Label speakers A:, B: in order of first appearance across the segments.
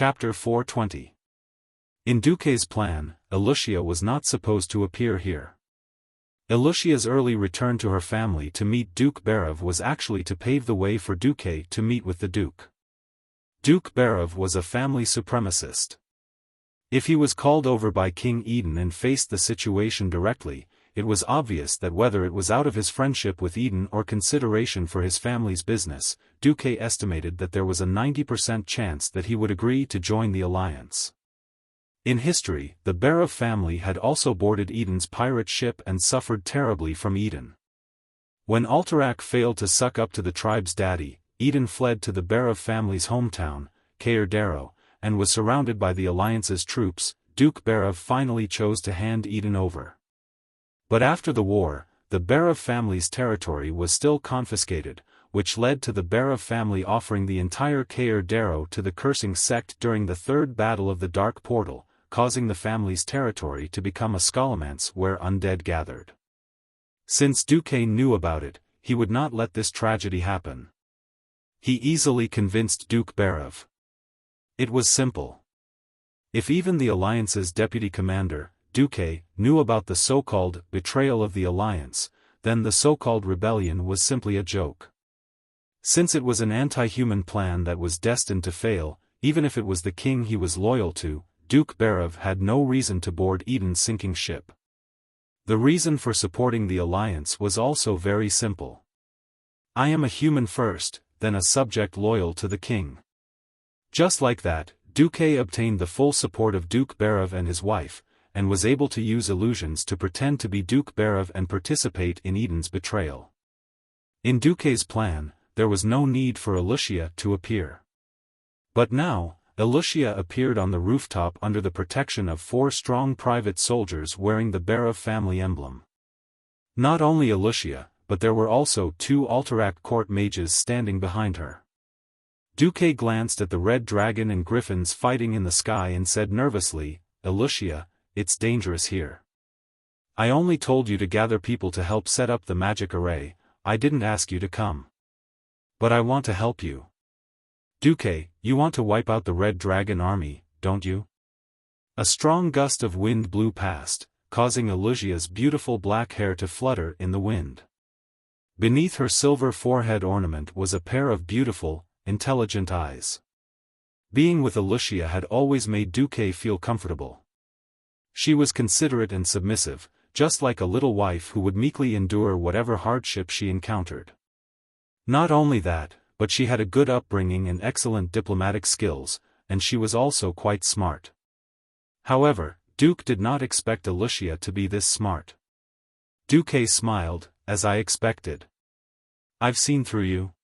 A: Chapter 420. In Duque's plan, Wuxia was not supposed to appear here. Wuxia's early return to her family to meet Duke Barov was actually to pave the way for Duque to meet with the Duke. Duke Barov was a family supremacist. If he was called over by King Eden and faced the situation directly, it was obvious that whether it was out of his friendship with Eden or consideration for his family's business, Duque estimated that there was a 90% chance that he would agree to join the alliance. In history, the Barov family had also boarded Eden's pirate ship and suffered terribly from Eden. When Alterac failed to suck up to the tribe's daddy, Eden fled to the Barov family's hometown, Kayardero, and was surrounded by the alliance's troops. Duke Barov finally chose to hand Eden over. But after the war, the Barov family's territory was still confiscated, which led to the Barov family offering the entire Kayardero to the cursing sect during the Third Battle of the Dark Portal, causing the family's territory to become a scholomance where undead gathered. Since Duque knew about it, he would not let this tragedy happen. He easily convinced Duke Barov. It was simple. If even the Alliance's deputy commander, Duque, knew about the so-called betrayal of the Alliance, then the so-called rebellion was simply a joke. Since it was an anti-human plan that was destined to fail, even if it was the king he was loyal to, Duke Barov had no reason to board Eden's sinking ship. The reason for supporting the Alliance was also very simple. I am a human first, then a subject loyal to the king. Just like that, Duque obtained the full support of Duke Barov and his wife, and was able to use illusions to pretend to be Duke Barov and participate in Eden's betrayal. In Duque's plan, there was no need for Wuxia to appear. But now, Wuxia appeared on the rooftop under the protection of 4 strong private soldiers wearing the Barov family emblem. Not only Wuxia, but there were also 2 Alterac court mages standing behind her. Duque glanced at the red dragon and griffins fighting in the sky and said nervously, "Wuxia, it's dangerous here. I only told you to gather people to help set up the magic array, I didn't ask you to come. But I want to help you. Duque, you want to wipe out the Red Dragon army, don't you?" A strong gust of wind blew past, causing Wuxia's beautiful black hair to flutter in the wind. Beneath her silver forehead ornament was a pair of beautiful, intelligent eyes. Being with Wuxia had always made Duque feel comfortable. She was considerate and submissive, just like a little wife who would meekly endure whatever hardship she encountered. Not only that, but she had a good upbringing and excellent diplomatic skills, and she was also quite smart. However, Duke did not expect Wuxia to be this smart. Duque smiled, "As I expected. I've seen through you."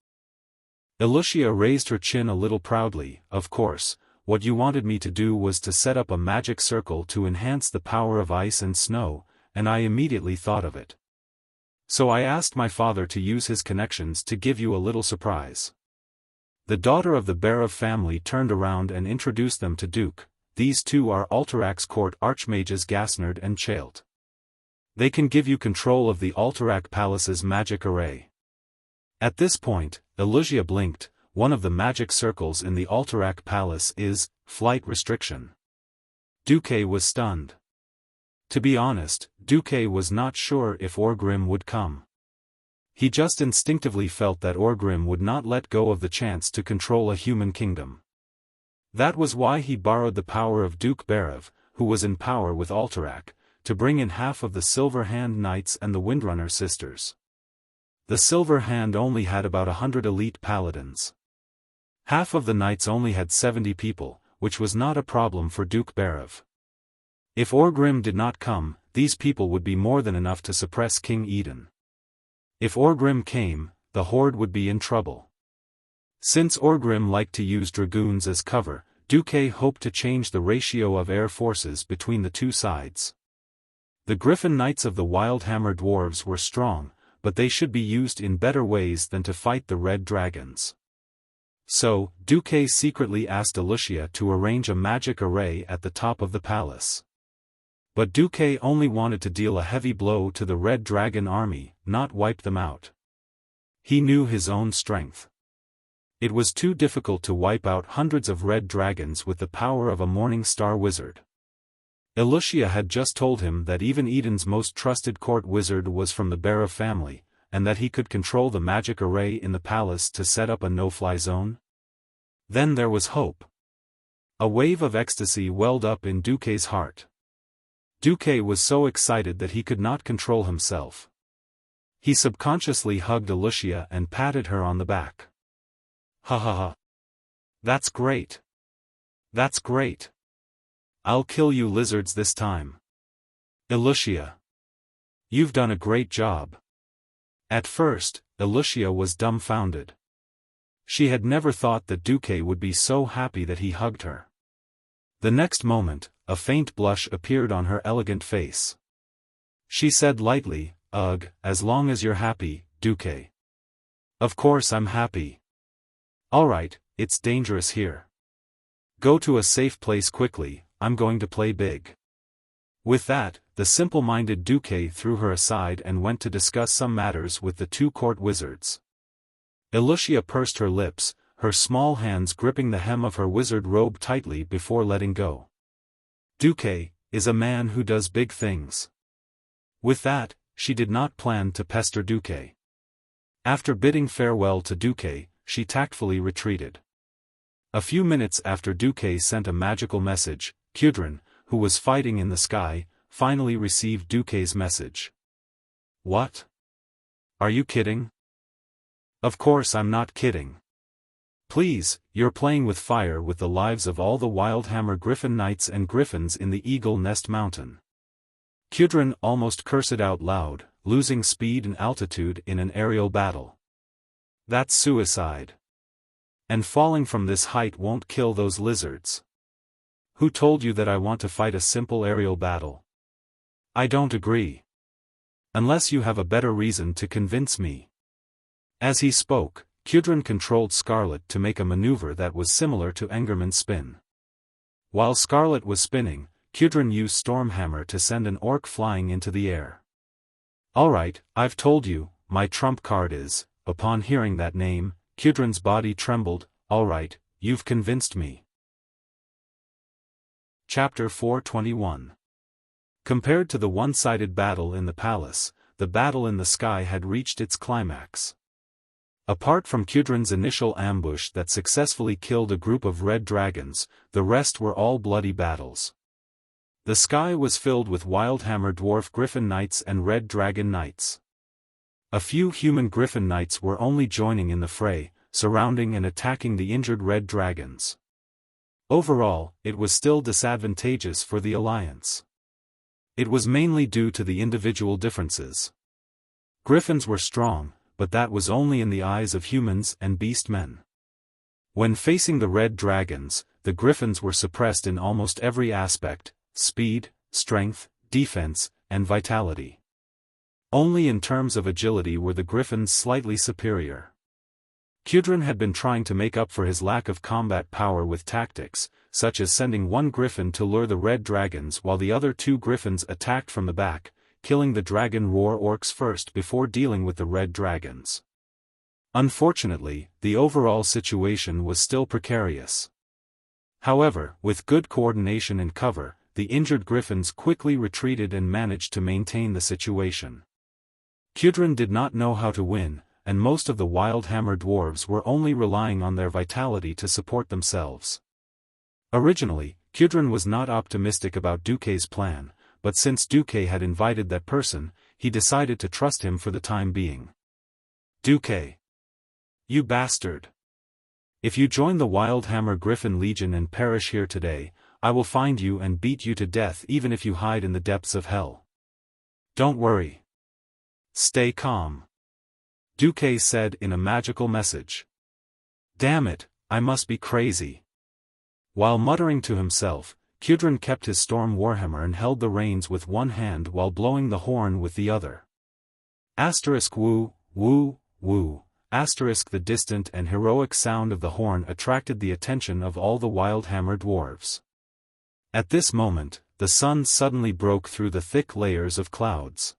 A: Wuxia raised her chin a little proudly. "Of course, what you wanted me to do was to set up a magic circle to enhance the power of ice and snow, and I immediately thought of it. So I asked my father to use his connections to give you a little surprise." The daughter of the Barov family turned around and introduced them to Duke. "These 2 are Alterac's court archmages Gasnard and Chailt. They can give you control of the Alterac Palace's magic array." At this point, Wuxia blinked. One of the magic circles in the Alterac Palace is flight restriction. Duque was stunned. To be honest, Duque was not sure if Orgrim would come. He just instinctively felt that Orgrim would not let go of the chance to control a human kingdom. That was why he borrowed the power of Duke Barov, who was in power with Alterac, to bring in half of the Silver Hand Knights and the Windrunner sisters. The Silver Hand only had about 100 elite paladins. Half of the knights only had 70 people, which was not a problem for Duke Barov. If Orgrim did not come, these people would be more than enough to suppress King Eden. If Orgrim came, the Horde would be in trouble. Since Orgrim liked to use dragoons as cover, Duque hoped to change the ratio of air forces between the 2 sides. The Griffin Knights of the Wildhammer dwarves were strong, but they should be used in better ways than to fight the Red Dragons. So, Duque secretly asked Wuxia to arrange a magic array at the top of the palace. But Duque only wanted to deal a heavy blow to the Red Dragon army, not wipe them out. He knew his own strength. It was too difficult to wipe out hundreds of red dragons with the power of a Morning Star wizard. Luxia had just told him that even Eden's most trusted court wizard was from the Bara family, and that he could control the magic array in the palace to set up a no-fly zone. Then there was hope. A wave of ecstasy welled up in Duque's heart. Duque was so excited that he could not control himself. He subconsciously hugged Luxia and patted her on the back. Ha ha ha. That's great. That's great. I'll kill you lizards this time. Luxia. You've done a great job. At first, Luxia was dumbfounded. She had never thought that Duque would be so happy that he hugged her. The next moment, a faint blush appeared on her elegant face. She said lightly, "Ugh, as long as you're happy, Duque." "Of course I'm happy." "Alright, it's dangerous here. Go to a safe place quickly, I'm going to play big." With that, the simple-minded Duque threw her aside and went to discuss some matters with the two court wizards. Luxia pursed her lips, her small hands gripping the hem of her wizard robe tightly before letting go. Duque is a man who does big things. With that, she did not plan to pester Duque. After bidding farewell to Duque, she tactfully retreated. A few minutes after Duque sent a magical message, Kudrin, who was fighting in the sky, finally received Duque's message. "What? Are you kidding?" "Of course I'm not kidding. Please, you're playing with fire with the lives of all the Wildhammer Griffin Knights and Griffins in the Eagle Nest Mountain." Kudrin almost cursed out loud, losing speed and altitude in an aerial battle. "That's suicide. And falling from this height won't kill those lizards. Who told you that I want to fight a simple aerial battle? I don't agree. Unless you have a better reason to convince me." As he spoke, Kudrin controlled Scarlet to make a maneuver that was similar to Engerman's spin. While Scarlet was spinning, Kudrin used Stormhammer to send an orc flying into the air. "Alright, I've told you, my trump card is," upon hearing that name, Kudrin's body trembled. "Alright, you've convinced me." Chapter 421. Compared to the one-sided battle in the palace, the battle in the sky had reached its climax. Apart from Kudrin's initial ambush that successfully killed a group of red dragons, the rest were all bloody battles. The sky was filled with Wildhammer Dwarf Griffin Knights and Red Dragon Knights. A few human Griffin Knights were only joining in the fray, surrounding and attacking the injured red dragons. Overall, it was still disadvantageous for the alliance. It was mainly due to the individual differences. Griffins were strong, but that was only in the eyes of humans and beastmen. When facing the red dragons, the Griffins were suppressed in almost every aspect: speed, strength, defense, and vitality. Only in terms of agility were the Griffins slightly superior. Kudrin had been trying to make up for his lack of combat power with tactics, such as sending one Griffin to lure the red dragons while the other two Griffins attacked from the back, killing the dragon roar orcs first before dealing with the red dragons. Unfortunately, the overall situation was still precarious. However, with good coordination and cover, the injured Griffins quickly retreated and managed to maintain the situation. Kudrin did not know how to win, and most of the Wildhammer dwarves were only relying on their vitality to support themselves. Originally, Kudrin was not optimistic about Duque's plan, but since Duque had invited that person, he decided to trust him for the time being. "Duque. You bastard. If you join the Wildhammer Griffin Legion and perish here today, I will find you and beat you to death even if you hide in the depths of hell. Don't worry. Stay calm," Duque said in a magical message. "Damn it, I must be crazy." While muttering to himself, Kudrin kept his storm warhammer and held the reins with one hand while blowing the horn with the other. Woo, woo, woo. The distant and heroic sound of the horn attracted the attention of all the Wildhammer dwarves. At this moment, the sun suddenly broke through the thick layers of clouds.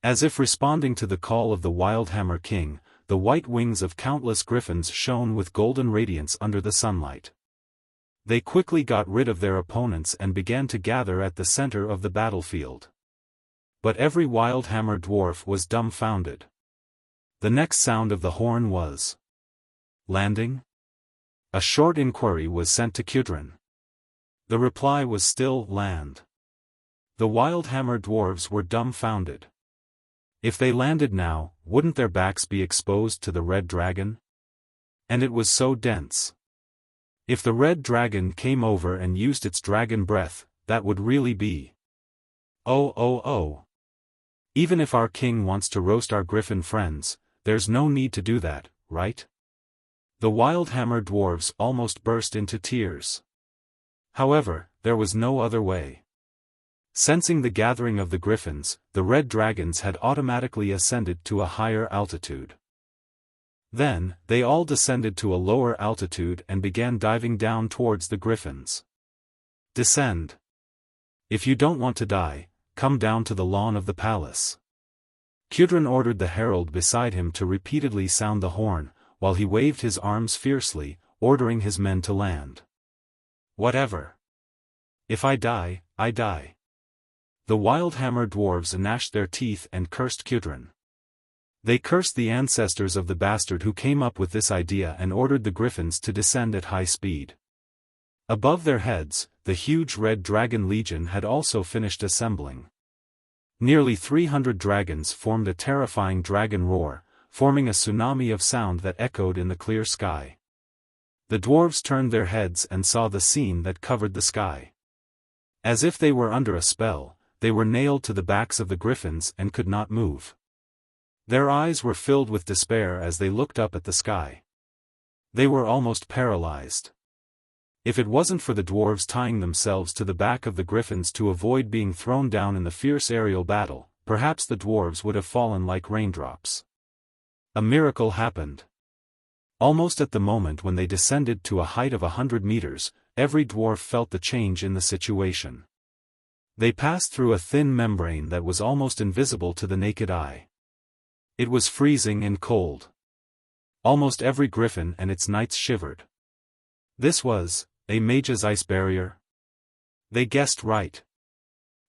A: As if responding to the call of the Wildhammer King, the white wings of countless griffins shone with golden radiance under the sunlight. They quickly got rid of their opponents and began to gather at the center of the battlefield. But every Wildhammer dwarf was dumbfounded. The next sound of the horn was landing? A short inquiry was sent to Kudrin. The reply was still land. The Wildhammer dwarves were dumbfounded. If they landed now, wouldn't their backs be exposed to the red dragon? And it was so dense. If the red dragon came over and used its dragon breath, that would really be. Oh. Even if our king wants to roast our griffin friends, there's no need to do that, right? The Wildhammer dwarves almost burst into tears. However, there was no other way. Sensing the gathering of the griffins, the red dragons had automatically ascended to a higher altitude. Then, they all descended to a lower altitude and began diving down towards the griffins. Descend. If you don't want to die, come down to the lawn of the palace. Kudrin ordered the herald beside him to repeatedly sound the horn, while he waved his arms fiercely, ordering his men to land. Whatever. If I die, I die. The Wildhammer dwarves gnashed their teeth and cursed Kudrin. They cursed the ancestors of the bastard who came up with this idea and ordered the griffins to descend at high speed. Above their heads, the huge red dragon legion had also finished assembling. Nearly 300 dragons formed a terrifying dragon roar, forming a tsunami of sound that echoed in the clear sky. The dwarves turned their heads and saw the scene that covered the sky. As if they were under a spell, they were nailed to the backs of the griffins and could not move. Their eyes were filled with despair as they looked up at the sky. They were almost paralyzed. If it wasn't for the dwarves tying themselves to the back of the griffins to avoid being thrown down in the fierce aerial battle, perhaps the dwarves would have fallen like raindrops. A miracle happened. Almost at the moment when they descended to a height of 100 meters, every dwarf felt the change in the situation. They passed through a thin membrane that was almost invisible to the naked eye. It was freezing and cold. Almost every griffin and its knights shivered. This was a mage's ice barrier? They guessed right.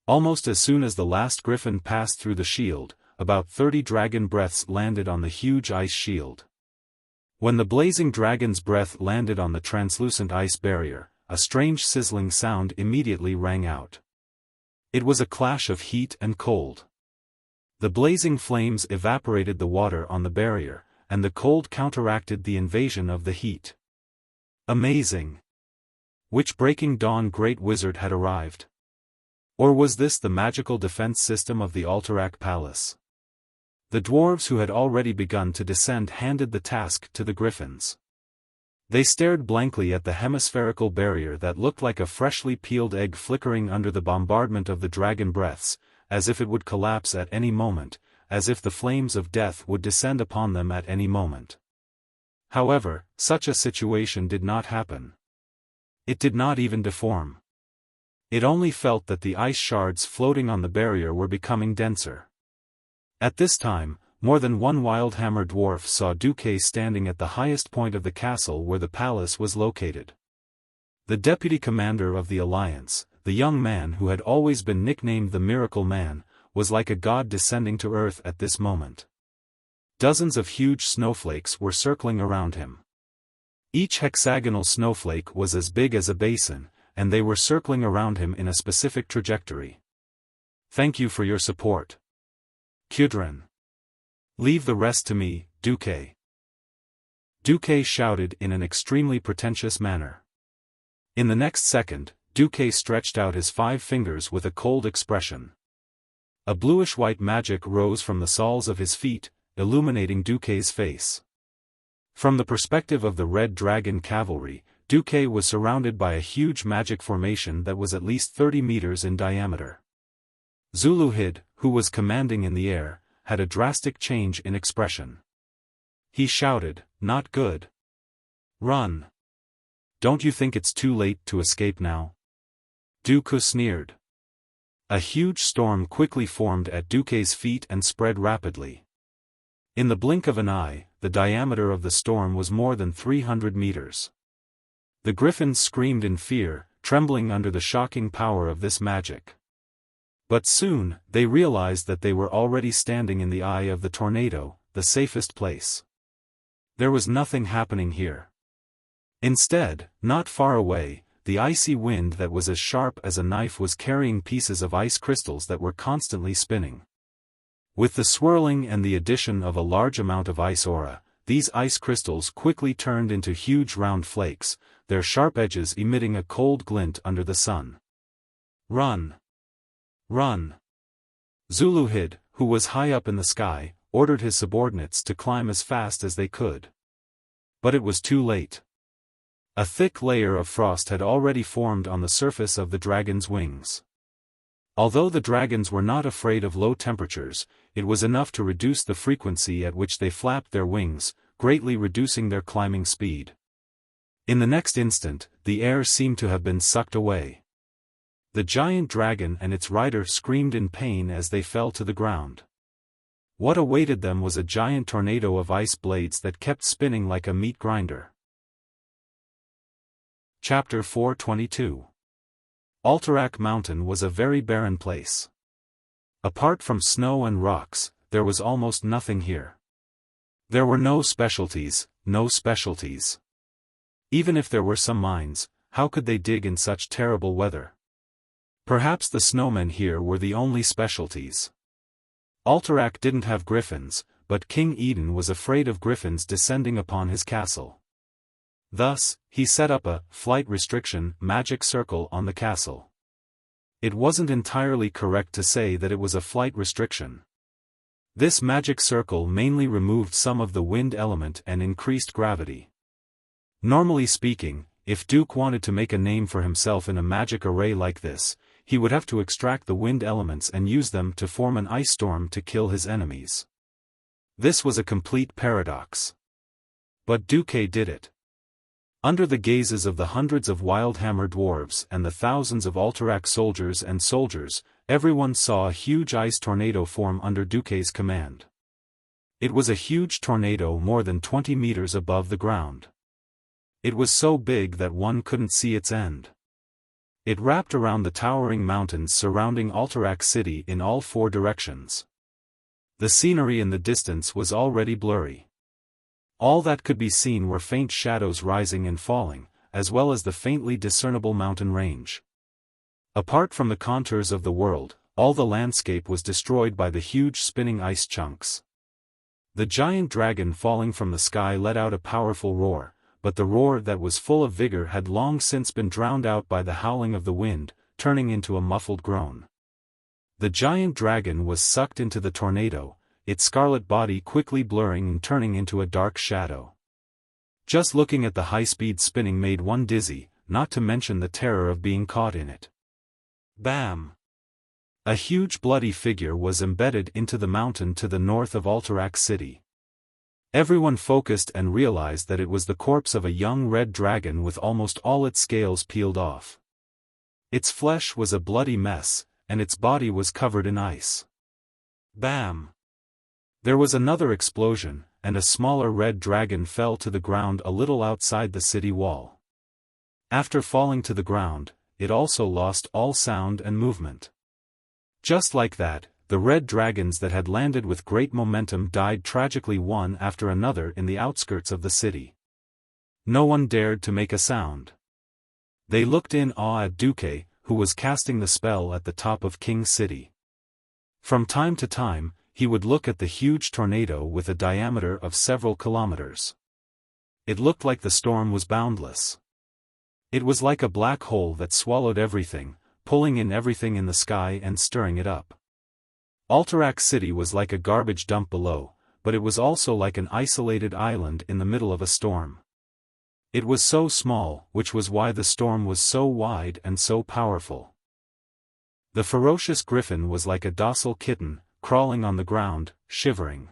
A: Almost as soon as the last griffin passed through the shield, about 30 dragon breaths landed on the huge ice shield. When the blazing dragon's breath landed on the translucent ice barrier, a strange sizzling sound immediately rang out. It was a clash of heat and cold. The blazing flames evaporated the water on the barrier, and the cold counteracted the invasion of the heat. Amazing! Which breaking dawn great wizard had arrived? Or was this the magical defense system of the Alterac Palace? The dwarves who had already begun to descend handed the task to the griffins. They stared blankly at the hemispherical barrier that looked like a freshly peeled egg flickering under the bombardment of the dragon breaths, as if it would collapse at any moment, as if the flames of death would descend upon them at any moment. However, such a situation did not happen. It did not even deform. It only felt that the ice shards floating on the barrier were becoming denser. At this time, more than one Wildhammer dwarf saw Duque standing at the highest point of the castle where the palace was located. The deputy commander of the Alliance, the young man who had always been nicknamed the Miracle Man, was like a god descending to earth at this moment. Dozens of huge snowflakes were circling around him. Each hexagonal snowflake was as big as a basin, and they were circling around him in a specific trajectory. Thank you for your support. Kudrin. Leave the rest to me, Duque. Duque shouted in an extremely pretentious manner. In the next second, Duque stretched out his 5 fingers with a cold expression. A bluish-white magic rose from the soles of his feet, illuminating Duque's face. From the perspective of the Red Dragon cavalry, Duque was surrounded by a huge magic formation that was at least 30 meters in diameter. Zuluhid, who was commanding in the air, had a drastic change in expression. He shouted, "Not good. Run. Don't you think it's too late to escape now?" Duque sneered. A huge storm quickly formed at Duque's feet and spread rapidly. In the blink of an eye, the diameter of the storm was more than 300 meters. The griffins screamed in fear, trembling under the shocking power of this magic. But soon, they realized that they were already standing in the eye of the tornado, the safest place. There was nothing happening here. Instead, not far away, the icy wind that was as sharp as a knife was carrying pieces of ice crystals that were constantly spinning. With the swirling and the addition of a large amount of ice aura, these ice crystals quickly turned into huge round flakes, their sharp edges emitting a cold glint under the sun. Run! Run! Zuluhid, who was high up in the sky, ordered his subordinates to climb as fast as they could. But it was too late. A thick layer of frost had already formed on the surface of the dragon's wings. Although the dragons were not afraid of low temperatures, it was enough to reduce the frequency at which they flapped their wings, greatly reducing their climbing speed. In the next instant, the air seemed to have been sucked away. The giant dragon and its rider screamed in pain as they fell to the ground. What awaited them was a giant tornado of ice blades that kept spinning like a meat grinder. Chapter 422. Alterac Mountain was a very barren place. Apart from snow and rocks, there was almost nothing here. There were no specialties, no specialties. Even if there were some mines, how could they dig in such terrible weather? Perhaps the snowmen here were the only specialties. Alterac didn't have griffins, but King Eden was afraid of griffins descending upon his castle. Thus, he set up a flight restriction magic circle on the castle. It wasn't entirely correct to say that it was a flight restriction. This magic circle mainly removed some of the wind element and increased gravity. Normally speaking, if Duke wanted to make a name for himself in a magic array like this, he would have to extract the wind elements and use them to form an ice storm to kill his enemies. This was a complete paradox. But Duke did it. Under the gazes of the hundreds of Wildhammer dwarves and the thousands of Alterac soldiers and soldiers, everyone saw a huge ice tornado form under Duke's command. It was a huge tornado more than 20 meters above the ground. It was so big that one couldn't see its end. It wrapped around the towering mountains surrounding Alterac City in all four directions. The scenery in the distance was already blurry. All that could be seen were faint shadows rising and falling, as well as the faintly discernible mountain range. Apart from the contours of the world, all the landscape was destroyed by the huge spinning ice chunks. The giant dragon falling from the sky let out a powerful roar, but the roar that was full of vigor had long since been drowned out by the howling of the wind, turning into a muffled groan. The giant dragon was sucked into the tornado, its scarlet body quickly blurring and turning into a dark shadow. Just looking at the high-speed spinning made one dizzy, not to mention the terror of being caught in it. Bam! A huge bloody figure was embedded into the mountain to the north of Alterac City. Everyone focused and realized that it was the corpse of a young red dragon with almost all its scales peeled off. Its flesh was a bloody mess, and its body was covered in ice. Bam! There was another explosion, and a smaller red dragon fell to the ground a little outside the city wall. After falling to the ground, it also lost all sound and movement. Just like that, the red dragons that had landed with great momentum died tragically one after another in the outskirts of the city. No one dared to make a sound. They looked in awe at Duque, who was casting the spell at the top of King City. From time to time, he would look at the huge tornado with a diameter of several kilometers. It looked like the storm was boundless. It was like a black hole that swallowed everything, pulling in everything in the sky and stirring it up. Alterac City was like a garbage dump below, but it was also like an isolated island in the middle of a storm. It was so small, which was why the storm was so wide and so powerful. The ferocious griffin was like a docile kitten, crawling on the ground, shivering.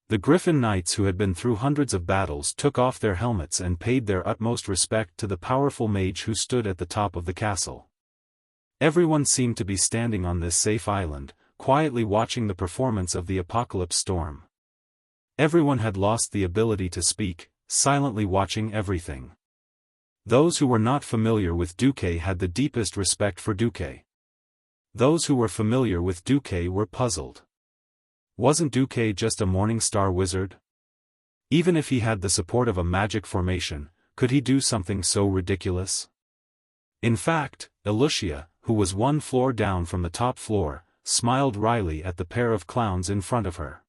A: The Griffin Knights who had been through hundreds of battles took off their helmets and paid their utmost respect to the powerful mage who stood at the top of the castle. Everyone seemed to be standing on this safe island, quietly watching the performance of the apocalypse storm. Everyone had lost the ability to speak, silently watching everything. Those who were not familiar with Duque had the deepest respect for Duque. Those who were familiar with Duque were puzzled. Wasn't Duque just a morning star wizard? Even if he had the support of a magic formation, could he do something so ridiculous? In fact, Lucia, who was one floor down from the top floor, smiled wryly at the pair of clowns in front of her.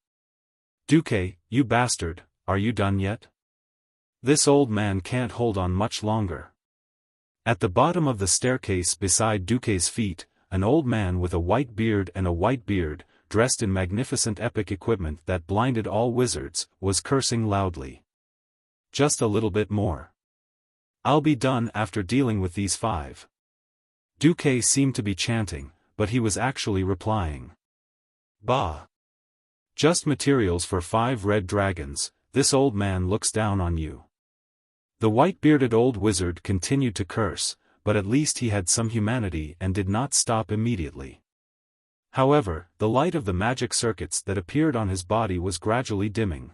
A: Duque, you bastard, are you done yet? This old man can't hold on much longer. At the bottom of the staircase beside Duque's feet, an old man with a white beard, dressed in magnificent epic equipment that blinded all wizards, was cursing loudly. Just a little bit more. I'll be done after dealing with these 5. Duque seemed to be chanting, but he was actually replying. Bah! Just materials for 5 red dragons, this old man looks down on you. The white-bearded old wizard continued to curse, but at least he had some humanity and did not stop immediately. However, the light of the magic circuits that appeared on his body was gradually dimming.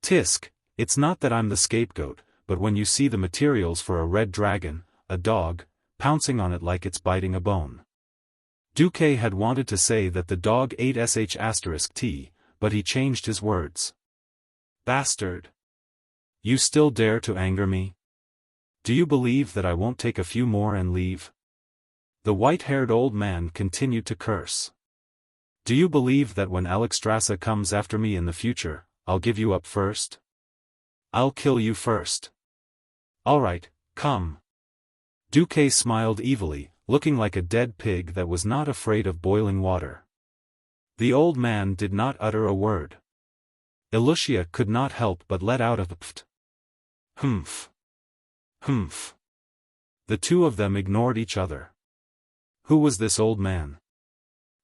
A: Tisk, it's not that I'm the scapegoat, but when you see the materials for a red dragon, a dog, pouncing on it like it's biting a bone. Duque had wanted to say that the dog ate sh*t, but he changed his words. Bastard! You still dare to anger me? Do you believe that I won't take a few more and leave? The white-haired old man continued to curse. Do you believe that when Alexstrasza comes after me in the future, I'll give you up first? I'll kill you first. Alright, come. Duque smiled evilly, looking like a dead pig that was not afraid of boiling water. The old man did not utter a word. Lucia could not help but let out a pft. Humph. Humph. The two of them ignored each other. Who was this old man?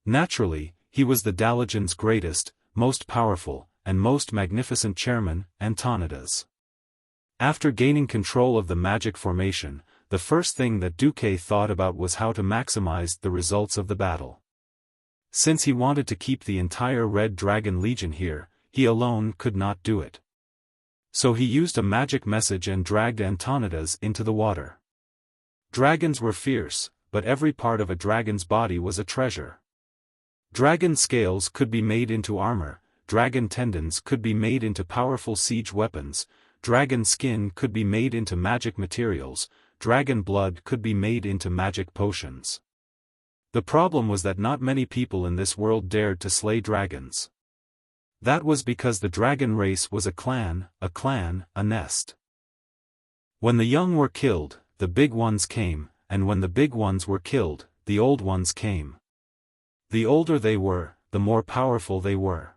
A: Naturally, he was the Dalajan's greatest, most powerful, and most magnificent chairman, Antonidas. After gaining control of the magic formation, the first thing that Duque thought about was how to maximize the results of the battle. Since he wanted to keep the entire Red Dragon Legion here, he alone could not do it. So he used a magic message and dragged Antonidas into the water. Dragons were fierce, but every part of a dragon's body was a treasure. Dragon scales could be made into armor, dragon tendons could be made into powerful siege weapons, dragon skin could be made into magic materials, dragon blood could be made into magic potions. The problem was that not many people in this world dared to slay dragons. That was because the dragon race was a clan, a nest. When the young were killed, the big ones came, and when the big ones were killed, the old ones came. The older they were, the more powerful they were.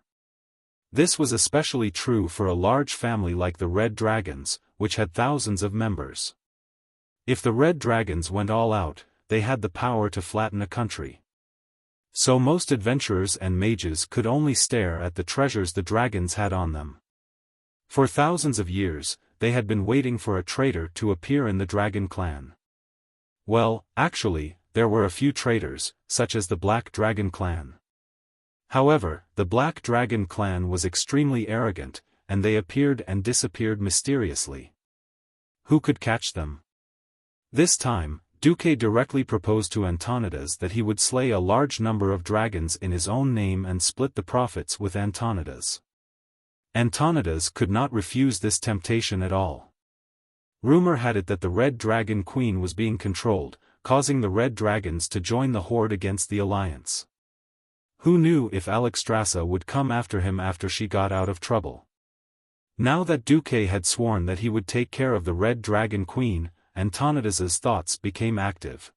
A: This was especially true for a large family like the Red Dragons, which had thousands of members. If the Red Dragons went all out, they had the power to flatten a country. So most adventurers and mages could only stare at the treasures the dragons had on them. For thousands of years, they had been waiting for a traitor to appear in the dragon clan. Well, actually, there were a few traitors, such as the Black Dragon clan. However, the Black Dragon clan was extremely arrogant, and they appeared and disappeared mysteriously. Who could catch them? This time, Duque directly proposed to Antonidas that he would slay a large number of dragons in his own name and split the profits with Antonidas. Antonidas could not refuse this temptation at all. Rumor had it that the Red Dragon Queen was being controlled, causing the Red Dragons to join the horde against the alliance. Who knew if Alexstrasza would come after him after she got out of trouble? Now that Duque had sworn that he would take care of the Red Dragon Queen, Antonidas's thoughts became active.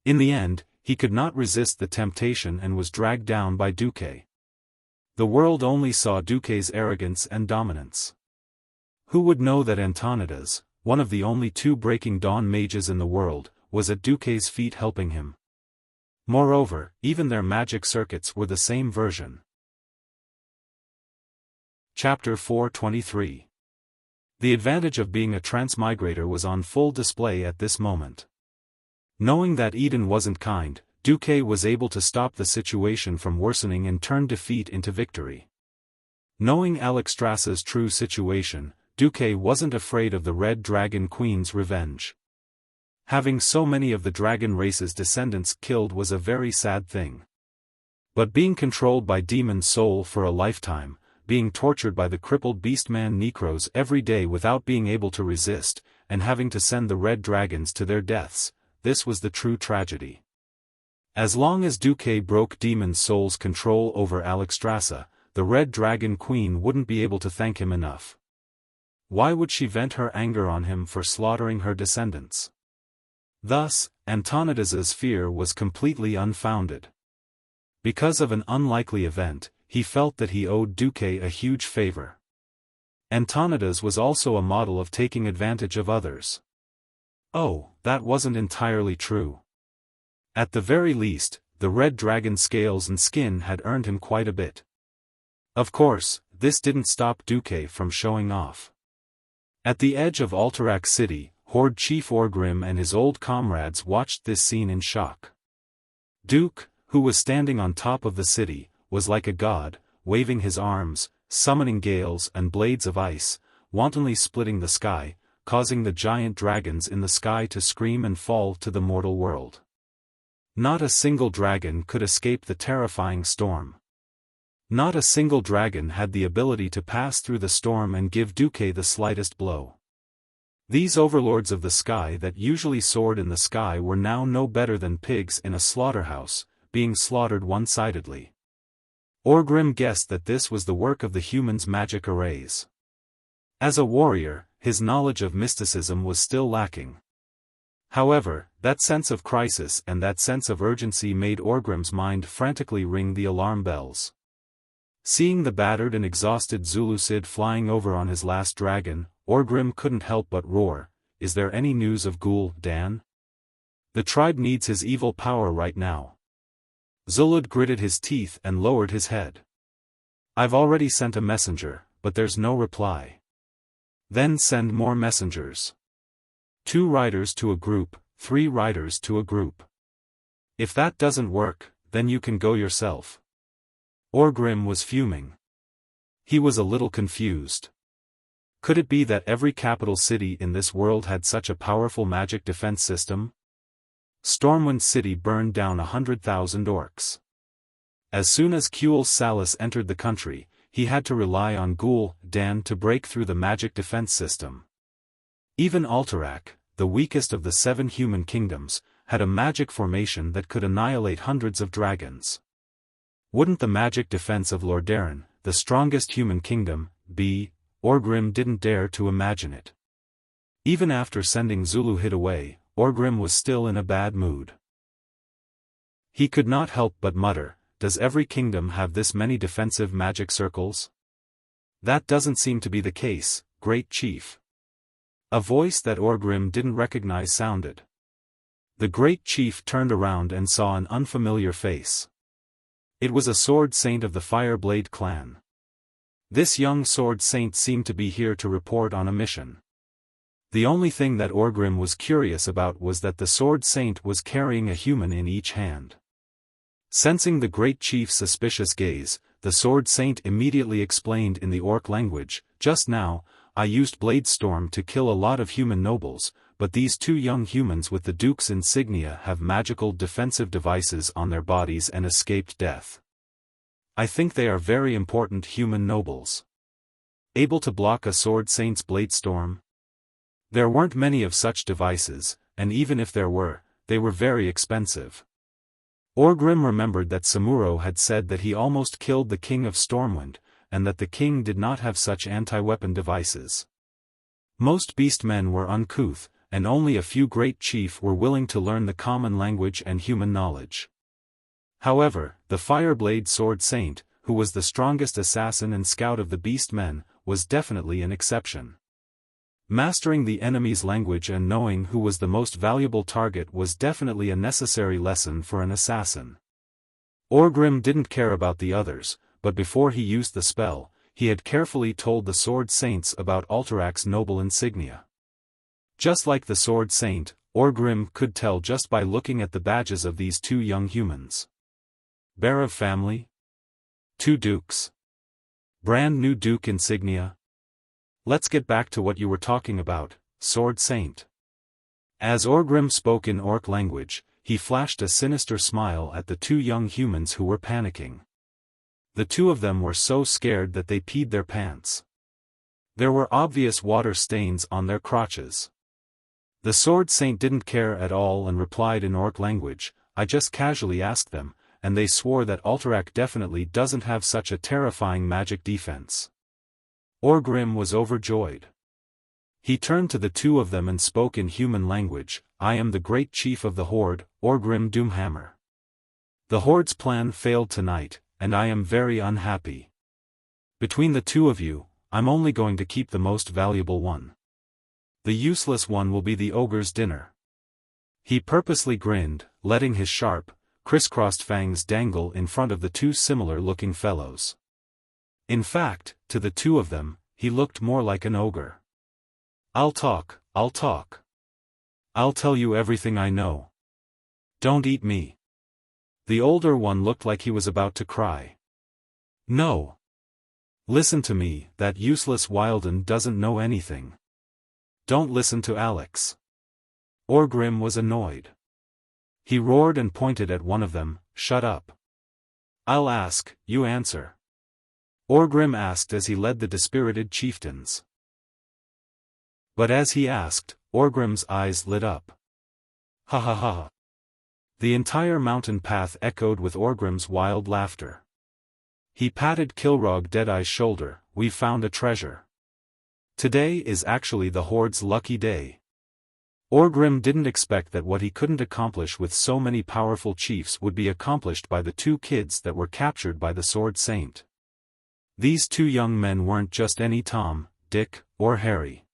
A: In the end, he could not resist the temptation and was dragged down by Duque. The world only saw Duque's arrogance and dominance. Who would know that Antonidas, one of the only 2 Breaking Dawn mages in the world, was at Duque's feet helping him? Moreover, even their magic circuits were the same version. Chapter 423. The advantage of being a transmigrator was on full display at this moment. Knowing that Eden wasn't kind, Duque was able to stop the situation from worsening and turn defeat into victory. Knowing Alexstrasza's true situation, Duque wasn't afraid of the Red Dragon Queen's revenge. Having so many of the dragon race's descendants killed was a very sad thing. But being controlled by demon soul for a lifetime, being tortured by the crippled beastman Necros every day without being able to resist, and having to send the red dragons to their deaths, this was the true tragedy. As long as Duque broke demon soul's control over Alexstrasza, the Red Dragon Queen wouldn't be able to thank him enough. Why would she vent her anger on him for slaughtering her descendants? Thus, Antonidas's fear was completely unfounded. Because of an unlikely event, he felt that he owed Duque a huge favor. Antonidas was also a model of taking advantage of others. Oh, that wasn't entirely true. At the very least, the red dragon's scales and skin had earned him quite a bit. Of course, this didn't stop Duque from showing off. At the edge of Alterac City, Horde Chief Orgrim and his old comrades watched this scene in shock. Duke, who was standing on top of the city, was like a god, waving his arms, summoning gales and blades of ice, wantonly splitting the sky, causing the giant dragons in the sky to scream and fall to the mortal world. Not a single dragon could escape the terrifying storm. Not a single dragon had the ability to pass through the storm and give Duque the slightest blow. These overlords of the sky that usually soared in the sky were now no better than pigs in a slaughterhouse, being slaughtered one-sidedly. Orgrim guessed that this was the work of the humans' magic arrays. As a warrior, his knowledge of mysticism was still lacking. However, that sense of crisis and that sense of urgency made Orgrim's mind frantically ring the alarm bells. Seeing the battered and exhausted Zulucid flying over on his last dragon, Orgrim couldn't help but roar, "Is there any news of Ghoul Dan? The tribe needs his evil power right now." Zulud gritted his teeth and lowered his head. "I've already sent a messenger, but there's no reply." "Then send more messengers. 2 riders to a group, 3 riders to a group. If that doesn't work, then you can go yourself." Orgrim was fuming. He was a little confused. Could it be that every capital city in this world had such a powerful magic defense system? Stormwind City burned down 100,000 orcs. As soon as Kuel Salus entered the country, he had to rely on Ghoul Dan to break through the magic defense system. Even Alterac, the weakest of the 7 human kingdoms, had a magic formation that could annihilate hundreds of dragons. Wouldn't the magic defense of Lordaeron, the strongest human kingdom, be? Orgrim didn't dare to imagine it. Even after sending Zuluhid away, Orgrim was still in a bad mood. He could not help but mutter, "Does every kingdom have this many defensive magic circles?" "That doesn't seem to be the case, Great Chief." A voice that Orgrim didn't recognize sounded. The Great Chief turned around and saw an unfamiliar face. It was a sword saint of the Fireblade clan. This young sword saint seemed to be here to report on a mission. The only thing that Orgrim was curious about was that the sword saint was carrying a human in each hand. Sensing the Great Chief's suspicious gaze, the sword saint immediately explained in the orc language, "Just now, I used Bladestorm to kill a lot of human nobles, but these 2 young humans with the Duke's insignia have magical defensive devices on their bodies and escaped death. I think they are very important human nobles. Able to block a sword saint's Bladestorm?" There weren't many of such devices, and even if there were, they were very expensive. Orgrim remembered that Samuro had said that he almost killed the King of Stormwind, and that the king did not have such anti-weapon devices. Most beastmen were uncouth, and only a few Great Chief were willing to learn the common language and human knowledge. However, the Fireblade Sword Saint, who was the strongest assassin and scout of the beastmen, was definitely an exception. Mastering the enemy's language and knowing who was the most valuable target was definitely a necessary lesson for an assassin. Orgrim didn't care about the others, but before he used the spell, he had carefully told the Sword Saints about Alterac's noble insignia. Just like the Sword Saint, Orgrim could tell just by looking at the badges of these 2 young humans. Bear of family? 2 dukes. Brand new Duke insignia? Let's get back to what you were talking about, Sword Saint. As Orgrim spoke in orc language, he flashed a sinister smile at the two young humans who were panicking. The two of them were so scared that they peed their pants. There were obvious water stains on their crotches. The Sword Saint didn't care at all and replied in orc language, I just casually asked them, and they swore that Alterac definitely doesn't have such a terrifying magic defense. Orgrim was overjoyed. He turned to the two of them and spoke in human language, I am the great chief of the Horde, Orgrim Doomhammer. The Horde's plan failed tonight, and I am very unhappy. Between the two of you, I'm only going to keep the most valuable one. The useless one will be the ogre's dinner. He purposely grinned, letting his sharp, crisscrossed fangs dangle in front of the two similar-looking fellows. In fact, to the two of them, he looked more like an ogre. I'll talk. I'll tell you everything I know. Don't eat me. The older one looked like he was about to cry. No. Listen to me, that useless Wilden doesn't know anything. Don't listen to Alex. Orgrim was annoyed. He roared and pointed at one of them, shut up. I'll ask, you answer. Orgrim asked as he led the dispirited chieftains. But as he asked, Orgrim's eyes lit up. Ha ha ha. The entire mountain path echoed with Orgrim's wild laughter. He patted Kilrog Deadeye's shoulder, we've found a treasure. Today is actually the Horde's lucky day. Orgrim didn't expect that what he couldn't accomplish with so many powerful chiefs would be accomplished by the two kids that were captured by the Sword Saint. These two young men weren't just any Tom, Dick, or Harry.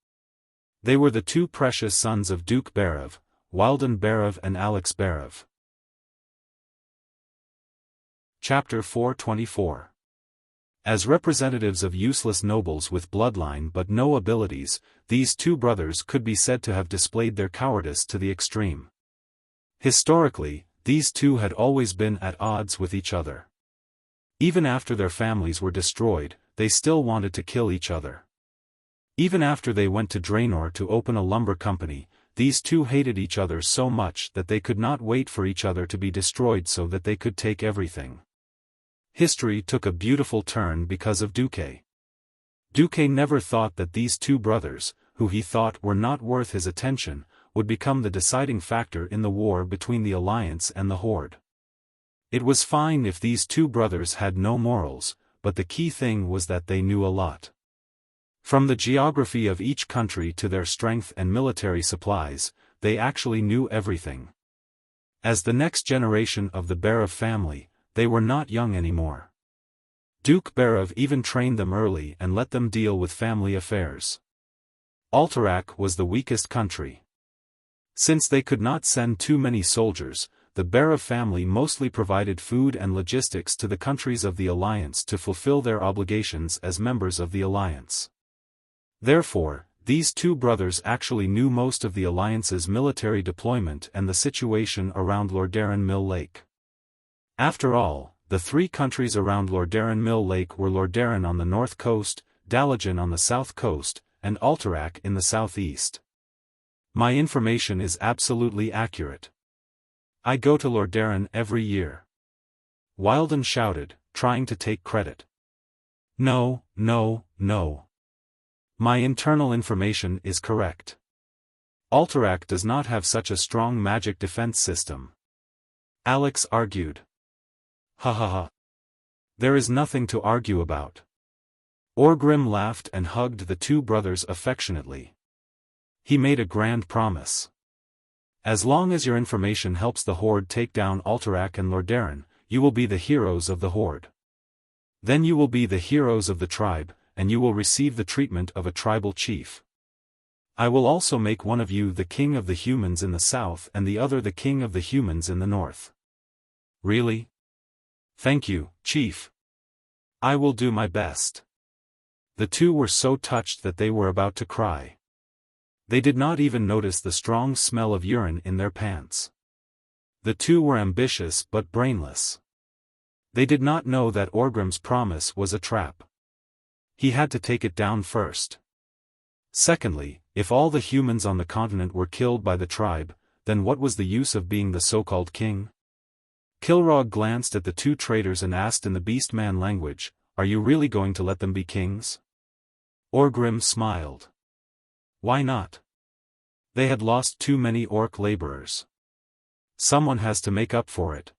A: They were the two precious sons of Duke Berev, Wilden Berev and Alex Berev. Chapter 424. As representatives of useless nobles with bloodline but no abilities, these two brothers could be said to have displayed their cowardice to the extreme. Historically, these two had always been at odds with each other. Even after their families were destroyed, they still wanted to kill each other. Even after they went to Draenor to open a lumber company, these two hated each other so much that they could not wait for each other to be destroyed so that they could take everything. History took a beautiful turn because of Duque. Duque never thought that these two brothers, who he thought were not worth his attention, would become the deciding factor in the war between the Alliance and the Horde. It was fine if these two brothers had no morals, but the key thing was that they knew a lot. From the geography of each country to their strength and military supplies, they actually knew everything. As the next generation of the Berev family, they were not young anymore. Duke Berev even trained them early and let them deal with family affairs. Alterac was the weakest country. Since they could not send too many soldiers, the Berev family mostly provided food and logistics to the countries of the Alliance to fulfill their obligations as members of the Alliance. Therefore, these two brothers actually knew most of the Alliance's military deployment and the situation around Lordaeron Mill Lake. After all, the three countries around Lordaeron Mill Lake were Lordaeron on the north coast, Dalagen on the south coast, and Alterac in the southeast. My information is absolutely accurate. I go to Lordaeron every year. Wilden shouted, trying to take credit. No. My internal information is correct. Alterac does not have such a strong magic defense system. Alex argued. Ha ha ha. There is nothing to argue about. Orgrim laughed and hugged the two brothers affectionately. He made a grand promise. As long as your information helps the Horde take down Alterac and Lordaeron, you will be the heroes of the Horde. Then you will be the heroes of the tribe, and you will receive the treatment of a tribal chief. I will also make one of you the king of the humans in the south and the other the king of the humans in the north. Really? Thank you, Chief. I will do my best. The two were so touched that they were about to cry. They did not even notice the strong smell of urine in their pants. The two were ambitious but brainless. They did not know that Orgrim's promise was a trap. he had to take it down first. Secondly, if all the humans on the continent were killed by the tribe, then what was the use of being the so-called king? Kilrog glanced at the two traitors and asked in the beastman language, "Are you really going to let them be kings?" Orgrim smiled. Why not? They had lost too many orc laborers. Someone has to make up for it.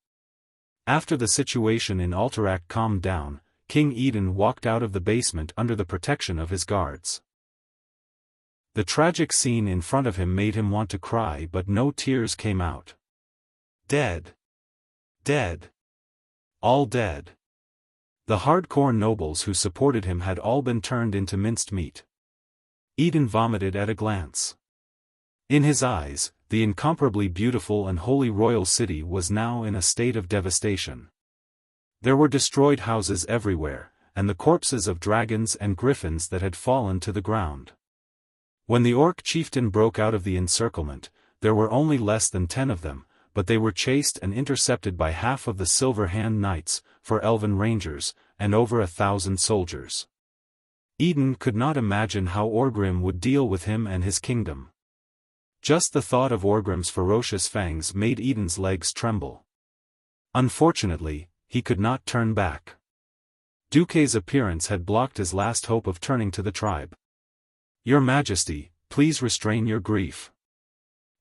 A: After the situation in Alterac calmed down, King Eden walked out of the basement under the protection of his guards. The tragic scene in front of him made him want to cry, but no tears came out. Dead. Dead. All dead. The hardcore nobles who supported him had all been turned into minced meat. Eden vomited at a glance. In his eyes, the incomparably beautiful and holy royal city was now in a state of devastation. There were destroyed houses everywhere, and the corpses of dragons and griffins that had fallen to the ground. When the orc chieftain broke out of the encirclement, there were only less than 10 of them, but they were chased and intercepted by half of the Silver Hand Knights, 4 elven rangers, and over 1,000 soldiers. Eden could not imagine how Orgrim would deal with him and his kingdom. Just the thought of Orgrim's ferocious fangs made Eden's legs tremble. Unfortunately, he could not turn back. Duque's appearance had blocked his last hope of turning to the tribe. Your Majesty, please restrain your grief.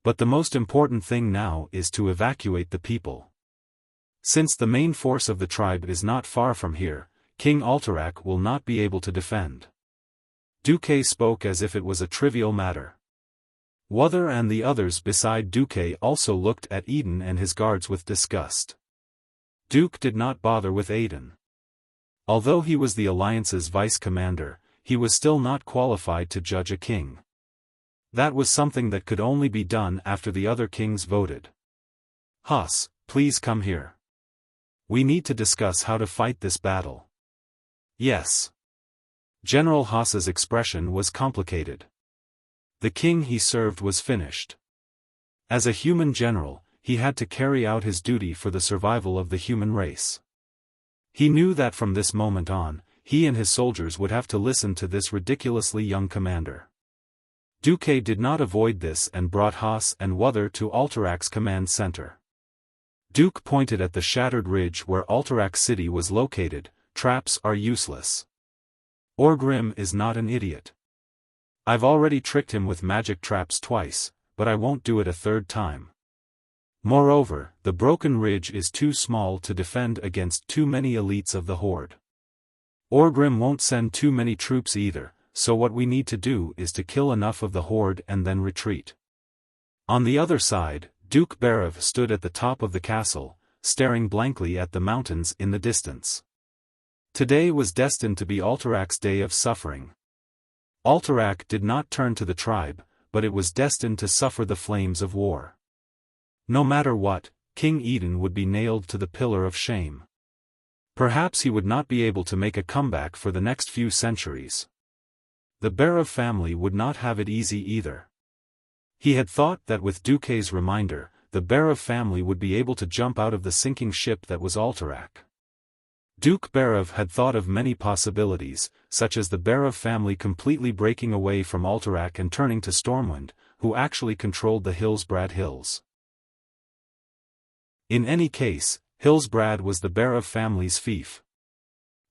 A: But the most important thing now is to evacuate the people. Since the main force of the tribe is not far from here, King Alterac will not be able to defend. Duque spoke as if it was a trivial matter. Wother and the others beside Duque also looked at Eden and his guards with disgust. Duke did not bother with Aiden. Although he was the Alliance's vice-commander, he was still not qualified to judge a king. That was something that could only be done after the other kings voted. Huss, please come here. We need to discuss how to fight this battle. Yes. General Huss's expression was complicated. The king he served was finished. As a human general, he had to carry out his duty for the survival of the human race. He knew that from this moment on, he and his soldiers would have to listen to this ridiculously young commander. Duque did not avoid this and brought Huss and Wother to Alterac's command center. Duke pointed at the shattered ridge where Alterac City was located. Traps are useless. Orgrim is not an idiot. I've already tricked him with magic traps twice, but I won't do it a third time. Moreover, the broken ridge is too small to defend against too many elites of the Horde. Orgrim won't send too many troops either, so what we need to do is to kill enough of the Horde and then retreat. On the other side, Duke Berev stood at the top of the castle, staring blankly at the mountains in the distance. Today was destined to be Alterac's day of suffering. Alterac did not turn to the tribe, but it was destined to suffer the flames of war. No matter what, King Eden would be nailed to the pillar of shame. Perhaps he would not be able to make a comeback for the next few centuries. The Berev family would not have it easy either. He had thought that with Duque's reminder, the Berev family would be able to jump out of the sinking ship that was Alterac. Duke Berev had thought of many possibilities, such as the Berev family completely breaking away from Alterac and turning to Stormwind, who actually controlled the Hillsbrad Hills. In any case, Hillsbrad was the Berev family's fief.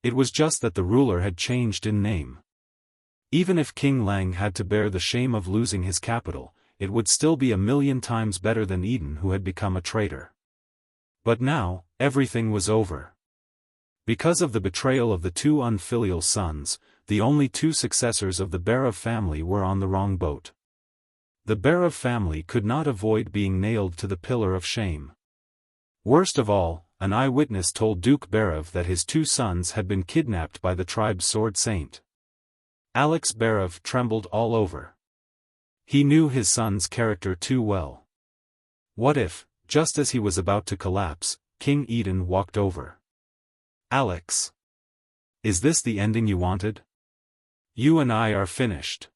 A: It was just that the ruler had changed in name. Even if King Lang had to bear the shame of losing his capital, it would still be 1,000,000 times better than Eden, who had become a traitor. But now, everything was over. Because of the betrayal of the 2 unfilial sons, the only 2 successors of the Berev family were on the wrong boat. The Berev family could not avoid being nailed to the pillar of shame. Worst of all, an eyewitness told Duke Berev that his 2 sons had been kidnapped by the tribe's sword saint. Alex Berev trembled all over. He knew his son's character too well. What if, just as he was about to collapse, King Eden walked over? Alex. Is this the ending you wanted? You and I are finished.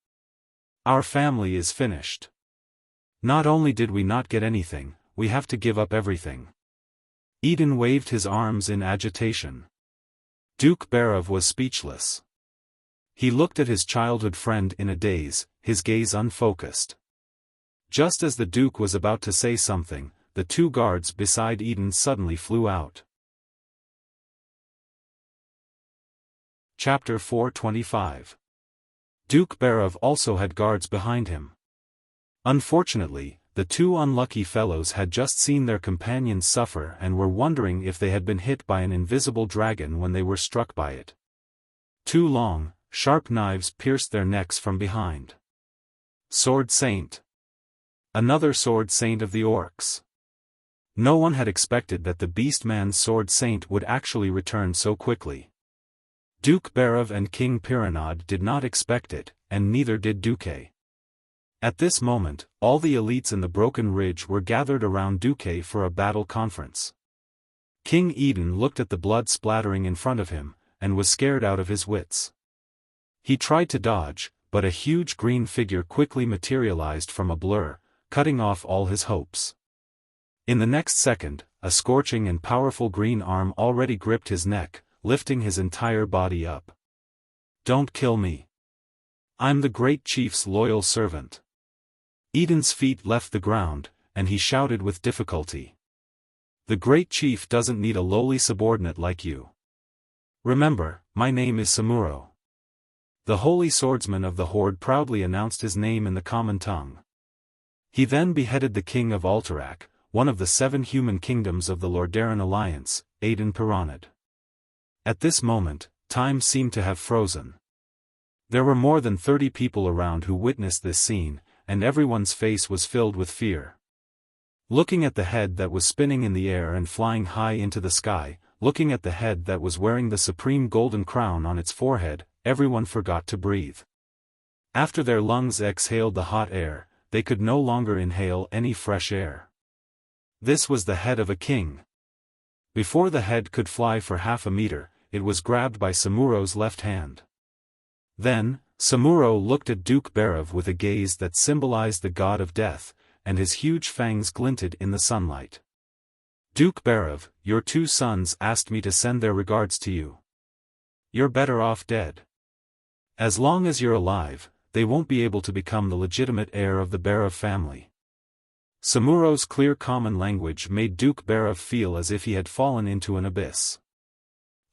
A: Our family is finished. Not only did we not get anything, we have to give up everything. Eden waved his arms in agitation. Duke Berev was speechless. He looked at his childhood friend in a daze, his gaze unfocused. Just as the Duke was about to say something, the two guards beside Eden suddenly flew out. Chapter 425. Duke Barav also had guards behind him. Unfortunately, the two unlucky fellows had just seen their companions suffer and were wondering if they had been hit by an invisible dragon when they were struck by it. Two long, sharp knives pierced their necks from behind. Sword Saint. Another Sword Saint of the Orcs. No one had expected that the Beastman's Sword Saint would actually return so quickly. Duke Barav and King Piranad did not expect it, and neither did Duque. At this moment, all the elites in the Broken Ridge were gathered around Duque for a battle conference. King Eden looked at the blood splattering in front of him, and was scared out of his wits. He tried to dodge, but a huge green figure quickly materialized from a blur, cutting off all his hopes. In the next second, a scorching and powerful green arm already gripped his neck, lifting his entire body up. "Don't kill me. I'm the Great Chief's loyal servant." Eden's feet left the ground, and he shouted with difficulty. "The Great Chief doesn't need a lowly subordinate like you. Remember, my name is Samuro." The holy swordsman of the Horde proudly announced his name in the common tongue. He then beheaded the king of Alterac, one of the 7 human kingdoms of the Lordaeron Alliance, Aiden Piranad. At this moment, time seemed to have frozen. There were more than 30 people around who witnessed this scene, and everyone's face was filled with fear. Looking at the head that was spinning in the air and flying high into the sky, looking at the head that was wearing the supreme golden crown on its forehead, everyone forgot to breathe. After their lungs exhaled the hot air, they could no longer inhale any fresh air. This was the head of a king. Before the head could fly for half a meter, it was grabbed by Samuro's left hand. Then, Samuro looked at Duke Barav with a gaze that symbolized the god of death, and his huge fangs glinted in the sunlight. "Duke Barav, your 2 sons asked me to send their regards to you. You're better off dead. As long as you're alive, they won't be able to become the legitimate heir of the Barav family." Samuro's clear common language made Duke Barav feel as if he had fallen into an abyss.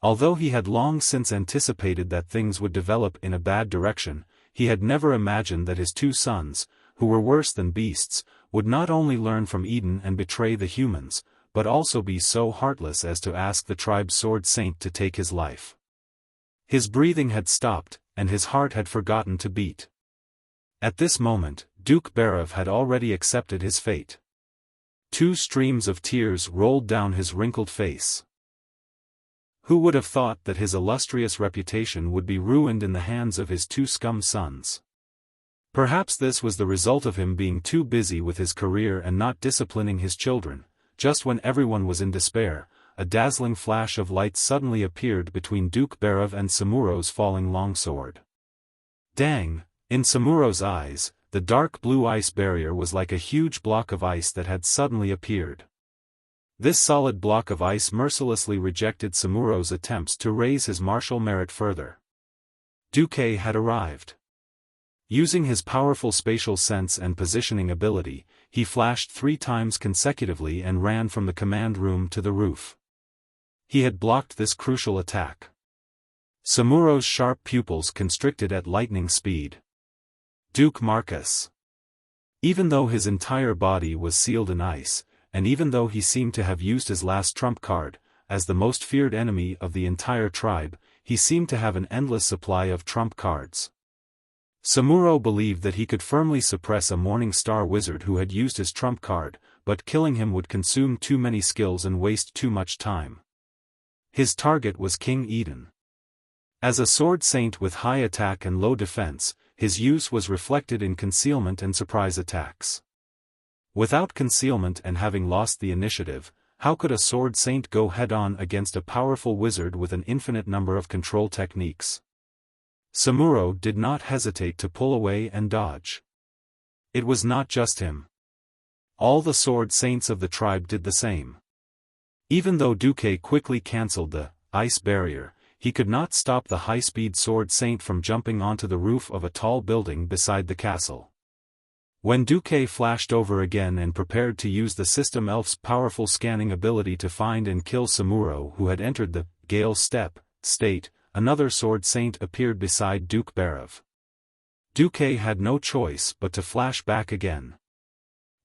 A: Although he had long since anticipated that things would develop in a bad direction, he had never imagined that his 2 sons, who were worse than beasts, would not only learn from Eden and betray the humans, but also be so heartless as to ask the tribe's Sword Saint to take his life. His breathing had stopped, and his heart had forgotten to beat. At this moment, Duke Barav had already accepted his fate. 2 streams of tears rolled down his wrinkled face. Who would have thought that his illustrious reputation would be ruined in the hands of his 2 scum sons? Perhaps this was the result of him being too busy with his career and not disciplining his children. Just when everyone was in despair, a dazzling flash of light suddenly appeared between Duke Barav and Samuro's falling longsword. Dang! In Samuro's eyes, the dark blue ice barrier was like a huge block of ice that had suddenly appeared. This solid block of ice mercilessly rejected Samuro's attempts to raise his martial merit further. Duque had arrived. Using his powerful spatial sense and positioning ability, he flashed 3 times consecutively and ran from the command room to the roof. He had blocked this crucial attack. Samuro's sharp pupils constricted at lightning speed. Duke Marcus. Even though his entire body was sealed in ice, and even though he seemed to have used his last trump card, as the most feared enemy of the entire tribe, he seemed to have an endless supply of trump cards. Samuro believed that he could firmly suppress a Morning Star wizard who had used his trump card, but killing him would consume too many skills and waste too much time. His target was King Eden. As a sword saint with high attack and low defense, his use was reflected in concealment and surprise attacks. Without concealment and having lost the initiative, how could a sword saint go head-on against a powerful wizard with an infinite number of control techniques? Samuro did not hesitate to pull away and dodge. It was not just him. All the sword saints of the tribe did the same. Even though Duque quickly cancelled the ice barrier, he could not stop the high-speed sword saint from jumping onto the roof of a tall building beside the castle. When Duque flashed over again and prepared to use the system elf's powerful scanning ability to find and kill Samuro, who had entered the Gale Step state, another sword saint appeared beside Duke Barav. Duque had no choice but to flash back again.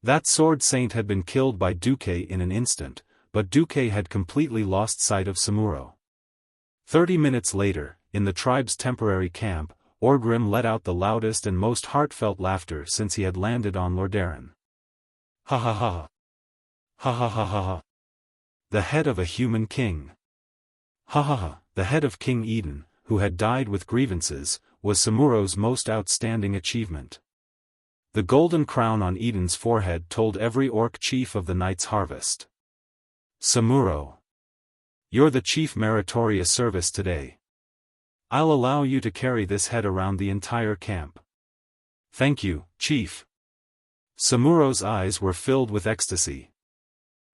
A: That sword saint had been killed by Duque in an instant, but Duque had completely lost sight of Samuro. 30 minutes later, in the tribe's temporary camp, Orgrim let out the loudest and most heartfelt laughter since he had landed on Lordaeron. Ha ha ha. Ha ha ha ha ha. The head of a human king. Ha ha ha. The head of King Eden, who had died with grievances, was Samuro's most outstanding achievement. The golden crown on Eden's forehead told every orc chief of the night's harvest. Samuro. You're the chief meritorious service today. I'll allow you to carry this head around the entire camp. Thank you, Chief. Samuro's eyes were filled with ecstasy.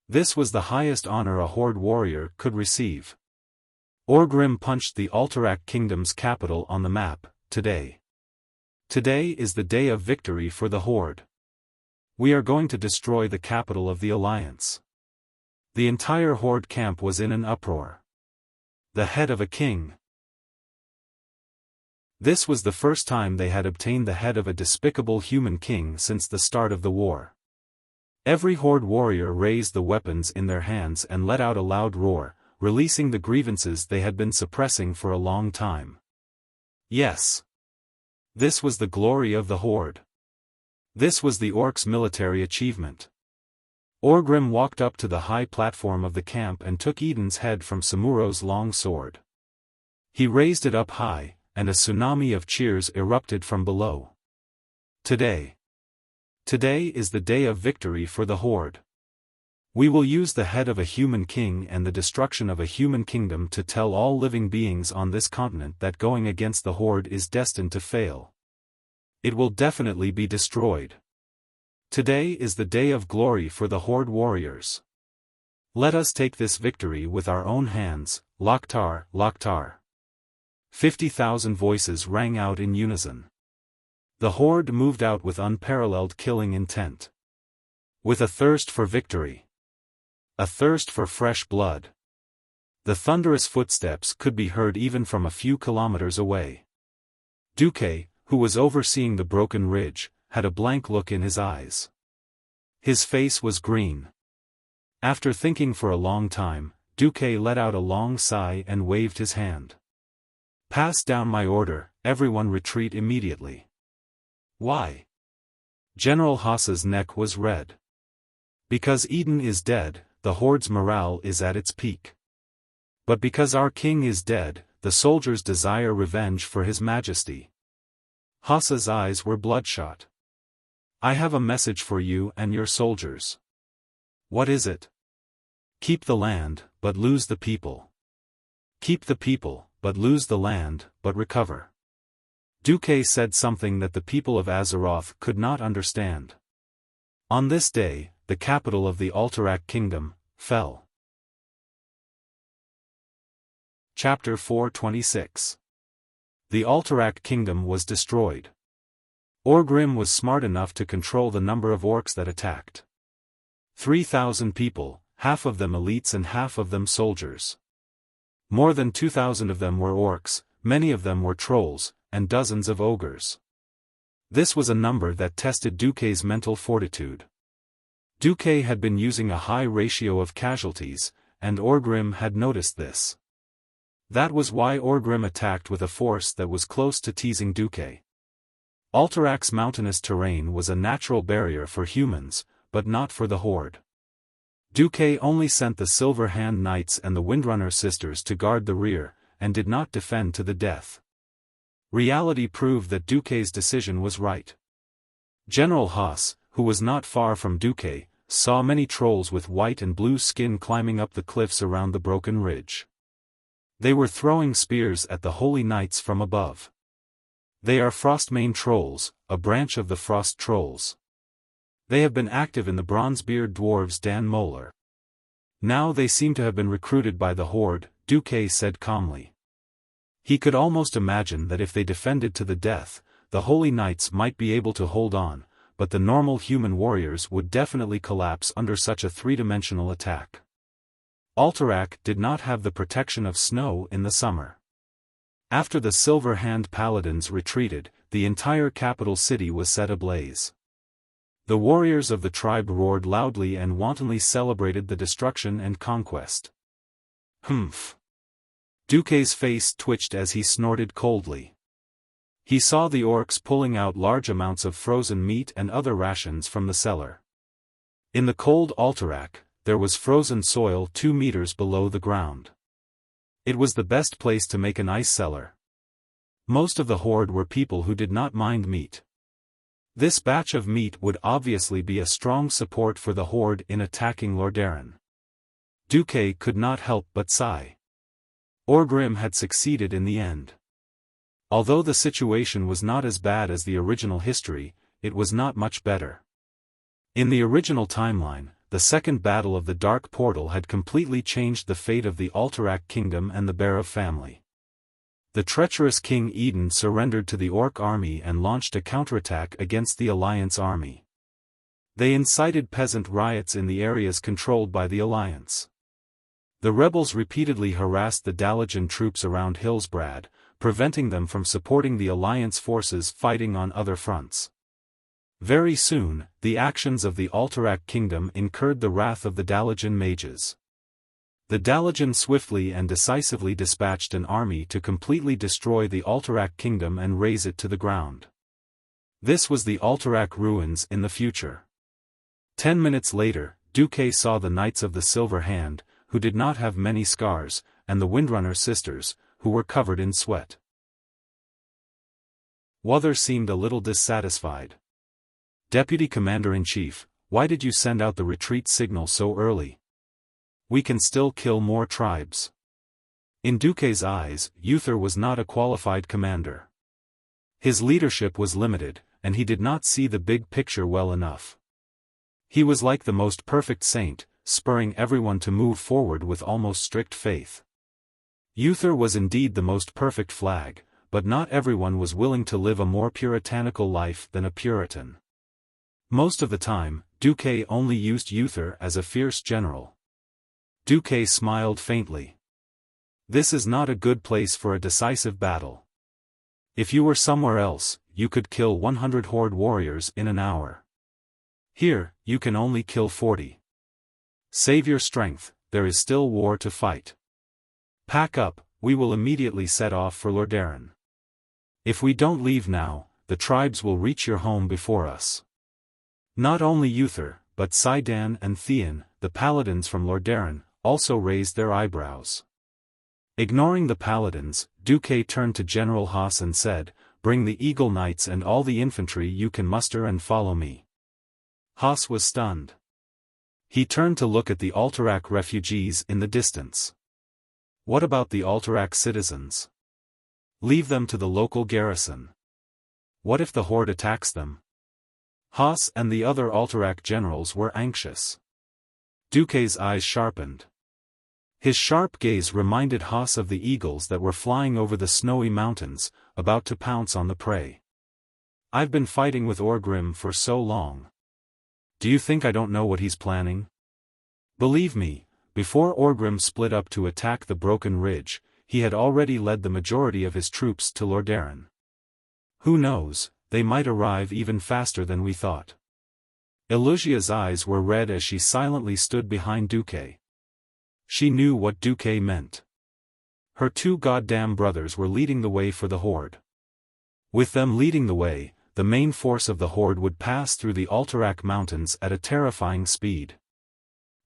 A: This was the highest honor a Horde warrior could receive. Orgrim punched the Alterac Kingdom's capital on the map. Today. Today is the day of victory for the Horde. We are going to destroy the capital of the Alliance. The entire Horde camp was in an uproar. The head of a king. This was the first time they had obtained the head of a despicable human king since the start of the war. Every Horde warrior raised the weapons in their hands and let out a loud roar, releasing the grievances they had been suppressing for a long time. Yes. This was the glory of the Horde. This was the orcs' military achievement. Orgrim walked up to the high platform of the camp and took Eden's head from Samuro's long sword. He raised it up high, and a tsunami of cheers erupted from below. Today. Today is the day of victory for the Horde. We will use the head of a human king and the destruction of a human kingdom to tell all living beings on this continent that going against the Horde is destined to fail. It will definitely be destroyed. Today is the day of glory for the Horde warriors. Let us take this victory with our own hands, Loktar, Loktar. 50,000 voices rang out in unison. The Horde moved out with unparalleled killing intent. With a thirst for victory. A thirst for fresh blood. The thunderous footsteps could be heard even from a few kilometers away. Duque, who was overseeing the broken ridge, had a blank look in his eyes. His face was green. After thinking for a long time, Duque let out a long sigh and waved his hand. Pass down my order, everyone retreat immediately. Why? General Haas's neck was red. Because Eden is dead, the Horde's morale is at its peak. But because our king is dead, the soldiers desire revenge for his majesty. Haas's eyes were bloodshot. I have a message for you and your soldiers. What is it? Keep the land, but lose the people. Keep the people, but lose the land, but recover. Duque said something that the people of Azeroth could not understand. On this day, the capital of the Alterac Kingdom fell. Chapter 426. The Alterac Kingdom was destroyed. Orgrim was smart enough to control the number of orcs that attacked. 3,000 people, half of them elites and half of them soldiers. More than 2,000 of them were orcs, many of them were trolls, and dozens of ogres. This was a number that tested Duque's mental fortitude. Duque had been using a high ratio of casualties, and Orgrim had noticed this. That was why Orgrim attacked with a force that was close to teasing Duque. Alterac's mountainous terrain was a natural barrier for humans, but not for the Horde. Duque only sent the Silver Hand Knights and the Windrunner Sisters to guard the rear, and did not defend to the death. Reality proved that Duque's decision was right. General Haas, who was not far from Duque, saw many trolls with white and blue skin climbing up the cliffs around the broken ridge. They were throwing spears at the Holy Knights from above. They are Frostmane trolls, a branch of the Frost Trolls. They have been active in the Bronzebeard Dwarves' Dan Molar. Now they seem to have been recruited by the Horde, Duque said calmly. He could almost imagine that if they defended to the death, the Holy Knights might be able to hold on, but the normal human warriors would definitely collapse under such a three-dimensional attack. Alterac did not have the protection of snow in the summer. After the Silver Hand Paladins retreated, the entire capital city was set ablaze. The warriors of the tribe roared loudly and wantonly celebrated the destruction and conquest. Humph! Duque's face twitched as he snorted coldly. He saw the orcs pulling out large amounts of frozen meat and other rations from the cellar. In the cold Alterac, there was frozen soil 2 meters below the ground. It was the best place to make an ice cellar. Most of the horde were people who did not mind meat. This batch of meat would obviously be a strong support for the horde in attacking Lordaeron. Duque could not help but sigh. Orgrim had succeeded in the end. Although the situation was not as bad as the original history, it was not much better. In the original timeline, the second battle of the Dark Portal had completely changed the fate of the Alterac kingdom and the Berev family. The treacherous King Eden surrendered to the Orc army and launched a counterattack against the Alliance army. They incited peasant riots in the areas controlled by the Alliance. The rebels repeatedly harassed the Dalajan troops around Hillsbrad, preventing them from supporting the Alliance forces fighting on other fronts. Very soon, the actions of the Alterac kingdom incurred the wrath of the Dalajan mages. The Dalajan swiftly and decisively dispatched an army to completely destroy the Alterac kingdom and raze it to the ground. This was the Alterac ruins in the future. 10 minutes later, Duque saw the Knights of the Silver Hand, who did not have many scars, and the Windrunner sisters, who were covered in sweat. Wather seemed a little dissatisfied. Deputy Commander-in-Chief, why did you send out the retreat signal so early? We can still kill more tribes. In Duque's eyes, Uther was not a qualified commander. His leadership was limited, and he did not see the big picture well enough. He was like the most perfect saint, spurring everyone to move forward with almost strict faith. Uther was indeed the most perfect flag, but not everyone was willing to live a more puritanical life than a Puritan. Most of the time, Duque only used Uther as a fierce general. Duque smiled faintly. This is not a good place for a decisive battle. If you were somewhere else, you could kill 100 horde warriors in an hour. Here, you can only kill 40. Save your strength, there is still war to fight. Pack up, we will immediately set off for Lordaeron. If we don't leave now, the tribes will reach your home before us. Not only Uther, but Sidan and Theon, the paladins from Lordaeron, also raised their eyebrows. Ignoring the paladins, Duque turned to General Haas and said, "Bring the Eagle Knights and all the infantry you can muster and follow me." Haas was stunned. He turned to look at the Alterac refugees in the distance. What about the Alterac citizens? Leave them to the local garrison. What if the horde attacks them? Haas and the other Alterac generals were anxious. Duque's eyes sharpened. His sharp gaze reminded Haas of the eagles that were flying over the snowy mountains, about to pounce on the prey. I've been fighting with Orgrim for so long. Do you think I don't know what he's planning? Believe me, before Orgrim split up to attack the Broken Ridge, he had already led the majority of his troops to Lordaeron. Who knows, they might arrive even faster than we thought. Elusia's eyes were red as she silently stood behind Duque. She knew what Duque meant. Her 2 goddamn brothers were leading the way for the horde. With them leading the way, the main force of the horde would pass through the Alterac mountains at a terrifying speed.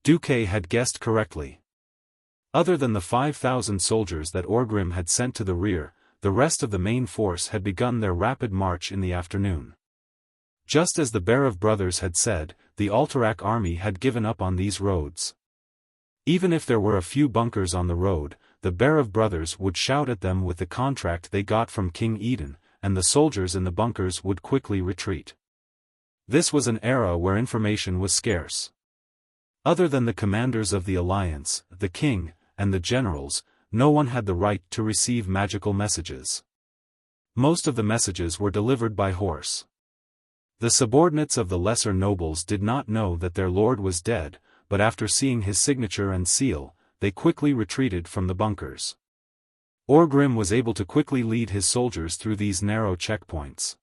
A: Duque had guessed correctly. Other than the 5,000 soldiers that Orgrim had sent to the rear, the rest of the main force had begun their rapid march in the afternoon. Just as the Berev brothers had said, the Alterac army had given up on these roads. Even if there were a few bunkers on the road, the Berev brothers would shout at them with the contract they got from King Eden, and the soldiers in the bunkers would quickly retreat. This was an era where information was scarce. Other than the commanders of the Alliance, the king, and the generals, no one had the right to receive magical messages. Most of the messages were delivered by horse. The subordinates of the lesser nobles did not know that their lord was dead, but after seeing his signature and seal, they quickly retreated from the bunkers. Orgrim was able to quickly lead his soldiers through these narrow checkpoints.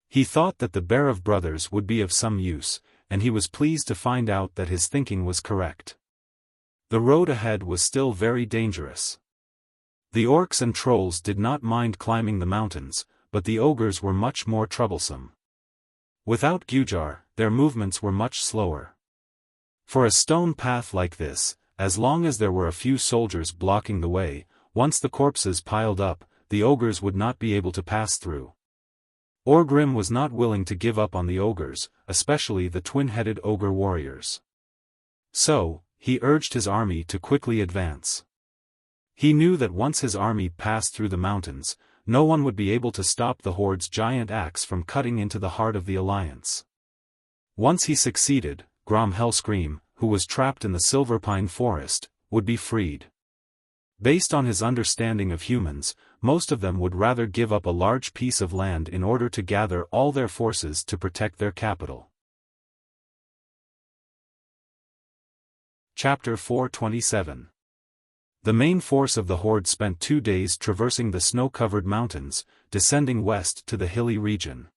A: He thought that the Berev brothers would be of some use, and he was pleased to find out that his thinking was correct. The road ahead was still very dangerous. The orcs and trolls did not mind climbing the mountains, but the ogres were much more troublesome. Without Gujar, their movements were much slower. For a stone path like this, as long as there were a few soldiers blocking the way, once the corpses piled up, the ogres would not be able to pass through. Orgrim was not willing to give up on the ogres, especially the twin-headed ogre warriors. So, he urged his army to quickly advance. He knew that once his army passed through the mountains, no one would be able to stop the horde's giant axe from cutting into the heart of the alliance. Once he succeeded, Grom Hellscream, who was trapped in the Silverpine forest, would be freed. Based on his understanding of humans, most of them would rather give up a large piece of land in order to gather all their forces to protect their capital. Chapter 427. The main force of the horde spent 2 days traversing the snow-covered mountains, descending west to the hilly region.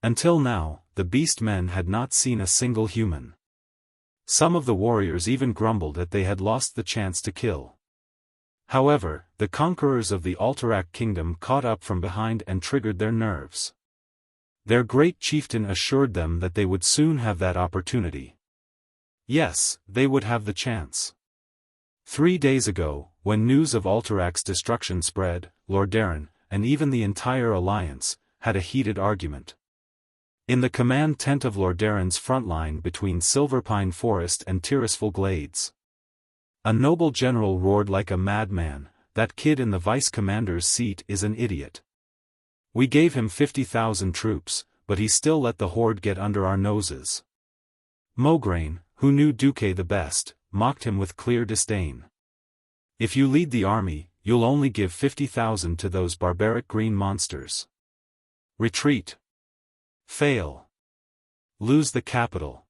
A: Until now, the beast men had not seen a single human. Some of the warriors even grumbled that they had lost the chance to kill. However, the conquerors of the Alterac kingdom caught up from behind and triggered their nerves. Their great chieftain assured them that they would soon have that opportunity. Yes, they would have the chance. 3 days ago, when news of Alterac's destruction spread, Lordaeron, and even the entire alliance, had a heated argument. In the command tent of Lordaeron's front line between Silverpine Forest and Tirisful Glades, a noble general roared like a madman, "That kid in the vice-commander's seat is an idiot. We gave him 50,000 troops, but he still let the horde get under our noses." Mograine, who knew Duque the best, mocked him with clear disdain. "If you lead the army, you'll only give 50,000 to those barbaric green monsters. Retreat. Fail. Lose the capital.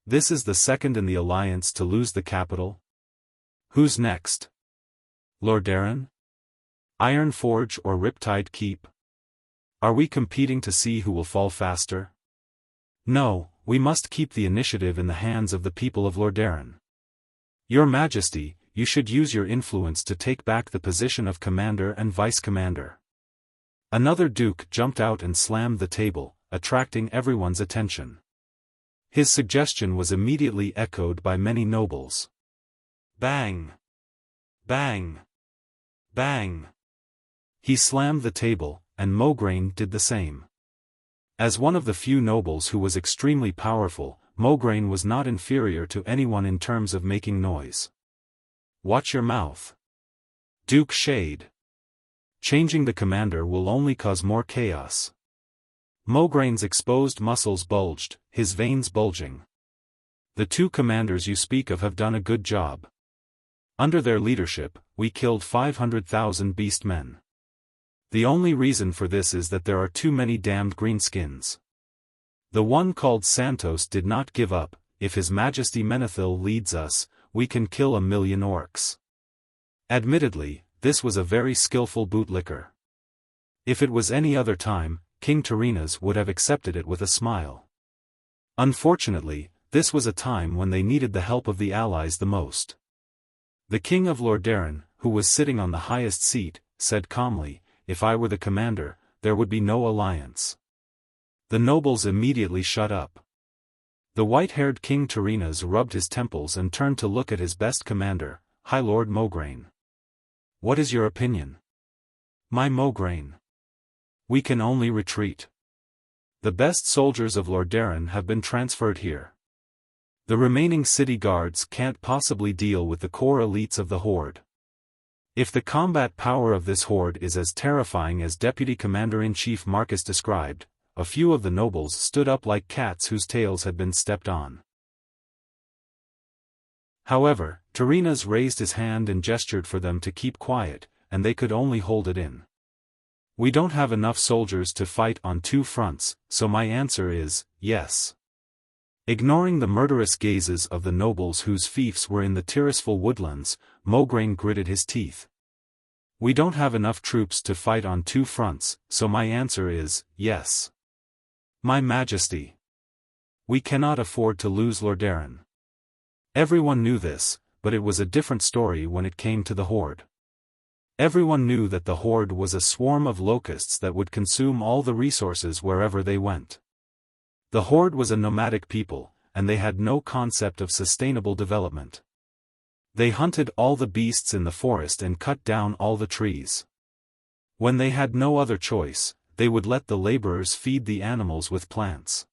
A: This is the second in the alliance to lose the capital. Who's next? Lordaeron? Ironforge or Riptide Keep? Are we competing to see who will fall faster? No, we must keep the initiative in the hands of the people of Lordaeron. Your Majesty, you should use your influence to take back the position of commander and vice-commander." Another duke jumped out and slammed the table, attracting everyone's attention. His suggestion was immediately echoed by many nobles. Bang! Bang! Bang! He slammed the table, and Mograine did the same. As one of the few nobles who was extremely powerful, Mograine was not inferior to anyone in terms of making noise. Watch your mouth. Duke Shade. Changing the commander will only cause more chaos. Mograine's exposed muscles bulged, his veins bulging. The 2 commanders you speak of have done a good job. Under their leadership, we killed 500,000 beast men. The only reason for this is that there are too many damned greenskins. The one called Santos did not give up. If His Majesty Menethil leads us, we can kill 1,000,000 orcs. Admittedly, this was a very skillful bootlicker. If it was any other time, King Tyrrhenas would have accepted it with a smile. Unfortunately, this was a time when they needed the help of the allies the most. The King of Lordaeron, who was sitting on the highest seat, said calmly, "If I were the commander, there would be no alliance." The nobles immediately shut up. The white-haired King Tyrrhenas rubbed his temples and turned to look at his best commander, High Lord Mograine. "What is your opinion?" "My Mograine. We can only retreat. The best soldiers of Lordaeron have been transferred here. The remaining city guards can't possibly deal with the core elites of the horde. If the combat power of this horde is as terrifying as Deputy Commander-in-Chief Marcus described, a few of the nobles stood up like cats whose tails had been stepped on. However, Turinas raised his hand and gestured for them to keep quiet, and they could only hold it in. We don't have enough soldiers to fight on two fronts, so my answer is, yes. Ignoring the murderous gazes of the nobles whose fiefs were in the Tirisful woodlands, Mograine gritted his teeth. We don't have enough troops to fight on two fronts, so my answer is, yes. My Majesty. We cannot afford to lose Lordaeron. Everyone knew this, but it was a different story when it came to the Horde. Everyone knew that the Horde was a swarm of locusts that would consume all the resources wherever they went. The Horde was a nomadic people, and they had no concept of sustainable development. They hunted all the beasts in the forest and cut down all the trees. When they had no other choice, they would let the laborers feed the animals with plants.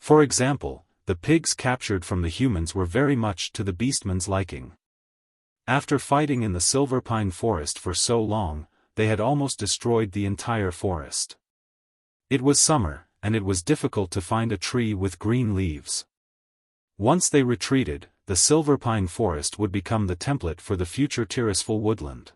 A: For example, the pigs captured from the humans were very much to the beastmen's liking. After fighting in the Silver Pine Forest for so long, they had almost destroyed the entire forest. It was summer, and it was difficult to find a tree with green leaves. Once they retreated, the Silver Pine Forest would become the template for the future Tirisful woodland.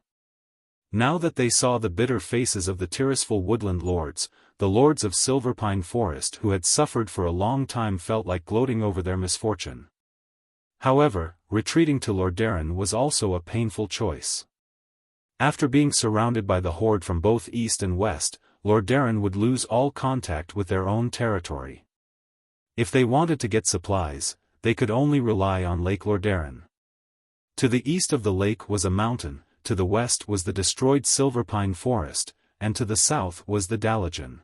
A: Now that they saw the bitter faces of the Tirisful woodland lords, the lords of Silver Pine Forest who had suffered for a long time felt like gloating over their misfortune. However, retreating to Lordaeron was also a painful choice. After being surrounded by the Horde from both east and west, Lordaeron would lose all contact with their own territory. If they wanted to get supplies, they could only rely on Lake Lordaeron. To the east of the lake was a mountain, to the west was the destroyed Silver Pine Forest, and to the south was the Dalagen.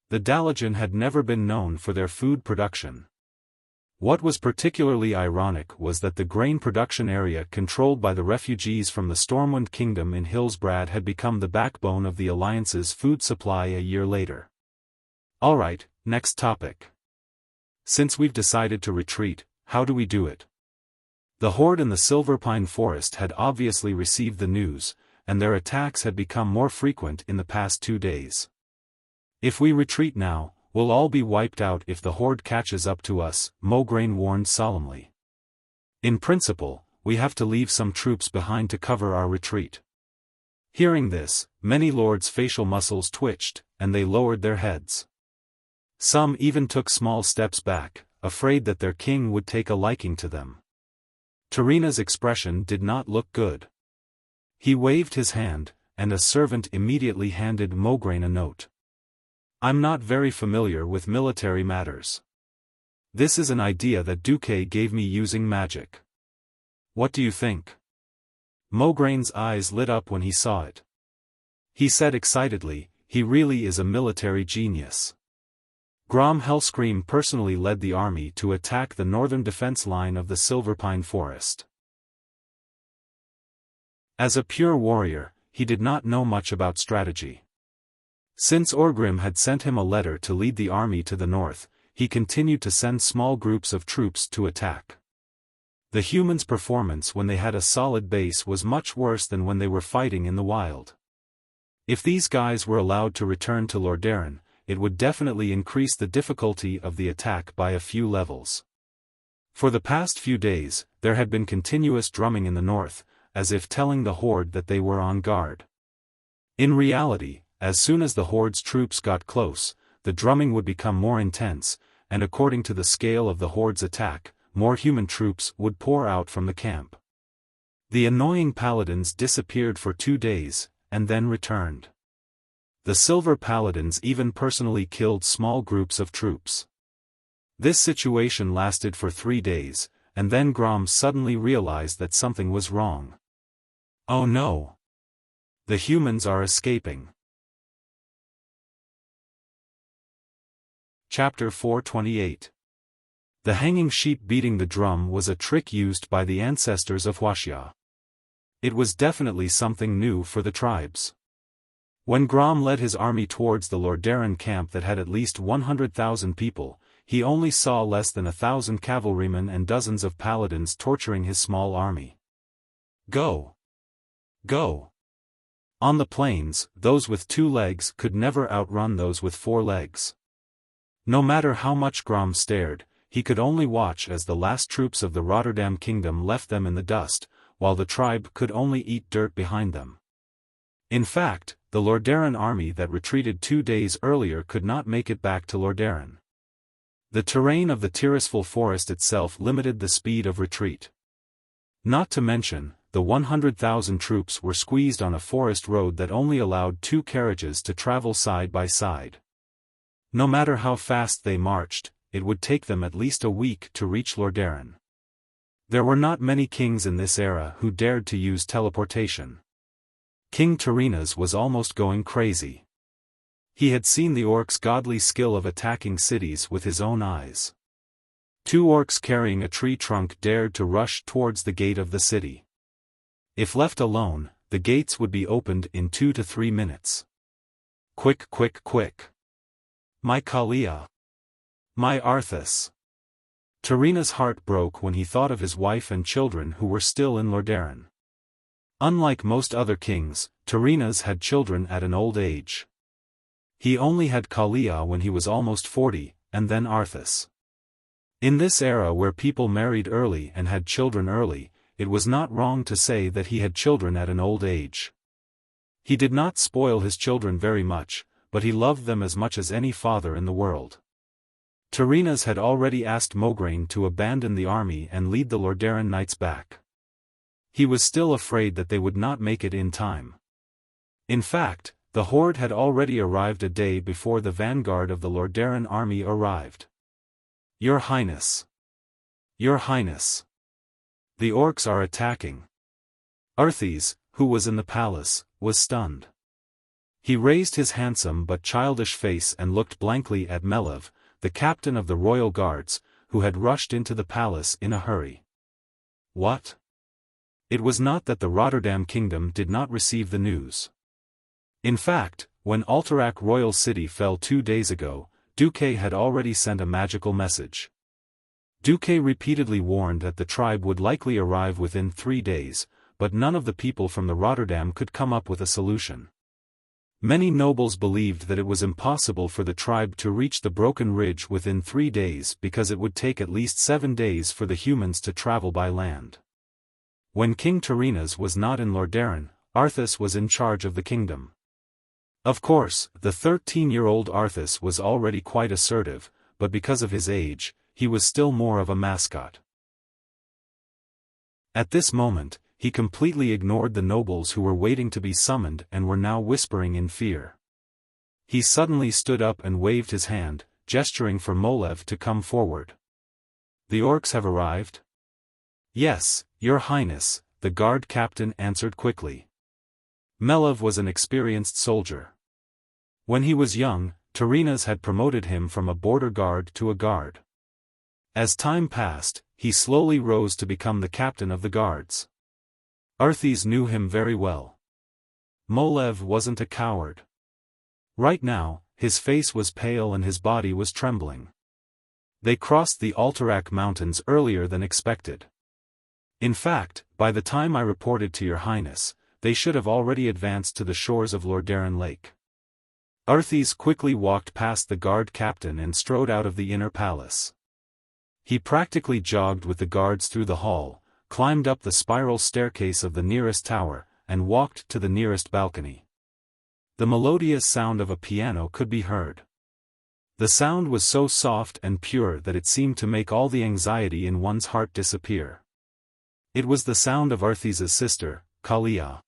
A: The Dalagen had never been known for their food production. What was particularly ironic was that the grain production area controlled by the refugees from the Stormwind Kingdom in Hillsbrad had become the backbone of the Alliance's food supply a year later. Alright, next topic. Since we've decided to retreat, how do we do it? The Horde in the Silver Pine Forest had obviously received the news, and their attacks had become more frequent in the past 2 days. If we retreat now, we'll all be wiped out if the Horde catches up to us, Mograine warned solemnly. In principle, we have to leave some troops behind to cover our retreat. Hearing this, many lords' facial muscles twitched, and they lowered their heads. Some even took small steps back, afraid that their king would take a liking to them. Tarina's expression did not look good. He waved his hand, and a servant immediately handed Mograine a note. I'm not very familiar with military matters. This is an idea that Duque gave me using magic. What do you think? Mograine's eyes lit up when he saw it. He said excitedly, he really is a military genius. Grom Hellscream personally led the army to attack the northern defense line of the Silver Pine Forest. As a pure warrior, he did not know much about strategy. Since Orgrim had sent him a letter to lead the army to the north, he continued to send small groups of troops to attack. The humans' performance when they had a solid base was much worse than when they were fighting in the wild. If these guys were allowed to return to Lordaeron, it would definitely increase the difficulty of the attack by a few levels. For the past few days, there had been continuous drumming in the north, as if telling the Horde that they were on guard. In reality, as soon as the Horde's troops got close, the drumming would become more intense, and according to the scale of the Horde's attack, more human troops would pour out from the camp. The annoying paladins disappeared for 2 days, and then returned. The Silver Paladins even personally killed small groups of troops. This situation lasted for 3 days, and then Grom suddenly realized that something was wrong. Oh no! The humans are escaping. Chapter 428. The hanging sheep beating the drum was a trick used by the ancestors of Wuxia. It was definitely something new for the tribes. When Grom led his army towards the Lordaeron camp that had at least 100,000 people, he only saw less than 1,000 cavalrymen and dozens of paladins torturing his small army. Go! Go! On the plains, those with 2 legs could never outrun those with 4 legs. No matter how much Grom stared, he could only watch as the last troops of the Rotterdam kingdom left them in the dust, while the tribe could only eat dirt behind them. In fact, the Lordaeron army that retreated 2 days earlier could not make it back to Lordaeron. The terrain of the Tirisful forest itself limited the speed of retreat. Not to mention, the 100,000 troops were squeezed on a forest road that only allowed 2 carriages to travel side by side. No matter how fast they marched, it would take them at least a week to reach Lordaeron. There were not many kings in this era who dared to use teleportation. King Tyrrhenas was almost going crazy. He had seen the orcs' godly skill of attacking cities with his own eyes. 2 orcs carrying a tree trunk dared to rush towards the gate of the city. If left alone, the gates would be opened in 2 to 3 minutes. Quick, quick, quick! My Kalia! My Arthas! Tyrrhena's heart broke when he thought of his wife and children who were still in Lordaeron. Unlike most other kings, Tyrrhenas had children at an old age. He only had Kalia when he was almost 40, and then Arthas. In this era where people married early and had children early, it was not wrong to say that he had children at an old age. He did not spoil his children very much, but he loved them as much as any father in the world. Tyrrhenas had already asked Mograine to abandon the army and lead the Lordaeron knights back. He was still afraid that they would not make it in time. In fact, the horde had already arrived a day before the vanguard of the Lordaeron army arrived. Your Highness! Your Highness! The orcs are attacking. Arthas, who was in the palace, was stunned. He raised his handsome but childish face and looked blankly at Melev, the captain of the royal guards, who had rushed into the palace in a hurry. What? It was not that the Rotterdam kingdom did not receive the news. In fact, when Alterac royal city fell 2 days ago, Duque had already sent a magical message. Duque repeatedly warned that the tribe would likely arrive within 3 days, but none of the people from the Rotterdam could come up with a solution. Many nobles believed that it was impossible for the tribe to reach the Broken Ridge within 3 days because it would take at least 7 days for the humans to travel by land. When King Tyrrhenas was not in Lordaeron, Arthas was in charge of the kingdom. Of course, the 13-year-old Arthas was already quite assertive, but because of his age, he was still more of a mascot. At this moment, he completely ignored the nobles who were waiting to be summoned and were now whispering in fear. He suddenly stood up and waved his hand, gesturing for Molev to come forward. The orcs have arrived? Yes, Your Highness, the guard captain answered quickly. Melev was an experienced soldier. When he was young, Tyrrhenas had promoted him from a border guard to a guard. As time passed, he slowly rose to become the captain of the guards. Arthas knew him very well. Molev wasn't a coward. Right now, his face was pale and his body was trembling. They crossed the Alterac mountains earlier than expected. In fact, by the time I reported to Your Highness, they should have already advanced to the shores of Lordaeron Lake. Arthas quickly walked past the guard captain and strode out of the inner palace. He practically jogged with the guards through the hall, climbed up the spiral staircase of the nearest tower, and walked to the nearest balcony. The melodious sound of a piano could be heard. The sound was so soft and pure that it seemed to make all the anxiety in one's heart disappear. It was the sound of Arthas's sister, Kalia.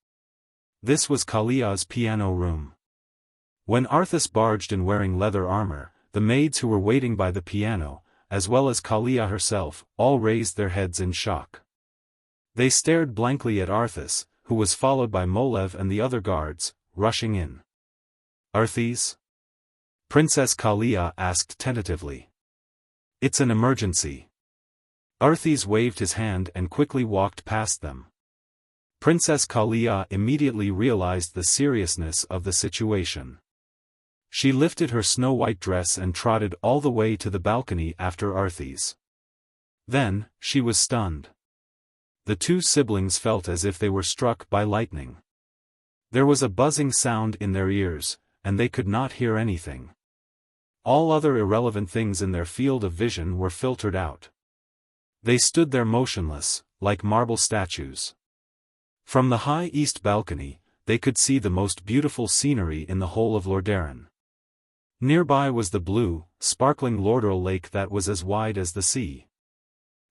A: This was Kalia's piano room. When Arthas barged in wearing leather armor, the maids who were waiting by the piano, as well as Kalia herself, all raised their heads in shock. They stared blankly at Arthas, who was followed by Molev and the other guards, rushing in. Arthas? Princess Kalia asked tentatively. It's an emergency. Arthas waved his hand and quickly walked past them. Princess Kalia immediately realized the seriousness of the situation. She lifted her snow-white dress and trotted all the way to the balcony after Arthas. Then, she was stunned. The 2 siblings felt as if they were struck by lightning. There was a buzzing sound in their ears, and they could not hear anything. all other irrelevant things in their field of vision were filtered out. They stood there motionless, like marble statues. From the high east balcony, they could see the most beautiful scenery in the whole of Lordaeron. Nearby was the blue, sparkling Lordorel Lake that was as wide as the sea.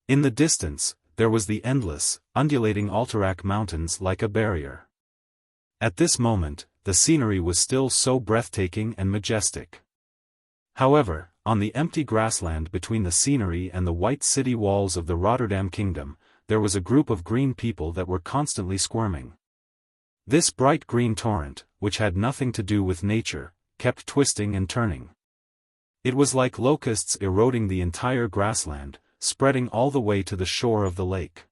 A: In the distance, there was the endless, undulating Alterac Mountains like a barrier. At this moment, the scenery was still so breathtaking and majestic. However, on the empty grassland between the scenery and the white city walls of the Rotterdam Kingdom, there was a group of green people that were constantly squirming. This bright green torrent, which had nothing to do with nature, kept twisting and turning. It was like locusts eroding the entire grassland, spreading all the way to the shore of the lake.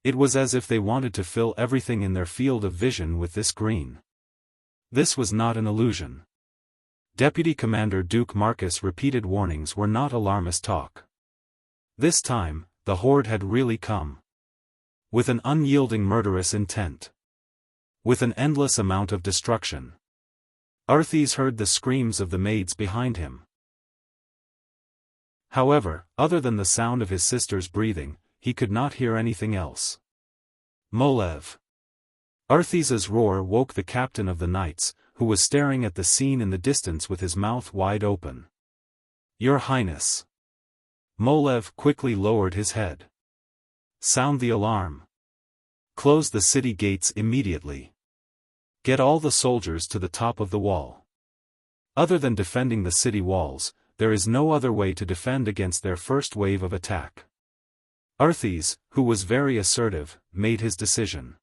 A: It was as if they wanted to fill everything in their field of vision with this green. This was not an illusion. Deputy Commander Duke Marcus' repeated warnings were not alarmist talk. This time, the horde had really come. With an unyielding murderous intent. With an endless amount of destruction. Arthas heard the screams of the maids behind him. However, other than the sound of his sister's breathing, he could not hear anything else. Molev. Arthas's roar woke the captain of the knights, who was staring at the scene in the distance with his mouth wide open. Your Highness. Molev quickly lowered his head. Sound the alarm. Close the city gates immediately. Get all the soldiers to the top of the wall. Other than defending the city walls, there is no other way to defend against their first wave of attack. Arthas, who was very assertive, made his decision.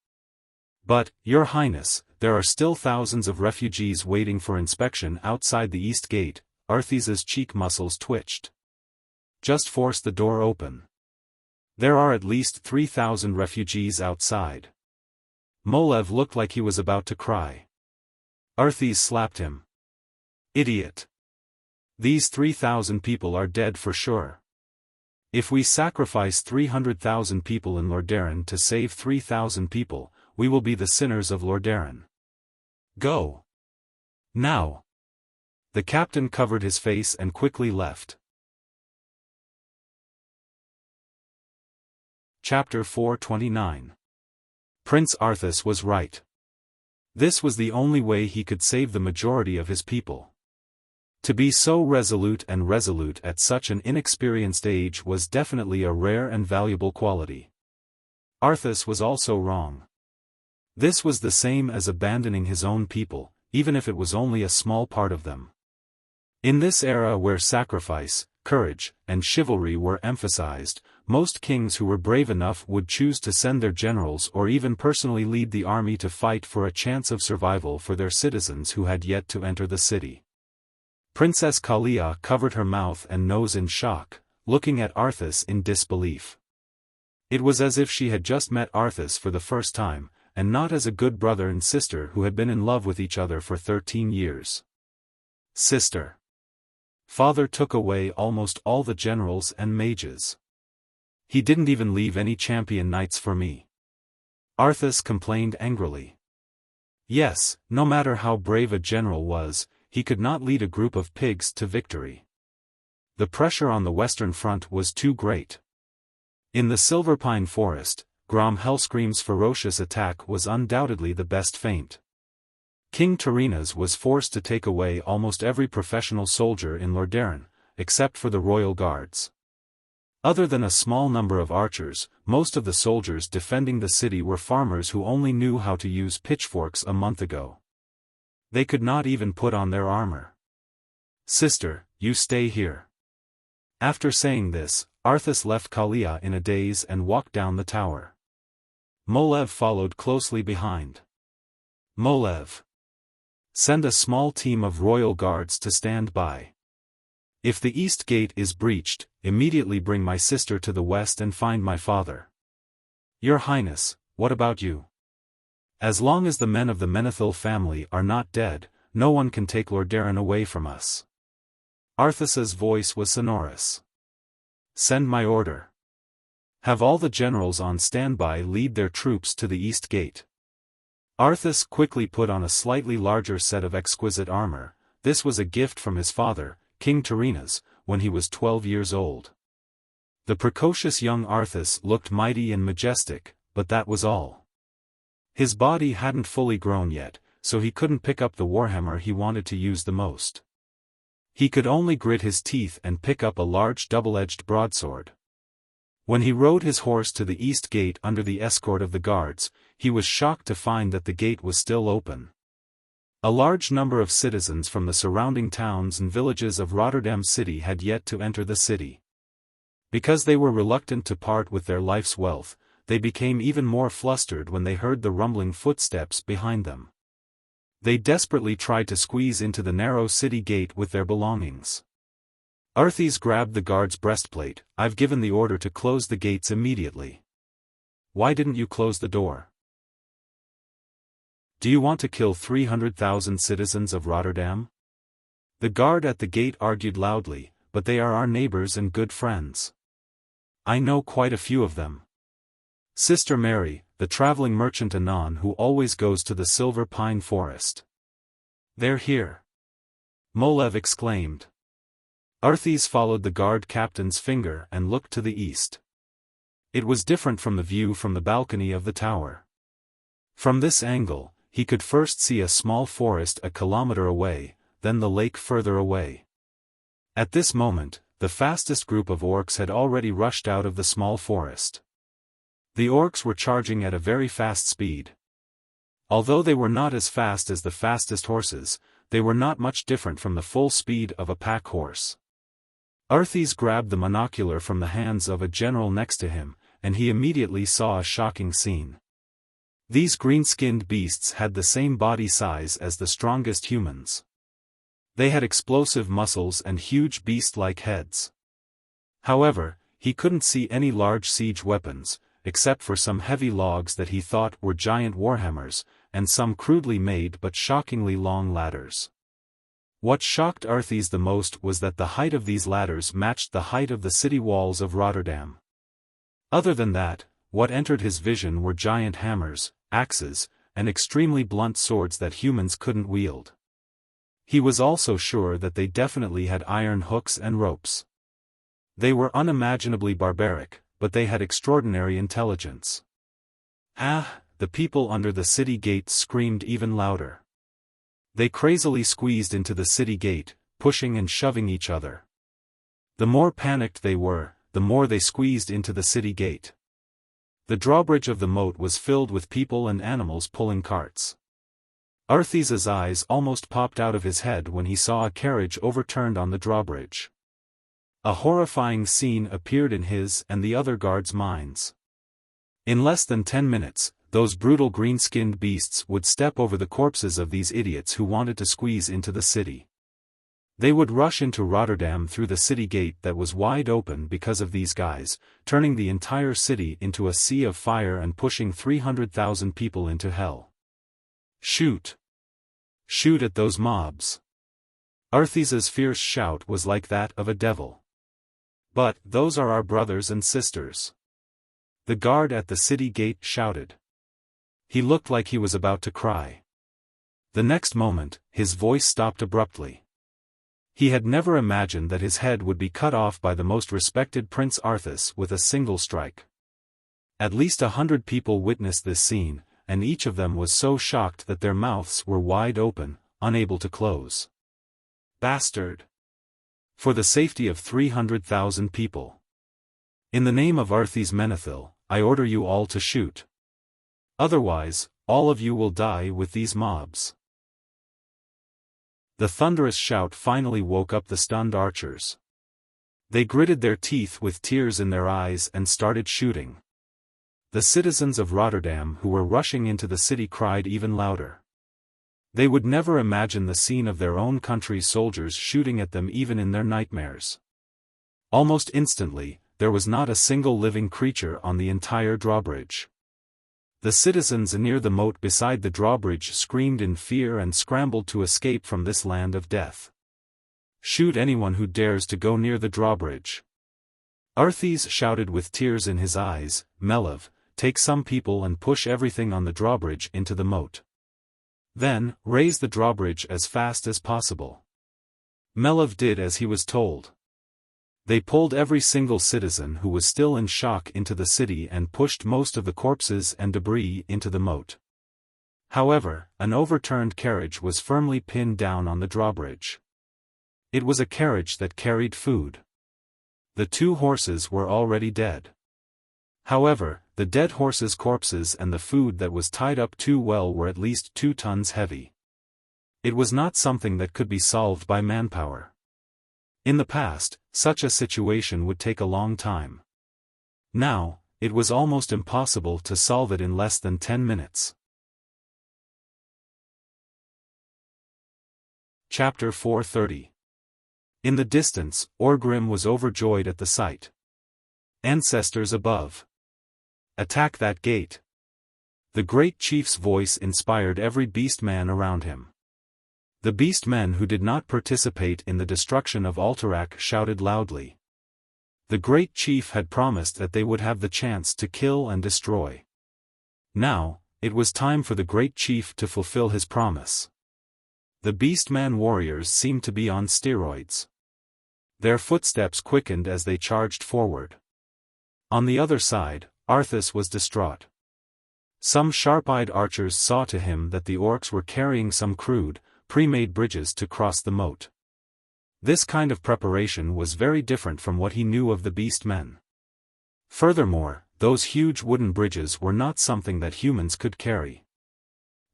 A: But, Your Highness, there are still thousands of refugees waiting for inspection outside the east gate. Arthas's cheek muscles twitched. Just force the door open. There are at least 3,000 refugees outside. Molev looked like he was about to cry. Arthas slapped him. Idiot. These 3,000 people are dead for sure. If we sacrifice 300,000 people in Lordaeron to save 3,000 people, we will be the sinners of Lordaeron. Go. Now. The captain covered his face and quickly left. Chapter 429. Prince Arthas was right. This was the only way he could save the majority of his people. To be so resolute at such an inexperienced age was definitely a rare and valuable quality. Arthas was also wrong. This was the same as abandoning his own people, even if it was only a small part of them. In this era where sacrifice, courage, and chivalry were emphasized, most kings who were brave enough would choose to send their generals or even personally lead the army to fight for a chance of survival for their citizens who had yet to enter the city. Princess Kalia covered her mouth and nose in shock, looking at Arthas in disbelief. It was as if she had just met Arthas for the first time, and not as a good brother and sister who had been in love with each other for 13 years. Sister. Father took away almost all the generals and mages. He didn't even leave any champion knights for me. Arthas complained angrily. Yes, no matter how brave a general was, he could not lead a group of pigs to victory. The pressure on the western front was too great. In the Silverpine Forest, Grom Hellscream's ferocious attack was undoubtedly the best feint. King Tyrrhenas was forced to take away almost every professional soldier in Lordaeron, except for the royal guards. Other than a small number of archers, most of the soldiers defending the city were farmers who only knew how to use pitchforks a month ago. They could not even put on their armor. Sister, you stay here. After saying this, Arthas left Kalia in a daze and walked down the tower. Molev followed closely behind. Molev. Send a small team of royal guards to stand by. If the east gate is breached, immediately bring my sister to the west and find my father. Your Highness, what about you? As long as the men of the Menethil family are not dead, no one can take Lordaeron away from us. Arthas's voice was sonorous. Send my order. Have all the generals on standby lead their troops to the east gate. Arthas quickly put on a slightly larger set of exquisite armor. This was a gift from his father, King Terenas, when he was 12 years old. The precocious young Arthas looked mighty and majestic, but that was all. His body hadn't fully grown yet, so he couldn't pick up the warhammer he wanted to use the most. He could only grit his teeth and pick up a large double-edged broadsword. When he rode his horse to the east gate under the escort of the guards, he was shocked to find that the gate was still open. A large number of citizens from the surrounding towns and villages of Rotterdam city had yet to enter the city. Because they were reluctant to part with their life's wealth, they became even more flustered when they heard the rumbling footsteps behind them. They desperately tried to squeeze into the narrow city gate with their belongings. Arthas grabbed the guard's breastplate. "I've given the order to close the gates immediately. Why didn't you close the door? Do you want to kill 300,000 citizens of Rotterdam?" The guard at the gate argued loudly, "But they are our neighbors and good friends. I know quite a few of them. Sister Mary, the traveling merchant Anon who always goes to the Silver Pine Forest. They're here." Molev exclaimed. Arthas followed the guard captain's finger and looked to the east. It was different from the view from the balcony of the tower. From this angle, he could first see a small forest a kilometer away, then the lake further away. At this moment, the fastest group of orcs had already rushed out of the small forest. The orcs were charging at a very fast speed. Although they were not as fast as the fastest horses, they were not much different from the full speed of a pack horse. Arthas grabbed the monocular from the hands of a general next to him, and he immediately saw a shocking scene. These green-skinned beasts had the same body size as the strongest humans. They had explosive muscles and huge beast-like heads. However, he couldn't see any large siege weapons, except for some heavy logs that he thought were giant warhammers, and some crudely made but shockingly long ladders. What shocked Arthas the most was that the height of these ladders matched the height of the city walls of Rotterdam. Other than that, what entered his vision were giant hammers, axes, and extremely blunt swords that humans couldn't wield. He was also sure that they definitely had iron hooks and ropes. They were unimaginably barbaric, but they had extraordinary intelligence. "Ah!" The people under the city gate screamed even louder. They crazily squeezed into the city gate, pushing and shoving each other. The more panicked they were, the more they squeezed into the city gate. The drawbridge of the moat was filled with people and animals pulling carts. Arthas's eyes almost popped out of his head when he saw a carriage overturned on the drawbridge. A horrifying scene appeared in his and the other guards' minds. In less than 10 minutes, those brutal green-skinned beasts would step over the corpses of these idiots who wanted to squeeze into the city. They would rush into Rotterdam through the city gate that was wide open because of these guys, turning the entire city into a sea of fire and pushing 300,000 people into hell. "Shoot! Shoot at those mobs!" Arthas's fierce shout was like that of a devil. "But, those are our brothers and sisters," the guard at the city gate shouted. He looked like he was about to cry. The next moment, his voice stopped abruptly. He had never imagined that his head would be cut off by the most respected Prince Arthas with a single strike. At least 100 people witnessed this scene, and each of them was so shocked that their mouths were wide open, unable to close. "Bastard! For the safety of 300,000 people. In the name of Arthas Menethil, I order you all to shoot. Otherwise, all of you will die with these mobs." The thunderous shout finally woke up the stunned archers. They gritted their teeth with tears in their eyes and started shooting. The citizens of Rotterdam who were rushing into the city cried even louder. They would never imagine the scene of their own country's soldiers shooting at them even in their nightmares. Almost instantly, there was not a single living creature on the entire drawbridge. The citizens near the moat beside the drawbridge screamed in fear and scrambled to escape from this land of death. "Shoot anyone who dares to go near the drawbridge." Arthas shouted with tears in his eyes, "Melev, take some people and push everything on the drawbridge into the moat. Then, raise the drawbridge as fast as possible. Melev did as he was told. They pulled every single citizen who was still in shock into the city and pushed most of the corpses and debris into the moat. However, an overturned carriage was firmly pinned down on the drawbridge. It was a carriage that carried food. The 2 horses were already dead. However, the dead horses' corpses and the food that was tied up too well were at least 2 tons heavy. It was not something that could be solved by manpower. In the past, such a situation would take a long time. Now, it was almost impossible to solve it in less than 10 minutes. Chapter 430. In the distance, Orgrim was overjoyed at the sight. Ancestors above! Attack that gate! The great chief's voice inspired every beast-man around him. The beast-men who did not participate in the destruction of Alterac shouted loudly. The great chief had promised that they would have the chance to kill and destroy. Now, it was time for the great chief to fulfill his promise. The beast-man warriors seemed to be on steroids. Their footsteps quickened as they charged forward. On the other side, Arthas was distraught. Some sharp-eyed archers saw to him that the orcs were carrying some crude, pre-made bridges to cross the moat. This kind of preparation was very different from what he knew of the beast-men. Furthermore, those huge wooden bridges were not something that humans could carry.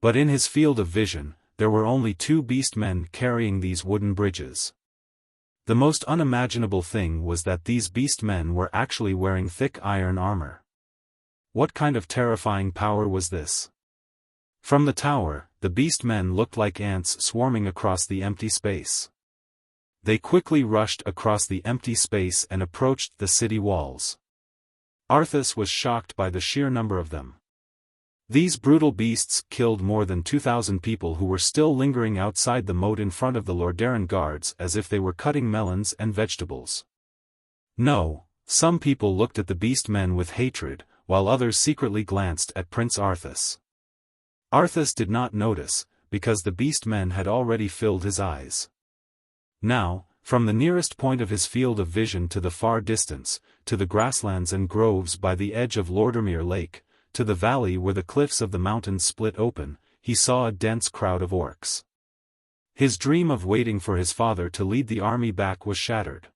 A: But in his field of vision, there were only 2 beast-men carrying these wooden bridges. The most unimaginable thing was that these beast-men were actually wearing thick iron armor. What kind of terrifying power was this? From the tower, the beast-men looked like ants swarming across the empty space. They quickly rushed across the empty space and approached the city walls. Arthas was shocked by the sheer number of them. These brutal beasts killed more than 2,000 people who were still lingering outside the moat in front of the Lordaeron guards as if they were cutting melons and vegetables. No, some people looked at the beast-men with hatred, while others secretly glanced at Prince Arthas. Arthas did not notice, because the beast-men had already filled his eyes. Now, from the nearest point of his field of vision to the far distance, to the grasslands and groves by the edge of Lordermere Lake, to the valley where the cliffs of the mountains split open, he saw a dense crowd of orcs. His dream of waiting for his father to lead the army back was shattered.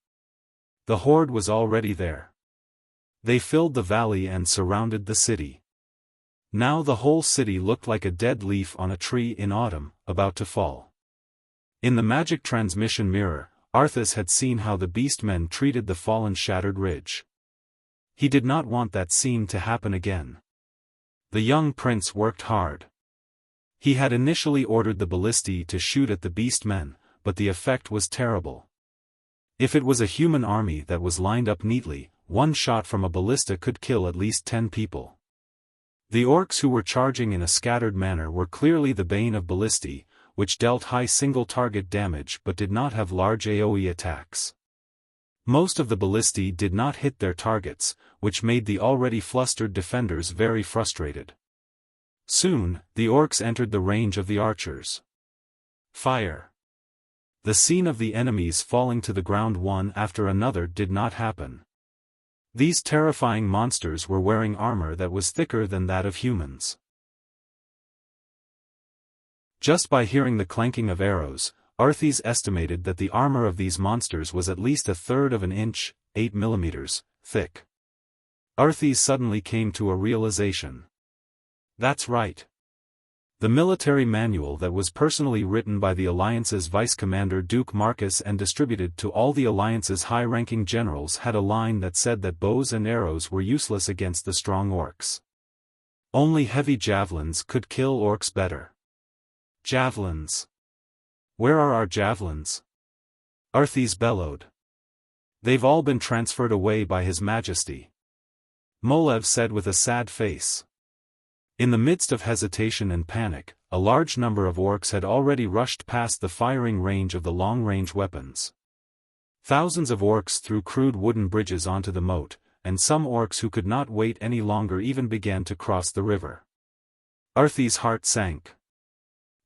A: The horde was already there. They filled the valley and surrounded the city. Now the whole city looked like a dead leaf on a tree in autumn, about to fall. In the magic transmission mirror, Arthas had seen how the beast-men treated the fallen shattered ridge. He did not want that scene to happen again. The young prince worked hard. He had initially ordered the ballistae to shoot at the beast-men, but the effect was terrible. If it was a human army that was lined up neatly, one shot from a ballista could kill at least 10 people. The orcs who were charging in a scattered manner were clearly the bane of ballistae, which dealt high single-target damage but did not have large AoE attacks. Most of the ballistae did not hit their targets, which made the already flustered defenders very frustrated. Soon, the orcs entered the range of the archers. Fire! The scene of the enemies falling to the ground one after another did not happen. These terrifying monsters were wearing armor that was thicker than that of humans. Just by hearing the clanking of arrows, Arthas estimated that the armor of these monsters was at least a third of an inch, 8 millimeters, thick. Arthas suddenly came to a realization. That's right. The military manual that was personally written by the Alliance's vice-commander Duke Marcus and distributed to all the Alliance's high-ranking generals had a line that said that bows and arrows were useless against the strong orcs. Only heavy javelins could kill orcs better. Javelins. Where are our javelins? Arthas bellowed. They've all been transferred away by His Majesty. Molev said with a sad face. In the midst of hesitation and panic, a large number of orcs had already rushed past the firing range of the long-range weapons. Thousands of orcs threw crude wooden bridges onto the moat, and some orcs who could not wait any longer even began to cross the river. Arthas' heart sank.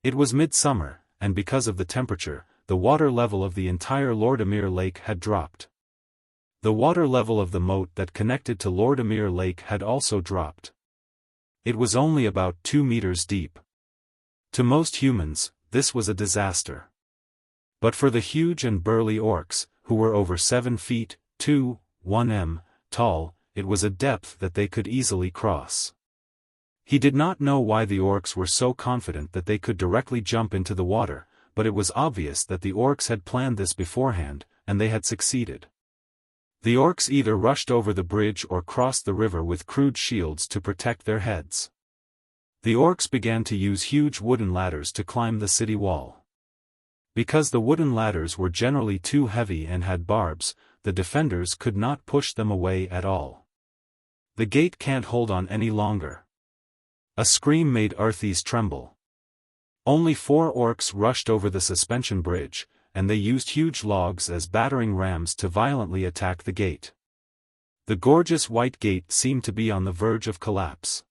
A: It was midsummer, and because of the temperature, the water level of the entire Lordamir Lake had dropped. The water level of the moat that connected to Lordamir Lake had also dropped. It was only about 2 meters deep. To most humans, this was a disaster. But for the huge and burly orcs, who were over 7 feet, 1 m, tall, it was a depth that they could easily cross. He did not know why the orcs were so confident that they could directly jump into the water, but it was obvious that the orcs had planned this beforehand, and they had succeeded. The orcs either rushed over the bridge or crossed the river with crude shields to protect their heads. The orcs began to use huge wooden ladders to climb the city wall. Because the wooden ladders were generally too heavy and had barbs, the defenders could not push them away at all. The gate can't hold on any longer. A scream made Arthas tremble. Only 4 orcs rushed over the suspension bridge, and they used huge logs as battering rams to violently attack the gate. The gorgeous white gate seemed to be on the verge of collapse.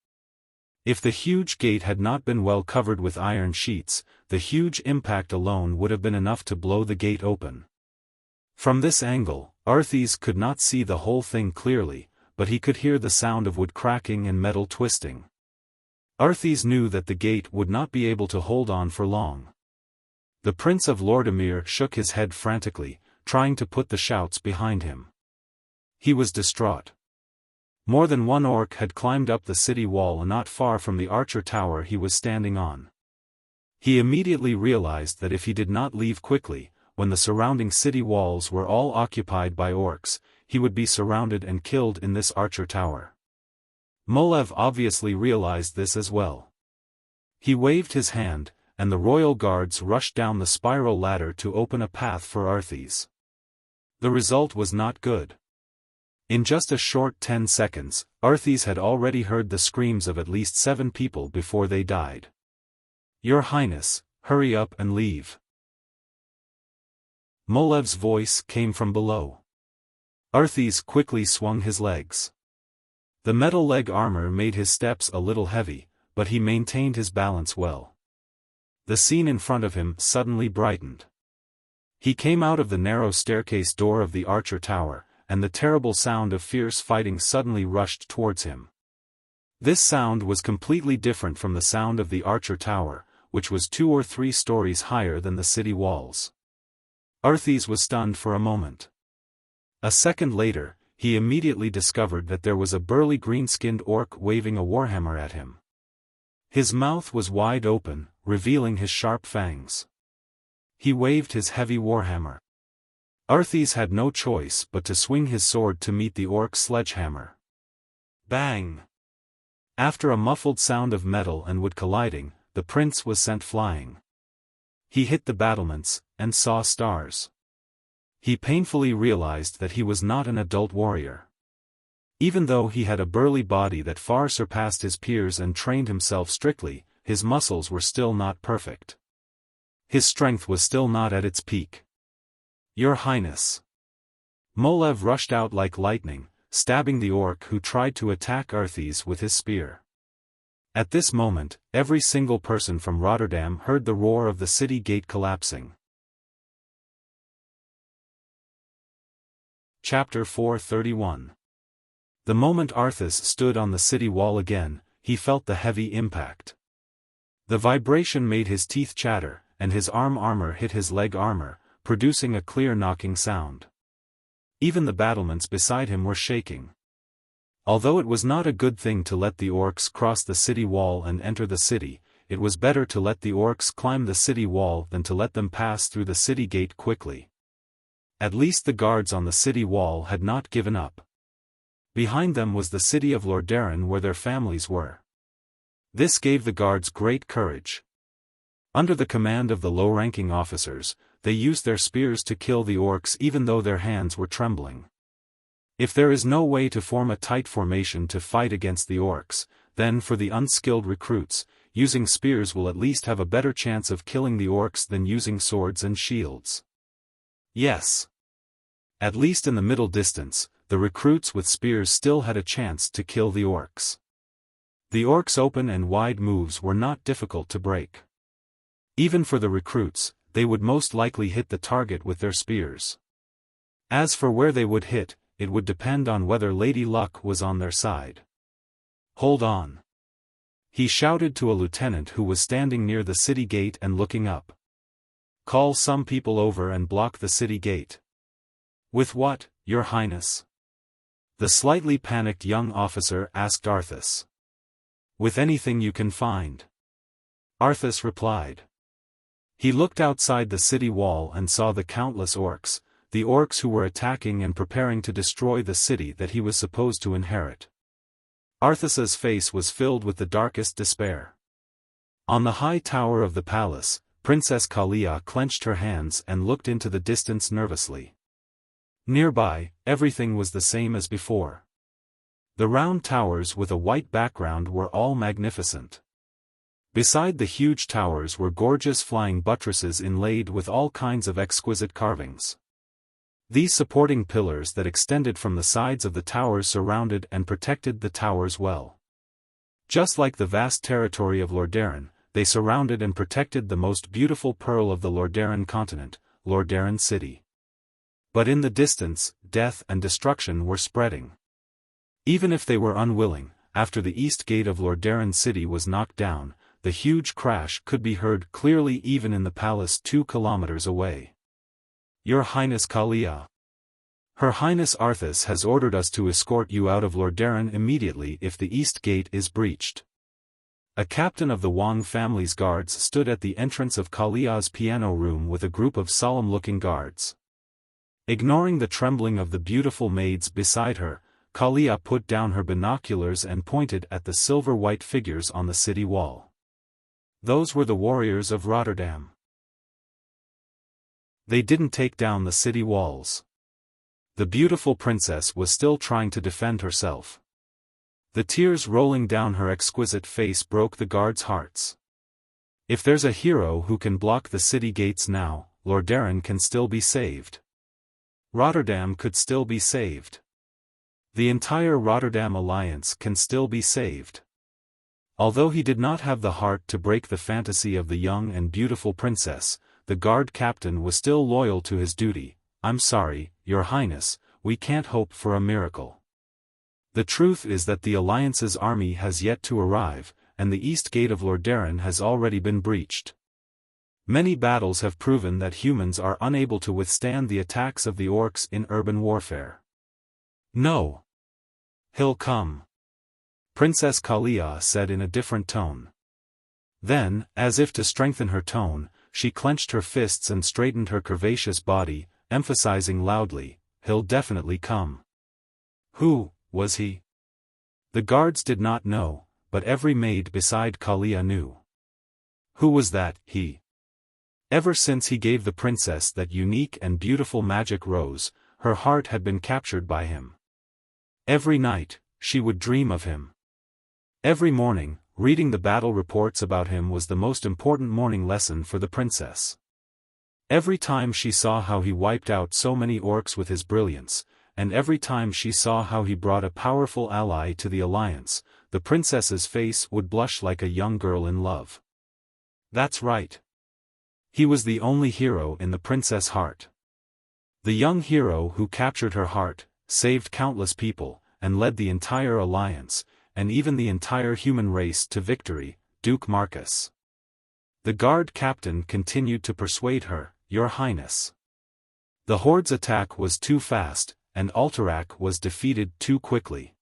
A: If the huge gate had not been well covered with iron sheets, the huge impact alone would have been enough to blow the gate open. From this angle, Arthas could not see the whole thing clearly, but he could hear the sound of wood cracking and metal twisting. Arthas knew that the gate would not be able to hold on for long. The Prince of Lordamir shook his head frantically, trying to put the shouts behind him. He was distraught. More than 1 orc had climbed up the city wall not far from the archer tower he was standing on. He immediately realized that if he did not leave quickly, when the surrounding city walls were all occupied by orcs, he would be surrounded and killed in this archer tower. Molev obviously realized this as well. He waved his hand, and the royal guards rushed down the spiral ladder to open a path for Arthas. The result was not good. In just a short 10 seconds, Arthas had already heard the screams of at least 7 people before they died. "Your Highness, hurry up and leave." Molev's voice came from below. Arthas quickly swung his legs. The metal leg armor made his steps a little heavy, but he maintained his balance well. The scene in front of him suddenly brightened. He came out of the narrow staircase door of the archer tower, and the terrible sound of fierce fighting suddenly rushed towards him. This sound was completely different from the sound of the archer tower, which was 2 or 3 stories higher than the city walls. Arthas was stunned for a moment. A second later, he immediately discovered that there was a burly green-skinned orc waving a warhammer at him. His mouth was wide open, revealing his sharp fangs. He waved his heavy warhammer. Arthas had no choice but to swing his sword to meet the orc's sledgehammer. Bang! After a muffled sound of metal and wood colliding, the prince was sent flying. He hit the battlements, and saw stars. He painfully realized that he was not an adult warrior. Even though he had a burly body that far surpassed his peers and trained himself strictly, his muscles were still not perfect. His strength was still not at its peak. "Your Highness." Molev rushed out like lightning, stabbing the orc who tried to attack Arthas with his spear. At this moment, every single person from Rotterdam heard the roar of the city gate collapsing. Chapter 431. The moment Arthas stood on the city wall again, he felt the heavy impact. The vibration made his teeth chatter, and his arm armor hit his leg armor, producing a clear knocking sound. Even the battlements beside him were shaking. Although it was not a good thing to let the orcs cross the city wall and enter the city, it was better to let the orcs climb the city wall than to let them pass through the city gate quickly. At least the guards on the city wall had not given up. Behind them was the city of Lordaeron where their families were. This gave the guards great courage. Under the command of the low-ranking officers, they used their spears to kill the orcs even though their hands were trembling. If there is no way to form a tight formation to fight against the orcs, then for the unskilled recruits, using spears will at least have a better chance of killing the orcs than using swords and shields. Yes. At least in the middle distance, the recruits with spears still had a chance to kill the orcs. The orcs' open and wide moves were not difficult to break. Even for the recruits, they would most likely hit the target with their spears. As for where they would hit, it would depend on whether Lady Luck was on their side. "Hold on!" he shouted to a lieutenant who was standing near the city gate and looking up. "Call some people over and block the city gate." "With what, Your Highness?" the slightly panicked young officer asked Arthas. "With anything you can find," Arthas replied. He looked outside the city wall and saw the countless orcs, the orcs who were attacking and preparing to destroy the city that he was supposed to inherit. Arthas's face was filled with the darkest despair. On the high tower of the palace, Princess Kalia clenched her hands and looked into the distance nervously. Nearby, everything was the same as before. The round towers with a white background were all magnificent. Beside the huge towers were gorgeous flying buttresses inlaid with all kinds of exquisite carvings. These supporting pillars that extended from the sides of the towers surrounded and protected the towers well. Just like the vast territory of Lordaeron, they surrounded and protected the most beautiful pearl of the Lordaeron continent, Lordaeron City. But in the distance, death and destruction were spreading. Even if they were unwilling, after the east gate of Lordaeron City was knocked down, the huge crash could be heard clearly even in the palace 2 kilometers away. "Your Highness Kalia. Her Highness Arthas has ordered us to escort you out of Lordaeron immediately if the east gate is breached." A captain of the Wang family's guards stood at the entrance of Kalia's piano room with a group of solemn-looking guards. Ignoring the trembling of the beautiful maids beside her, Kalia put down her binoculars and pointed at the silver-white figures on the city wall. Those were the warriors of Rotterdam. They didn't take down the city walls. The beautiful princess was still trying to defend herself. The tears rolling down her exquisite face broke the guards' hearts. If there's a hero who can block the city gates now, Lordaeron can still be saved. Rotterdam could still be saved. The entire Rotterdam alliance can still be saved. Although he did not have the heart to break the fantasy of the young and beautiful princess, the guard captain was still loyal to his duty. "I'm sorry, Your Highness, we can't hope for a miracle. The truth is that the Alliance's army has yet to arrive, and the east gate of Lordaeron has already been breached. Many battles have proven that humans are unable to withstand the attacks of the orcs in urban warfare." "No. He'll come," Princess Kalia said in a different tone. Then, as if to strengthen her tone, she clenched her fists and straightened her curvaceous body, emphasizing loudly, "He'll definitely come." Who was he? The guards did not know, but every maid beside Kalia knew. Who was that he? Ever since he gave the princess that unique and beautiful magic rose, her heart had been captured by him. Every night, she would dream of him. Every morning, reading the battle reports about him was the most important morning lesson for the princess. Every time she saw how he wiped out so many orcs with his brilliance, and every time she saw how he brought a powerful ally to the alliance, the princess's face would blush like a young girl in love. That's right. He was the only hero in the princess' heart. The young hero who captured her heart, saved countless people, and led the entire alliance, and even the entire human race to victory, Duke Marcus. The guard captain continued to persuade her, "Your Highness. The Horde's attack was too fast, and Alterac was defeated too quickly.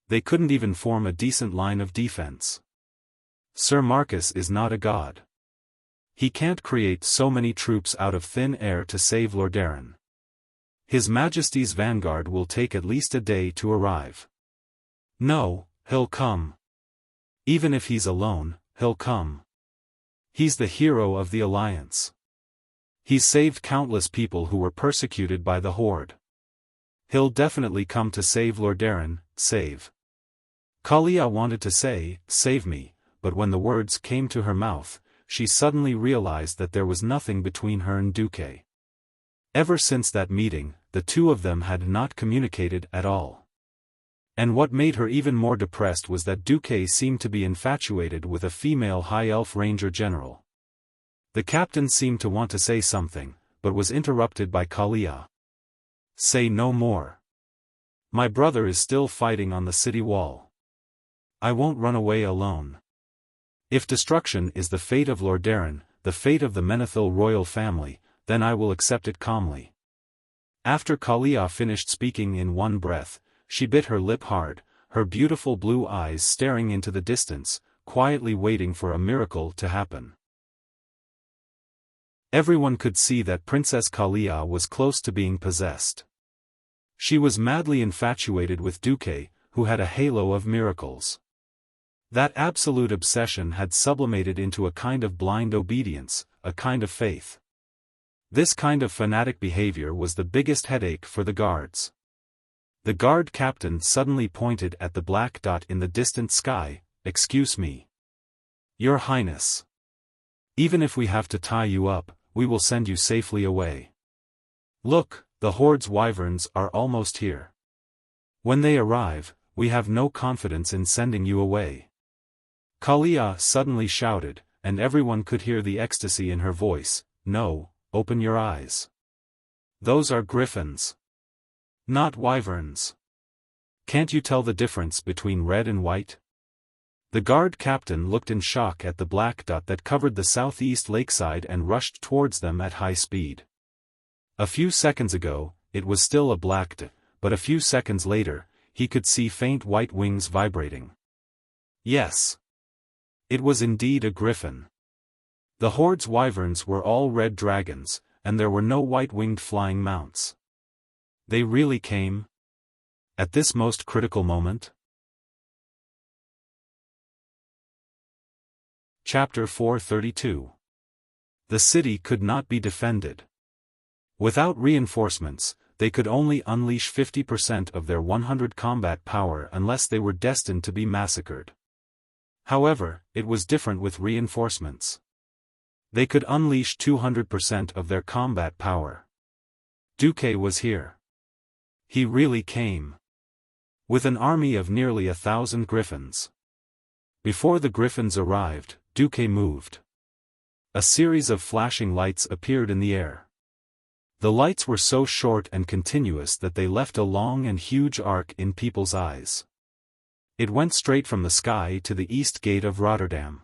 A: They couldn't even form a decent line of defense. Sir Marcus is not a god. He can't create so many troops out of thin air to save Lordaeron. His Majesty's vanguard will take at least a day to arrive. No, he'll come. Even if he's alone, he'll come. He's the hero of the Alliance. He's saved countless people who were persecuted by the Horde. He'll definitely come to save Lordaeron, save." Kalia wanted to say, "Save me," but when the words came to her mouth, she suddenly realized that there was nothing between her and Duque. Ever since that meeting, the two of them had not communicated at all. And what made her even more depressed was that Duque seemed to be infatuated with a female High Elf Ranger General. The captain seemed to want to say something, but was interrupted by Kalia. Say no more. My brother is still fighting on the city wall. I won't run away alone. If destruction is the fate of Lordaeron, the fate of the Menethil royal family, then I will accept it calmly. After Kalia finished speaking in one breath, she bit her lip hard, her beautiful blue eyes staring into the distance, quietly waiting for a miracle to happen. Everyone could see that Princess Kalia was close to being possessed. She was madly infatuated with Duque, who had a halo of miracles. That absolute obsession had sublimated into a kind of blind obedience, a kind of faith. This kind of fanatic behavior was the biggest headache for the guards. The guard captain suddenly pointed at the black dot in the distant sky. Excuse me. Your Highness. Even if we have to tie you up, we will send you safely away. Look, the Horde's wyverns are almost here. When they arrive, we have no confidence in sending you away. Kalia suddenly shouted, and everyone could hear the ecstasy in her voice. No, open your eyes. Those are griffins. Not wyverns. Can't you tell the difference between red and white? The guard captain looked in shock at the black dot that covered the southeast lakeside and rushed towards them at high speed. A few seconds ago, it was still a black dot, but a few seconds later, he could see faint white wings vibrating. Yes. It was indeed a griffin. The Horde's wyverns were all red dragons, and there were no white-winged flying mounts. They really came? At this most critical moment? Chapter 432. The city could not be defended. Without reinforcements, they could only unleash 50% of their 100 combat power unless they were destined to be massacred. However, it was different with reinforcements. They could unleash 200% of their combat power. Duque was here. He really came. With an army of nearly 1,000 griffins. Before the griffins arrived, Duque moved. A series of flashing lights appeared in the air. The lights were so short and continuous that they left a long and huge arc in people's eyes. It went straight from the sky to the east gate of Rotterdam.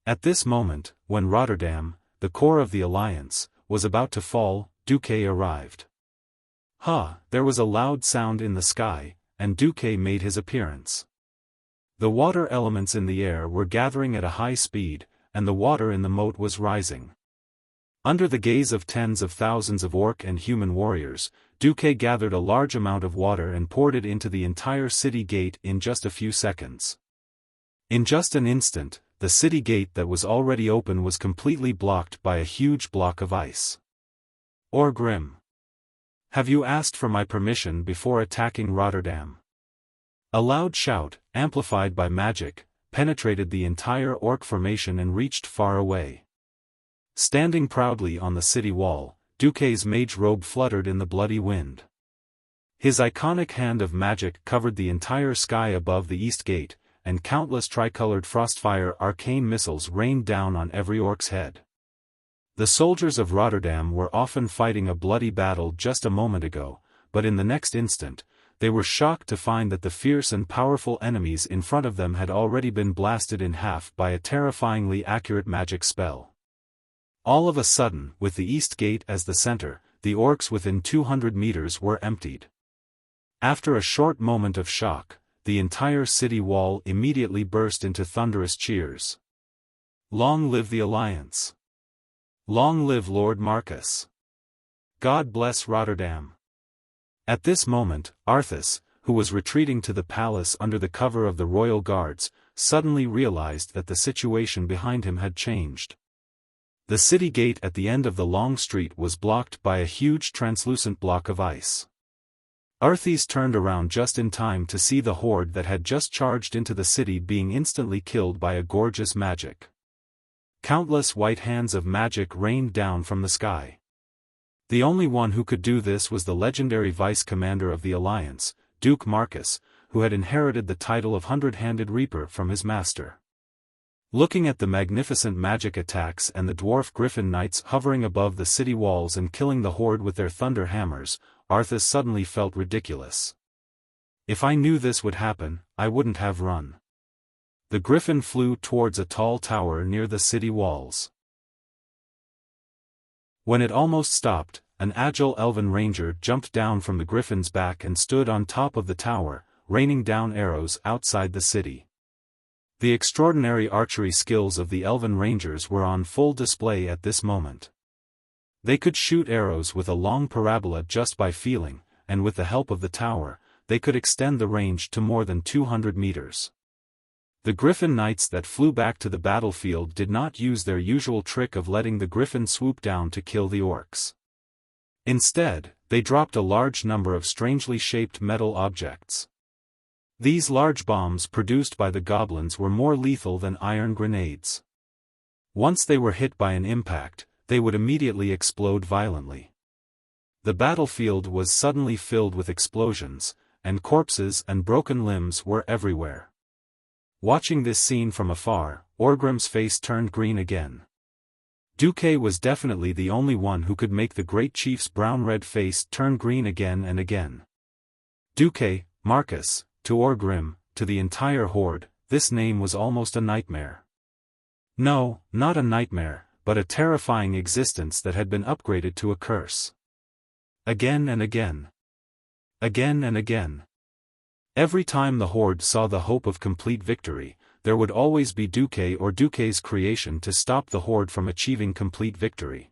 A: At this moment, when Rotterdam, the core of the alliance, was about to fall, Duque arrived. There was a loud sound in the sky, and Duque made his appearance. The water elements in the air were gathering at a high speed, and the water in the moat was rising. Under the gaze of tens of thousands of orc and human warriors, Duque gathered a large amount of water and poured it into the entire city gate in just a few seconds. In just an instant, the city gate that was already open was completely blocked by a huge block of ice. Orgrim. Have you asked for my permission before attacking Rotterdam? A loud shout, amplified by magic, penetrated the entire orc formation and reached far away. Standing proudly on the city wall, Duque's mage robe fluttered in the bloody wind. His iconic hand of magic covered the entire sky above the east gate, and countless tricolored frostfire arcane missiles rained down on every orc's head. The soldiers of Rotterdam were often fighting a bloody battle just a moment ago, but in the next instant, they were shocked to find that the fierce and powerful enemies in front of them had already been blasted in half by a terrifyingly accurate magic spell. All of a sudden, with the east gate as the center, the orcs within 200 meters were emptied. After a short moment of shock, the entire city wall immediately burst into thunderous cheers. Long live the Alliance! Long live Lord Marcus! God bless Rotterdam! At this moment, Arthas, who was retreating to the palace under the cover of the royal guards, suddenly realized that the situation behind him had changed. The city gate at the end of the long street was blocked by a huge translucent block of ice. Arthas turned around just in time to see the horde that had just charged into the city being instantly killed by a gorgeous magic. Countless white hands of magic rained down from the sky. The only one who could do this was the legendary vice-commander of the Alliance, Duke Marcus, who had inherited the title of Hundred-Handed Reaper from his master. Looking at the magnificent magic attacks and the dwarf griffin knights hovering above the city walls and killing the horde with their thunder hammers, Arthas suddenly felt ridiculous. If I knew this would happen, I wouldn't have run. The griffin flew towards a tall tower near the city walls. When it almost stopped, an agile elven ranger jumped down from the griffin's back and stood on top of the tower, raining down arrows outside the city. The extraordinary archery skills of the elven rangers were on full display at this moment. They could shoot arrows with a long parabola just by feeling, and with the help of the tower, they could extend the range to more than 200 meters. The griffin knights that flew back to the battlefield did not use their usual trick of letting the griffin swoop down to kill the orcs. Instead, they dropped a large number of strangely shaped metal objects. These large bombs produced by the goblins were more lethal than iron grenades. Once they were hit by an impact, they would immediately explode violently. The battlefield was suddenly filled with explosions, and corpses and broken limbs were everywhere. Watching this scene from afar, Orgrim's face turned green again. Duque was definitely the only one who could make the great chief's brown-red face turn green again and again. Duque, Marcus. To Orgrim, to the entire horde, this name was almost a nightmare. No, not a nightmare, but a terrifying existence that had been upgraded to a curse. Again and again. Again and again. Every time the horde saw the hope of complete victory, there would always be Duque or Duque's creation to stop the horde from achieving complete victory.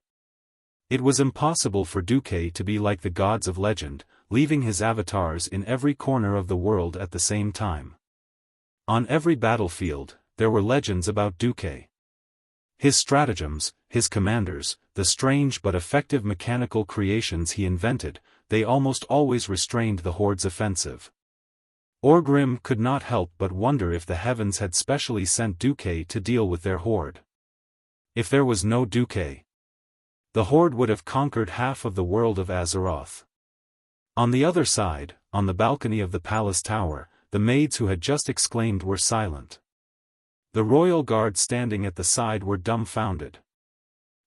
A: It was impossible for Duque to be like the gods of legend, leaving his avatars in every corner of the world at the same time. On every battlefield, there were legends about Duque. His stratagems, his commanders, the strange but effective mechanical creations he invented, they almost always restrained the horde's offensive. Orgrim could not help but wonder if the heavens had specially sent Duque to deal with their horde. If there was no Duque, the horde would have conquered half of the world of Azeroth. On the other side, on the balcony of the palace tower, the maids who had just exclaimed were silent. The royal guard standing at the side were dumbfounded.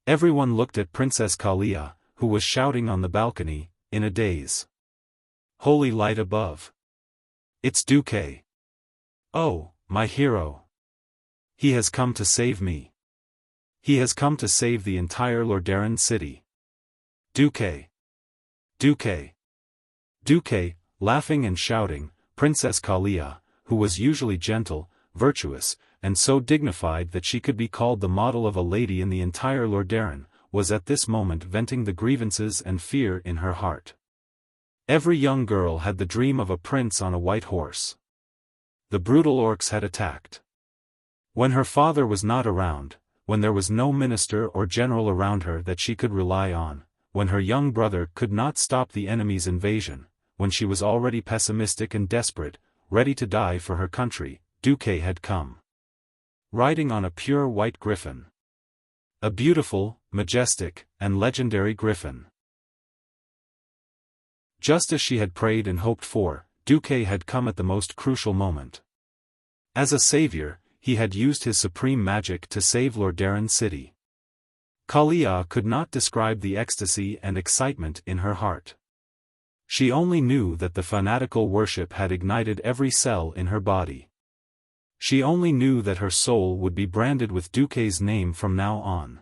A: Everyone looked at Princess Kalia, who was shouting on the balcony, in a daze. Holy light above! It's Duque! Oh, my hero! He has come to save me. He has come to save the entire Lordaeron city. Duque! Duque! Duque, laughing and shouting, Princess Kalia, who was usually gentle, virtuous, and so dignified that she could be called the model of a lady in the entire Lordaeron, was at this moment venting the grievances and fear in her heart. Every young girl had the dream of a prince on a white horse. The brutal orcs had attacked. When her father was not around, when there was no minister or general around her that she could rely on, when her young brother could not stop the enemy's invasion, when she was already pessimistic and desperate, ready to die for her country, Duque had come. Riding on a pure white griffin. A beautiful, majestic, and legendary griffin. Just as she had prayed and hoped for, Duque had come at the most crucial moment. As a savior, he had used his supreme magic to save Lordaeron city. Kalia could not describe the ecstasy and excitement in her heart. She only knew that the fanatical worship had ignited every cell in her body. She only knew that her soul would be branded with Duque's name from now on.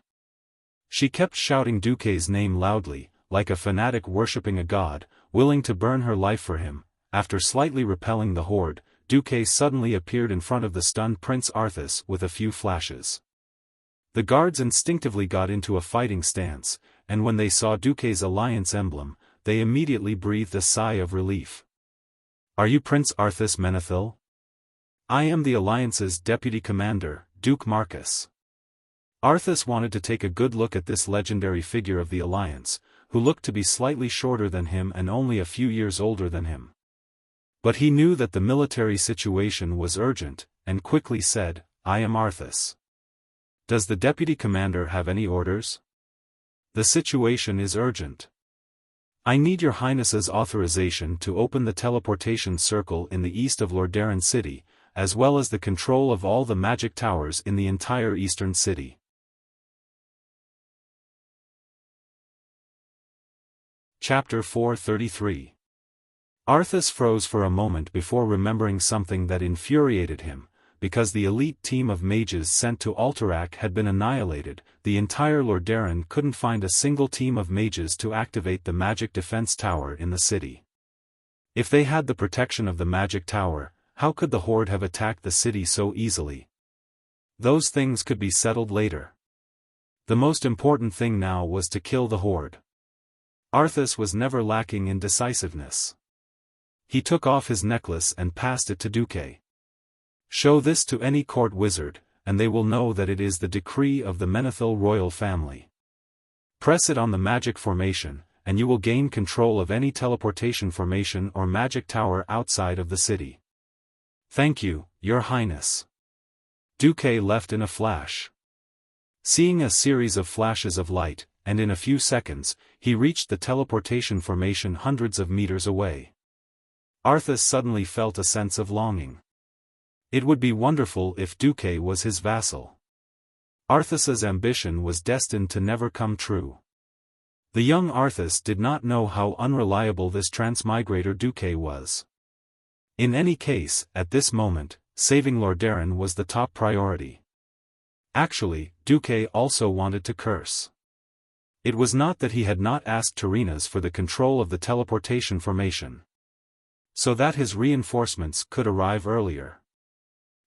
A: She kept shouting Duque's name loudly, like a fanatic worshipping a god, willing to burn her life for him. After slightly repelling the horde, Duque suddenly appeared in front of the stunned Prince Arthas with a few flashes. The guards instinctively got into a fighting stance, and when they saw Duque's alliance emblem, they immediately breathed a sigh of relief. "Are you Prince Arthas Menethil?" "I am the Alliance's deputy commander, Duke Marcus." Arthas wanted to take a good look at this legendary figure of the Alliance, who looked to be slightly shorter than him and only a few years older than him. But he knew that the military situation was urgent, and quickly said, "I am Arthas." "Does the deputy commander have any orders?" "The situation is urgent. I need your highness's authorization to open the teleportation circle in the east of Lordaeron city, as well as the control of all the magic towers in the entire eastern city. Chapter 433. Arthas froze for a moment before remembering something that infuriated him. Because the elite team of mages sent to Alterac had been annihilated, the entire Lordaeron couldn't find a single team of mages to activate the magic defense tower in the city. If they had the protection of the magic tower, how could the Horde have attacked the city so easily? Those things could be settled later. The most important thing now was to kill the Horde. Arthas was never lacking in decisiveness. He took off his necklace and passed it to Duque. Show this to any court wizard, and they will know that it is the decree of the Menethil royal family. Press it on the magic formation, and you will gain control of any teleportation formation or magic tower outside of the city. Thank you, Your Highness. Duque left in a flash. Seeing a series of flashes of light, and in a few seconds, he reached the teleportation formation hundreds of meters away. Arthas suddenly felt a sense of longing. It would be wonderful if Duque was his vassal. Arthas's ambition was destined to never come true. The young Arthas did not know how unreliable this transmigrator Duque was. In any case, at this moment, saving Lordaeron was the top priority. Actually, Duque also wanted to curse. It was not that he had not asked Tyrrhenas for the control of the teleportation formation, so that his reinforcements could arrive earlier.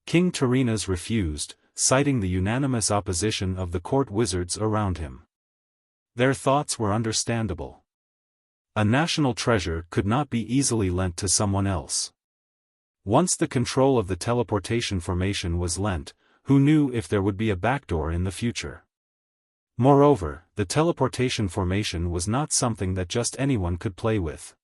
A: King Tyrrhenas refused, citing the unanimous opposition of the court wizards around him. Their thoughts were understandable. A national treasure could not be easily lent to someone else. Once the control of the teleportation formation was lent, who knew if there would be a backdoor in the future? Moreover, the teleportation formation was not something that just anyone could play with.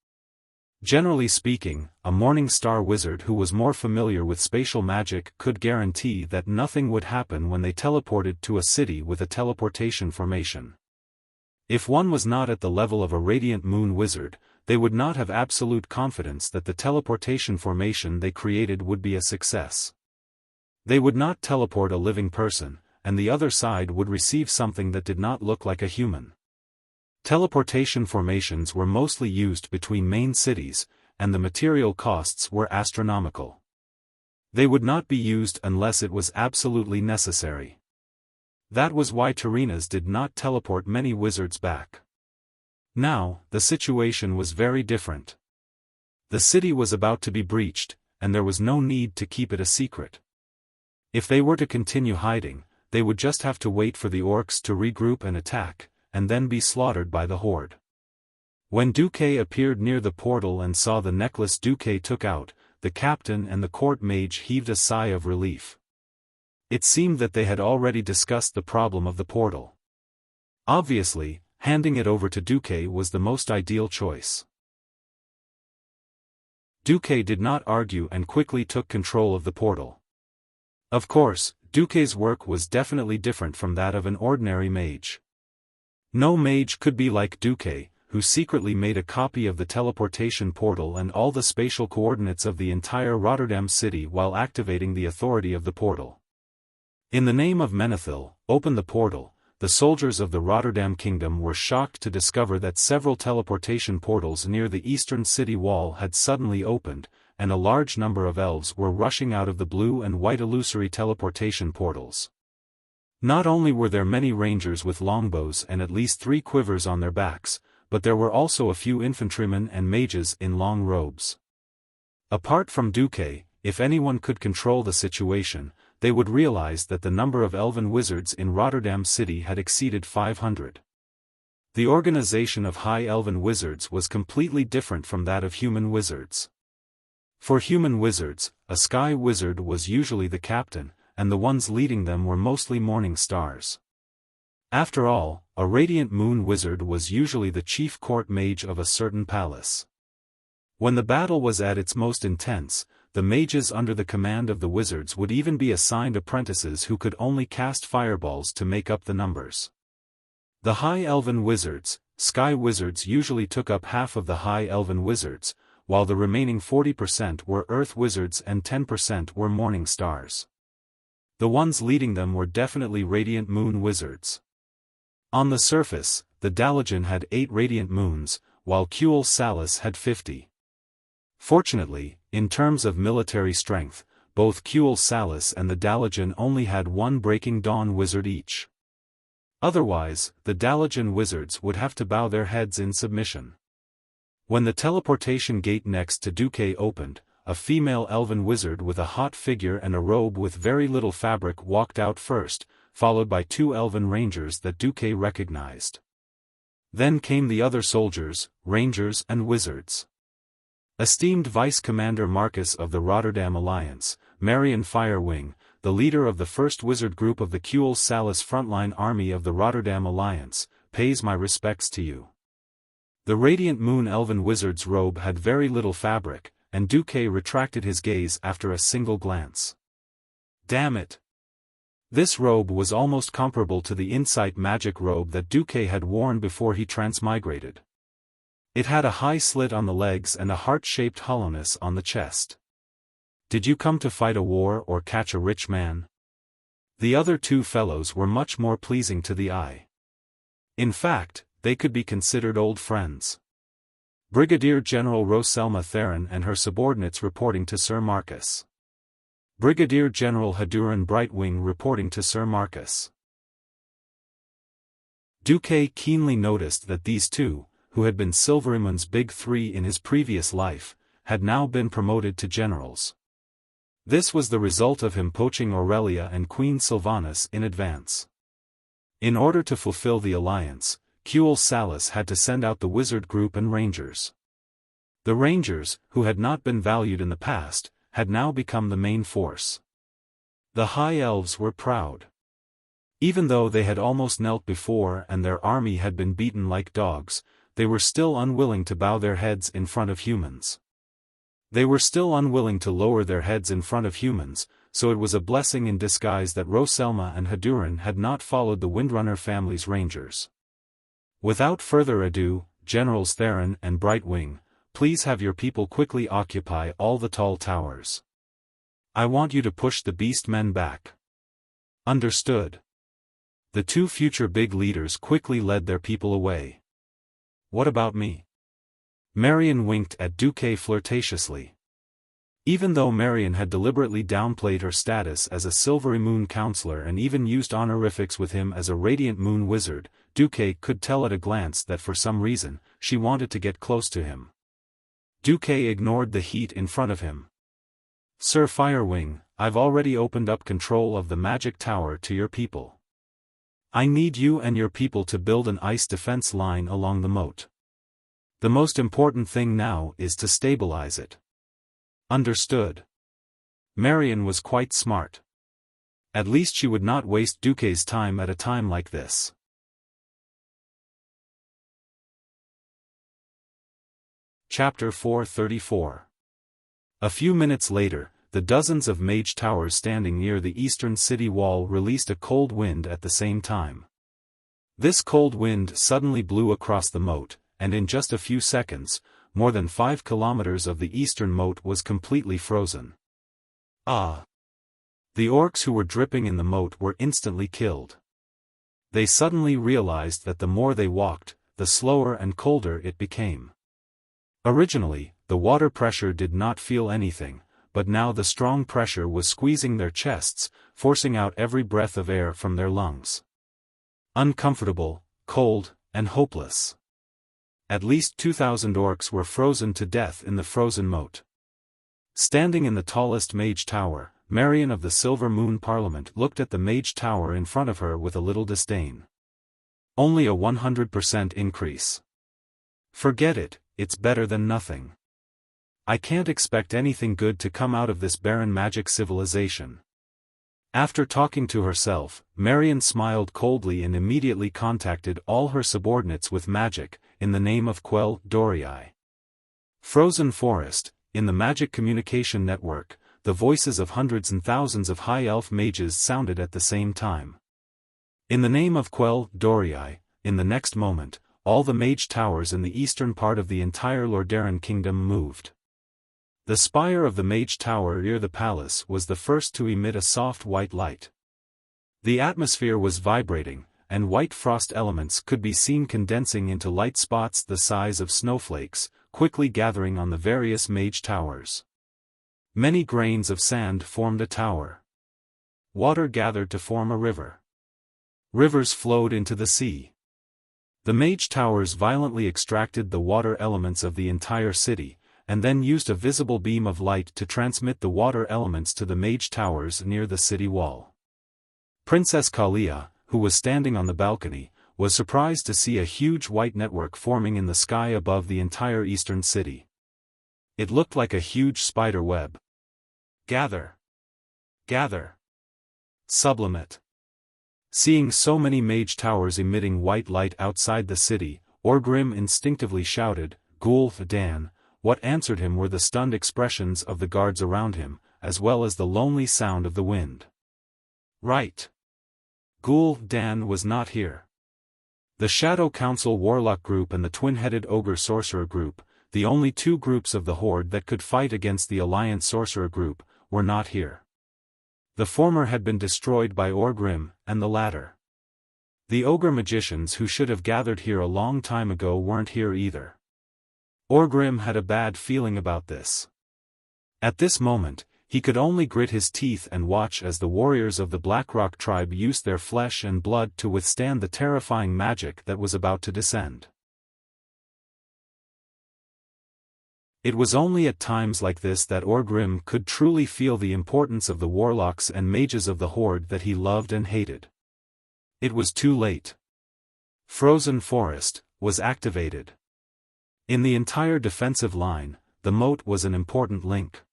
A: Generally speaking, a Morning Star wizard who was more familiar with spatial magic could guarantee that nothing would happen when they teleported to a city with a teleportation formation. If one was not at the level of a Radiant Moon wizard, they would not have absolute confidence that the teleportation formation they created would be a success. They would not teleport a living person, and the other side would receive something that did not look like a human. Teleportation formations were mostly used between main cities, and the material costs were astronomical. They would not be used unless it was absolutely necessary. That was why Tyrrhenas did not teleport many wizards back. Now, the situation was very different. The city was about to be breached, and there was no need to keep it a secret. If they were to continue hiding, they would just have to wait for the orcs to regroup and attack, and then be slaughtered by the Horde. When Duque appeared near the portal and saw the necklace Duque took out, the captain and the court mage heaved a sigh of relief. It seemed that they had already discussed the problem of the portal. Obviously, handing it over to Duque was the most ideal choice. Duque did not argue and quickly took control of the portal. Of course, Duque's work was definitely different from that of an ordinary mage. No mage could be like Duque, who secretly made a copy of the teleportation portal and all the spatial coordinates of the entire Rotterdam city while activating the authority of the portal. In the name of Menethil, open the portal. The soldiers of the Rotterdam kingdom were shocked to discover that several teleportation portals near the eastern city wall had suddenly opened, and a large number of elves were rushing out of the blue and white illusory teleportation portals. Not only were there many rangers with longbows and at least 3 quivers on their backs, but there were also a few infantrymen and mages in long robes. Apart from Duque, if anyone could control the situation, they would realize that the number of elven wizards in Rotterdam City had exceeded 500. The organization of high elven wizards was completely different from that of human wizards. For human wizards, a sky wizard was usually the captain, and the ones leading them were mostly morning stars. After all, a Radiant Moon wizard was usually the chief court mage of a certain palace. When the battle was at its most intense, the mages under the command of the wizards would even be assigned apprentices who could only cast fireballs to make up the numbers. The high elven wizards, sky wizards usually took up half of the high elven wizards, while the remaining 40% were Earth wizards and 10% were morning stars. The ones leading them were definitely radiant moon wizards. On the surface, the Dalajan had 8 radiant moons, while Kuel Salis had 50. Fortunately, in terms of military strength, both Kuel Salis and the Dalajan only had 1 Breaking Dawn wizard each. Otherwise, the Dalajan wizards would have to bow their heads in submission. When the teleportation gate next to Duque opened, a female elven wizard with a hot figure and a robe with very little fabric walked out first, followed by 2 elven rangers that Duque recognized. Then came the other soldiers, rangers and wizards. Esteemed Vice Commander Marcus of the Rotterdam Alliance, Marion Firewing, the leader of the first wizard group of the Kuel Salis frontline army of the Rotterdam Alliance, pays my respects to you. The Radiant Moon Elven Wizard's robe had very little fabric, and Duque retracted his gaze after a single glance. Damn it! This robe was almost comparable to the Insight Magic robe that Duque had worn before he transmigrated. It had a high slit on the legs and a heart-shaped hollowness on the chest. Did you come to fight a war or catch a rich man? The other 2 fellows were much more pleasing to the eye. In fact, they could be considered old friends. Brigadier General Roselma Theron and her subordinates reporting to Sir Marcus. Brigadier General Haduran Brightwing reporting to Sir Marcus. Duque keenly noticed that these 2, who had been Silverimon's big 3 in his previous life, had now been promoted to generals. This was the result of him poaching Aurelia and Queen Sylvanas in advance. In order to fulfill the alliance, Kuel Salis had to send out the wizard group and rangers. The rangers, who had not been valued in the past, had now become the main force. The High Elves were proud. Even though they had almost knelt before and their army had been beaten like dogs, they were still unwilling to bow their heads in front of humans. They were still unwilling to lower their heads in front of humans, so it was a blessing in disguise that Roselma and Haduran had not followed the Windrunner family's rangers. Without further ado, Generals Theron and Brightwing, please have your people quickly occupy all the tall towers. I want you to push the beast men back. Understood. The 2 future big leaders quickly led their people away. What about me? Marion winked at Duque flirtatiously. Even though Marion had deliberately downplayed her status as a Silvery Moon counselor and even used honorifics with him as a Radiant Moon wizard, Duque could tell at a glance that for some reason, she wanted to get close to him. Duque ignored the heat in front of him. Sir Firewing, I've already opened up control of the magic tower to your people. I need you and your people to build an ice defense line along the moat. The most important thing now is to stabilize it. Understood. Marion was quite smart. At least she would not waste Duque's time at a time like this. Chapter 434. A few minutes later, the dozens of mage towers standing near the eastern city wall released a cold wind at the same time. This cold wind suddenly blew across the moat, and in just a few seconds, more than 5 kilometers of the eastern moat was completely frozen. Ah! The orcs who were dripping in the moat were instantly killed. They suddenly realized that the more they walked, the slower and colder it became. Originally, the water pressure did not feel anything, but now the strong pressure was squeezing their chests, forcing out every breath of air from their lungs. Uncomfortable, cold, and hopeless. At least 2,000 orcs were frozen to death in the frozen moat. Standing in the tallest mage tower, Marion of the Silver Moon Parliament looked at the mage tower in front of her with a little disdain. Only a 100% increase. Forget it, it's better than nothing. I can't expect anything good to come out of this barren magic civilization. After talking to herself, Marion smiled coldly and immediately contacted all her subordinates with magic, in the name of Quell Dorii. Frozen Forest, in the magic communication network, the voices of hundreds and thousands of high elf mages sounded at the same time. In the name of Quell Dorii, in the next moment, all the mage towers in the eastern part of the entire Lordaeron kingdom moved. The spire of the Mage Tower near the palace was the first to emit a soft white light. The atmosphere was vibrating, and white frost elements could be seen condensing into light spots the size of snowflakes, quickly gathering on the various mage towers. Many grains of sand formed a tower. Water gathered to form a river. Rivers flowed into the sea. The mage towers violently extracted the water elements of the entire city, and then used a visible beam of light to transmit the water elements to the mage towers near the city wall. Princess Kalia, who was standing on the balcony, was surprised to see a huge white network forming in the sky above the entire eastern city. It looked like a huge spider web. Gather! Gather! Sublimate! Seeing so many mage towers emitting white light outside the city, Orgrim instinctively shouted, "Ghoul Dan!" What answered him were the stunned expressions of the guards around him, as well as the lonely sound of the wind. Right! Ghoul Dan was not here. The Shadow Council Warlock group and the Twin-Headed Ogre Sorcerer group, the only two groups of the Horde that could fight against the Alliance Sorcerer group, were not here. The former had been destroyed by Orgrim, and the latter. The Ogre magicians who should have gathered here a long time ago weren't here either. Orgrim had a bad feeling about this. At this moment, he could only grit his teeth and watch as the warriors of the Blackrock tribe used their flesh and blood to withstand the terrifying magic that was about to descend. It was only at times like this that Orgrim could truly feel the importance of the warlocks and mages of the Horde that he loved and hated. It was too late. Frozen Forest was activated. In the entire defensive line, the moat was an important link.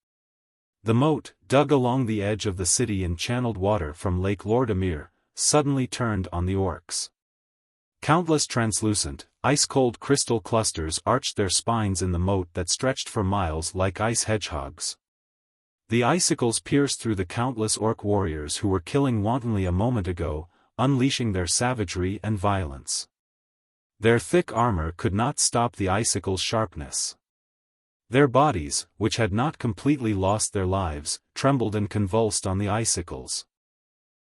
A: The moat, dug along the edge of the city and channeled water from Lake Lordamir, suddenly turned on the orcs. Countless translucent, ice-cold crystal clusters arched their spines in the moat that stretched for miles like ice hedgehogs. The icicles pierced through the countless orc warriors who were killing wantonly a moment ago, unleashing their savagery and violence. Their thick armor could not stop the icicles' sharpness. Their bodies, which had not completely lost their lives, trembled and convulsed on the icicles.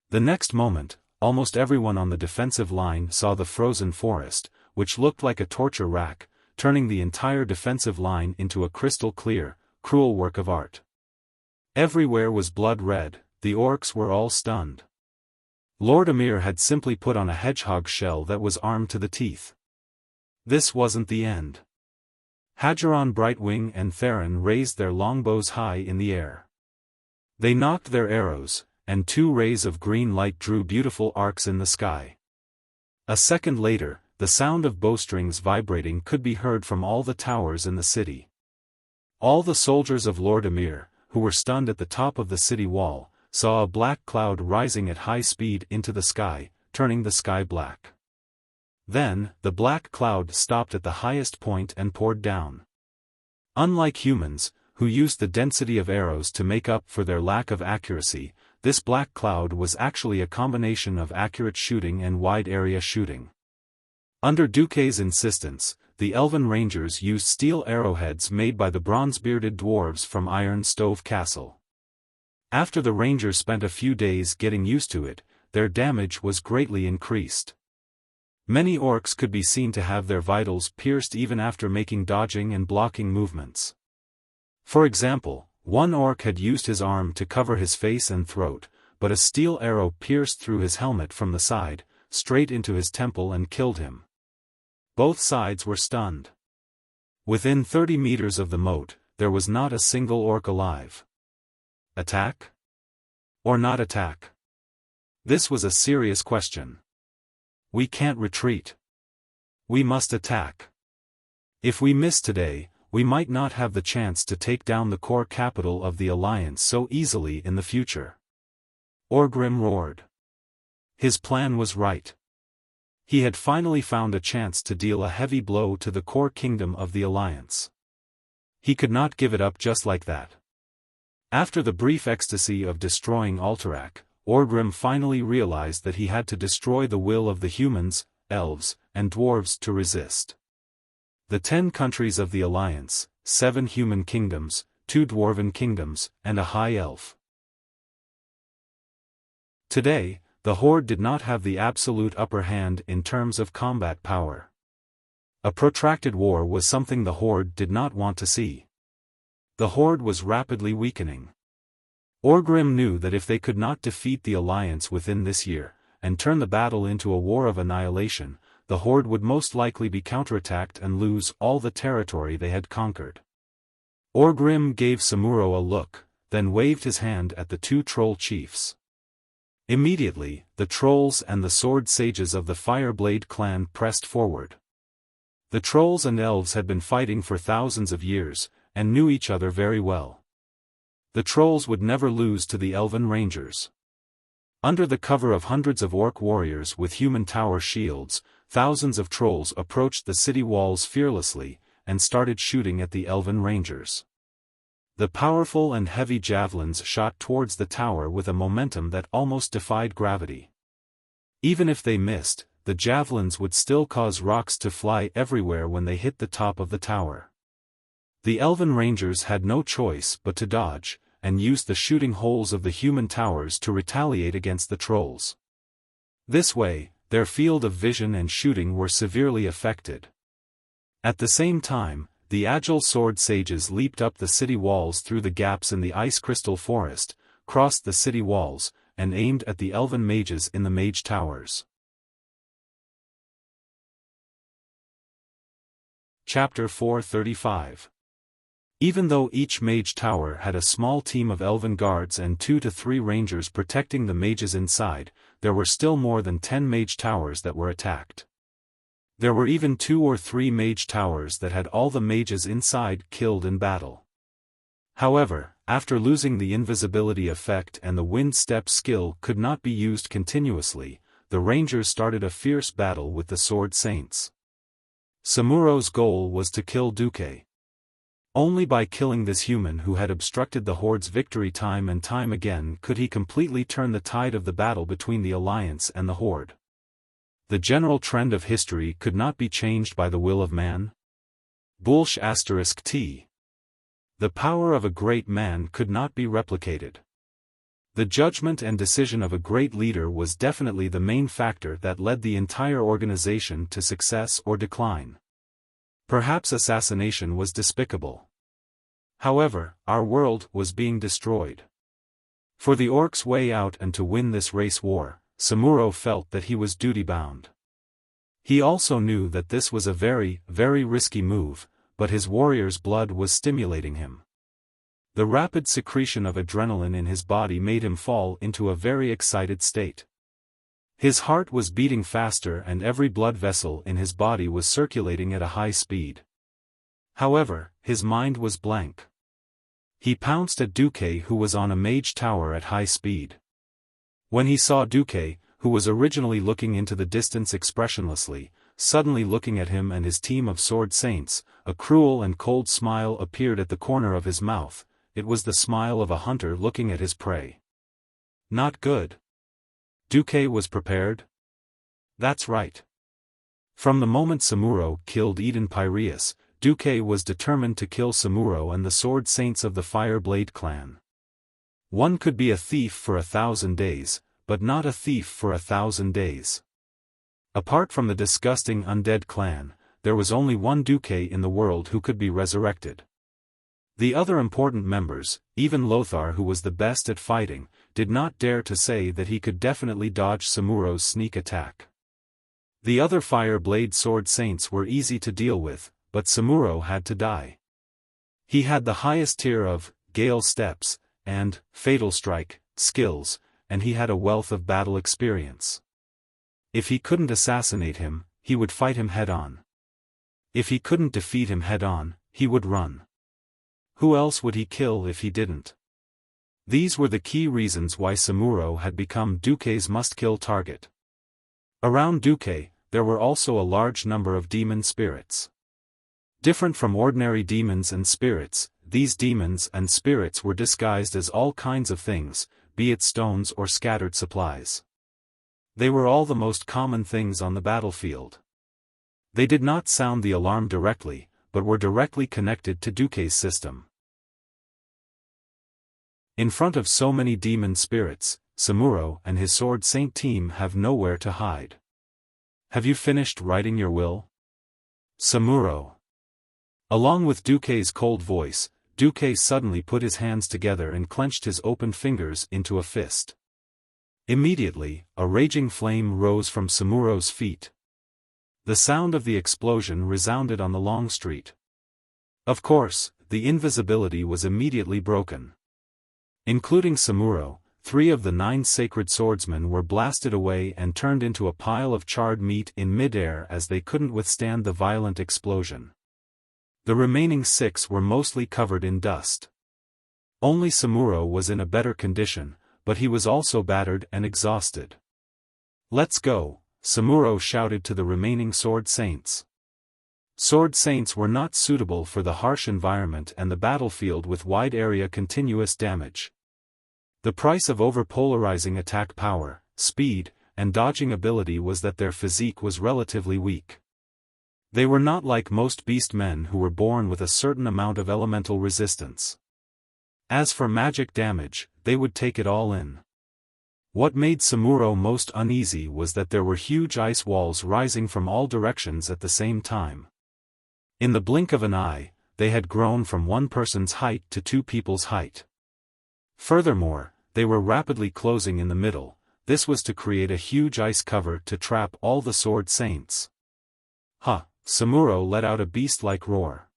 A: The next moment, almost everyone on the defensive line saw the frozen forest, which looked like a torture rack, turning the entire defensive line into a crystal-clear, cruel work of art. Everywhere was blood red, the orcs were all stunned. Lord Amir had simply put on a hedgehog shell that was armed to the teeth. This wasn't the end. Hageron Brightwing and Theron raised their longbows high in the air. They knocked their arrows, and two rays of green light drew beautiful arcs in the sky. A second later, the sound of bowstrings vibrating could be heard from all the towers in the city. All the soldiers of Lord Amir, who were stunned at the top of the city wall, saw a black cloud rising at high speed into the sky, turning the sky black. Then, the black cloud stopped at the highest point and poured down. Unlike humans, who used the density of arrows to make up for their lack of accuracy, this black cloud was actually a combination of accurate shooting and wide-area shooting. Under Duque's insistence, the Elven Rangers used steel arrowheads made by the bronze-bearded dwarves from Iron Stove Castle. After the Rangers spent a few days getting used to it, their damage was greatly increased. Many orcs could be seen to have their vitals pierced even after making dodging and blocking movements. For example, one orc had used his arm to cover his face and throat, but a steel arrow pierced through his helmet from the side, straight into his temple and killed him. Both sides were stunned. Within 30 meters of the moat, there was not a single orc alive. Attack? Or not attack? This was a serious question. We can't retreat. We must attack. If we miss today, we might not have the chance to take down the core capital of the Alliance so easily in the future. Orgrim roared. His plan was right. He had finally found a chance to deal a heavy blow to the core kingdom of the Alliance. He could not give it up just like that. After the brief ecstasy of destroying Alterac, Orgrim finally realized that he had to destroy the will of the humans, elves, and dwarves to resist. The 10 countries of the Alliance, 7 human kingdoms, 2 dwarven kingdoms, and a high elf. Today, the Horde did not have the absolute upper hand in terms of combat power. A protracted war was something the Horde did not want to see. The Horde was rapidly weakening. Orgrim knew that if they could not defeat the Alliance within this year, and turn the battle into a war of annihilation, the Horde would most likely be counterattacked and lose all the territory they had conquered. Orgrim gave Samuro a look, then waved his hand at the 2 troll chiefs. Immediately, the trolls and the sword sages of the Fireblade clan pressed forward. The trolls and elves had been fighting for thousands of years, and knew each other very well. The trolls would never lose to the elven rangers. Under the cover of hundreds of orc warriors with human tower shields, thousands of trolls approached the city walls fearlessly, and started shooting at the elven rangers. The powerful and heavy javelins shot towards the tower with a momentum that almost defied gravity. Even if they missed, the javelins would still cause rocks to fly everywhere when they hit the top of the tower. The elven rangers had no choice but to dodge, and use the shooting holes of the human towers to retaliate against the trolls. This way, their field of vision and shooting were severely affected. At the same time, the agile sword sages leaped up the city walls through the gaps in the ice crystal forest, crossed the city walls, and aimed at the elven mages in the mage towers. Chapter 435. Even though each mage tower had a small team of elven guards and 2 to 3 rangers protecting the mages inside, there were still more than 10 mage towers that were attacked. There were even 2 or 3 mage towers that had all the mages inside killed in battle. However, after losing the invisibility effect and the wind step skill could not be used continuously, the rangers started a fierce battle with the sword saints. Samuro's goal was to kill Duque. Only by killing this human who had obstructed the Horde's victory time and time again could he completely turn the tide of the battle between the Alliance and the Horde. The general trend of history could not be changed by the will of man. Bullsh *T. The power of a great man could not be replicated. The judgment and decision of a great leader was definitely the main factor that led the entire organization to success or decline. Perhaps assassination was despicable. However, our world was being destroyed. For the orcs' way out and to win this race war, Samuro felt that he was duty-bound. He also knew that this was a very, very risky move, but his warrior's blood was stimulating him. The rapid secretion of adrenaline in his body made him fall into a very excited state. His heart was beating faster and every blood vessel in his body was circulating at a high speed. However, his mind was blank. He pounced at Duque, who was on a mage tower at high speed. When he saw Duque, who was originally looking into the distance expressionlessly, suddenly looking at him and his team of sword saints, a cruel and cold smile appeared at the corner of his mouth. It was the smile of a hunter looking at his prey. Not good. Duque was prepared? That's right. From the moment Samuro killed Eden Piraeus, Duque was determined to kill Samuro and the sword saints of the Fireblade clan. One could be a thief for 1,000 days, but not a thief for 1,000 days. Apart from the disgusting undead clan, there was only one Duque in the world who could be resurrected. The other important members, even Lothar, who was the best at fighting, did not dare to say that he could definitely dodge Samuro's sneak attack. The other Fireblade sword saints were easy to deal with, but Samuro had to die. He had the highest tier of Gale Steps and Fatal Strike skills, and he had a wealth of battle experience. If he couldn't assassinate him, he would fight him head-on. If he couldn't defeat him head-on, he would run. Who else would he kill if he didn't? These were the key reasons why Samuro had become Duque's must-kill target. Around Duque, there were also a large number of demon spirits. Different from ordinary demons and spirits, these demons and spirits were disguised as all kinds of things, be it stones or scattered supplies. They were all the most common things on the battlefield. They did not sound the alarm directly, but were directly connected to Duque's system. In front of so many demon spirits, Samuro and his sword saint team have nowhere to hide. Have you finished writing your will? Samuro. Along with Duque's cold voice, Duque suddenly put his hands together and clenched his open fingers into a fist. Immediately, a raging flame rose from Samuro's feet. The sound of the explosion resounded on the long street. Of course, the invisibility was immediately broken. Including Samuro, 3 of the 9 sacred swordsmen were blasted away and turned into a pile of charred meat in mid-air as they couldn't withstand the violent explosion. The remaining 6 were mostly covered in dust. Only Samuro was in a better condition, but he was also battered and exhausted. "Let's go," Samuro shouted to the remaining sword saints. Sword saints were not suitable for the harsh environment and the battlefield with wide area continuous damage. The price of overpolarizing attack power, speed, and dodging ability was that their physique was relatively weak. They were not like most beast men who were born with a certain amount of elemental resistance. As for magic damage, they would take it all in. What made Samuro most uneasy was that there were huge ice walls rising from all directions at the same time. In the blink of an eye, they had grown from one person's height to 2 people's height. Furthermore, they were rapidly closing in the middle. This was to create a huge ice cover to trap all the sword saints. "Huh!" Samuro let out a beast-like roar.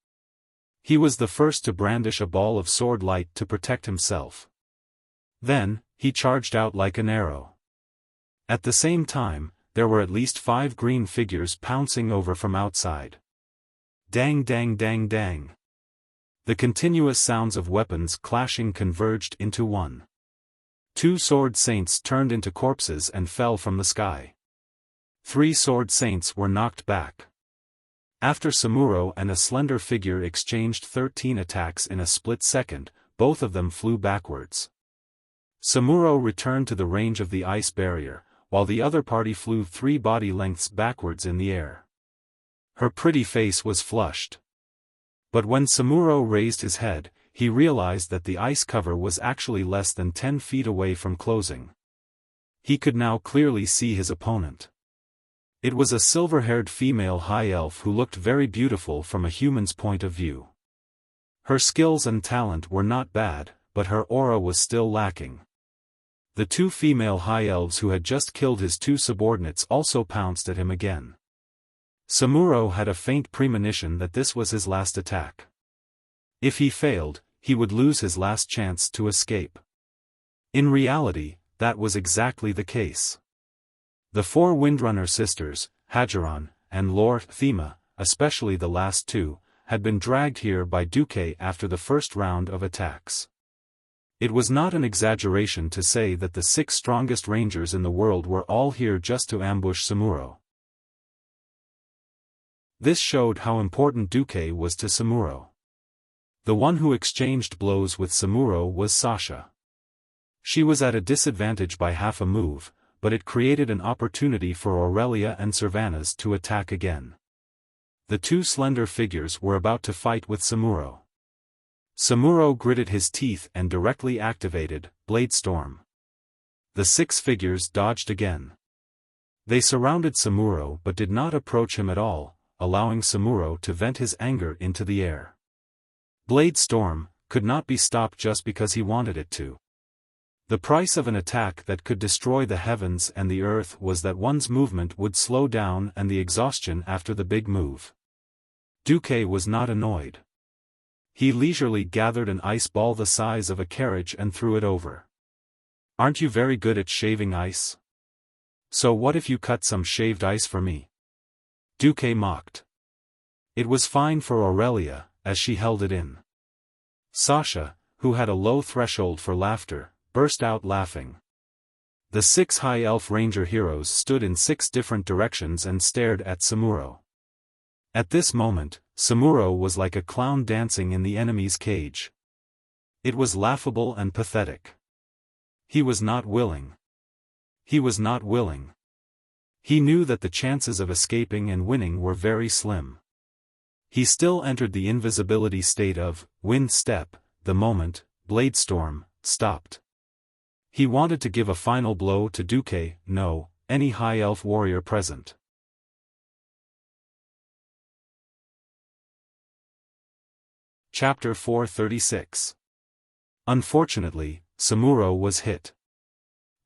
A: He was the first to brandish a ball of sword light to protect himself. Then, he charged out like an arrow. At the same time, there were at least 5 green figures pouncing over from outside. Dang dang dang dang. The continuous sounds of weapons clashing converged into one. 2 sword saints turned into corpses and fell from the sky. 3 sword saints were knocked back. After Samuro and a slender figure exchanged 13 attacks in a split second, both of them flew backwards. Samuro returned to the range of the ice barrier, while the other party flew 3 body lengths backwards in the air. Her pretty face was flushed. But when Samuro raised his head, he realized that the ice cover was actually less than 10 feet away from closing. He could now clearly see his opponent. It was a silver-haired female high elf who looked very beautiful from a human's point of view. Her skills and talent were not bad, but her aura was still lacking. The 2 female high elves who had just killed his 2 subordinates also pounced at him again. Samuro had a faint premonition that this was his last attack. If he failed, he would lose his last chance to escape. In reality, that was exactly the case. The 4 Windrunner sisters, Hajaron, and Lord Thema, especially the last 2, had been dragged here by Duque after the first round of attacks. It was not an exaggeration to say that the 6 strongest rangers in the world were all here just to ambush Samuro. This showed how important Duque was to Samuro. The one who exchanged blows with Samuro was Sasha. She was at a disadvantage by half a move, but it created an opportunity for Aurelia and Servanas to attack again. The 2 slender figures were about to fight with Samuro. Samuro gritted his teeth and directly activated Blade Storm. The 6 figures dodged again. They surrounded Samuro but did not approach him at all, allowing Samuro to vent his anger into the air. Blade Storm could not be stopped just because he wanted it to. The price of an attack that could destroy the heavens and the earth was that one's movement would slow down and the exhaustion after the big move. Duque was not annoyed. He leisurely gathered an ice ball the size of a carriage and threw it over. "Aren't you very good at shaving ice? So what if you cut some shaved ice for me?" Duque mocked. It was fine for Aurelia, as she held it in. Sasha, who had a low threshold for laughter, burst out laughing. The 6 high elf ranger heroes stood in 6 different directions and stared at Samuro. At this moment, Samuro was like a clown dancing in the enemy's cage. It was laughable and pathetic. He was not willing. He was not willing. He knew that the chances of escaping and winning were very slim. He still entered the invisibility state of wind step, the moment Blade Storm stopped. He wanted to give a final blow to Duque, no, any high elf warrior present. Chapter 436. Unfortunately, Samuro was hit.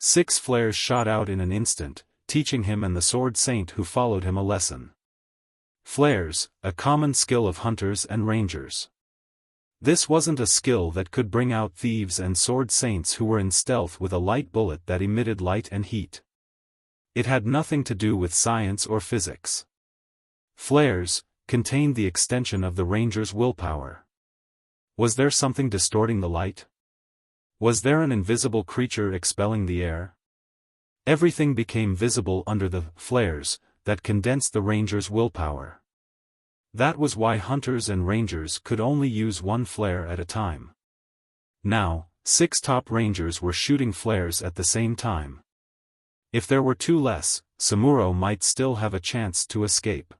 A: 6 flares shot out in an instant, teaching him and the sword saint who followed him a lesson. Flares, a common skill of hunters and rangers. This wasn't a skill that could bring out thieves and sword saints who were in stealth with a light bullet that emitted light and heat. It had nothing to do with science or physics. Flares contained the extension of the ranger's willpower. Was there something distorting the light? Was there an invisible creature expelling the air? Everything became visible under the flares that condensed the ranger's willpower. That was why hunters and rangers could only use 1 flare at a time. Now, 6 top rangers were shooting flares at the same time. If there were 2 less, Samuro might still have a chance to escape.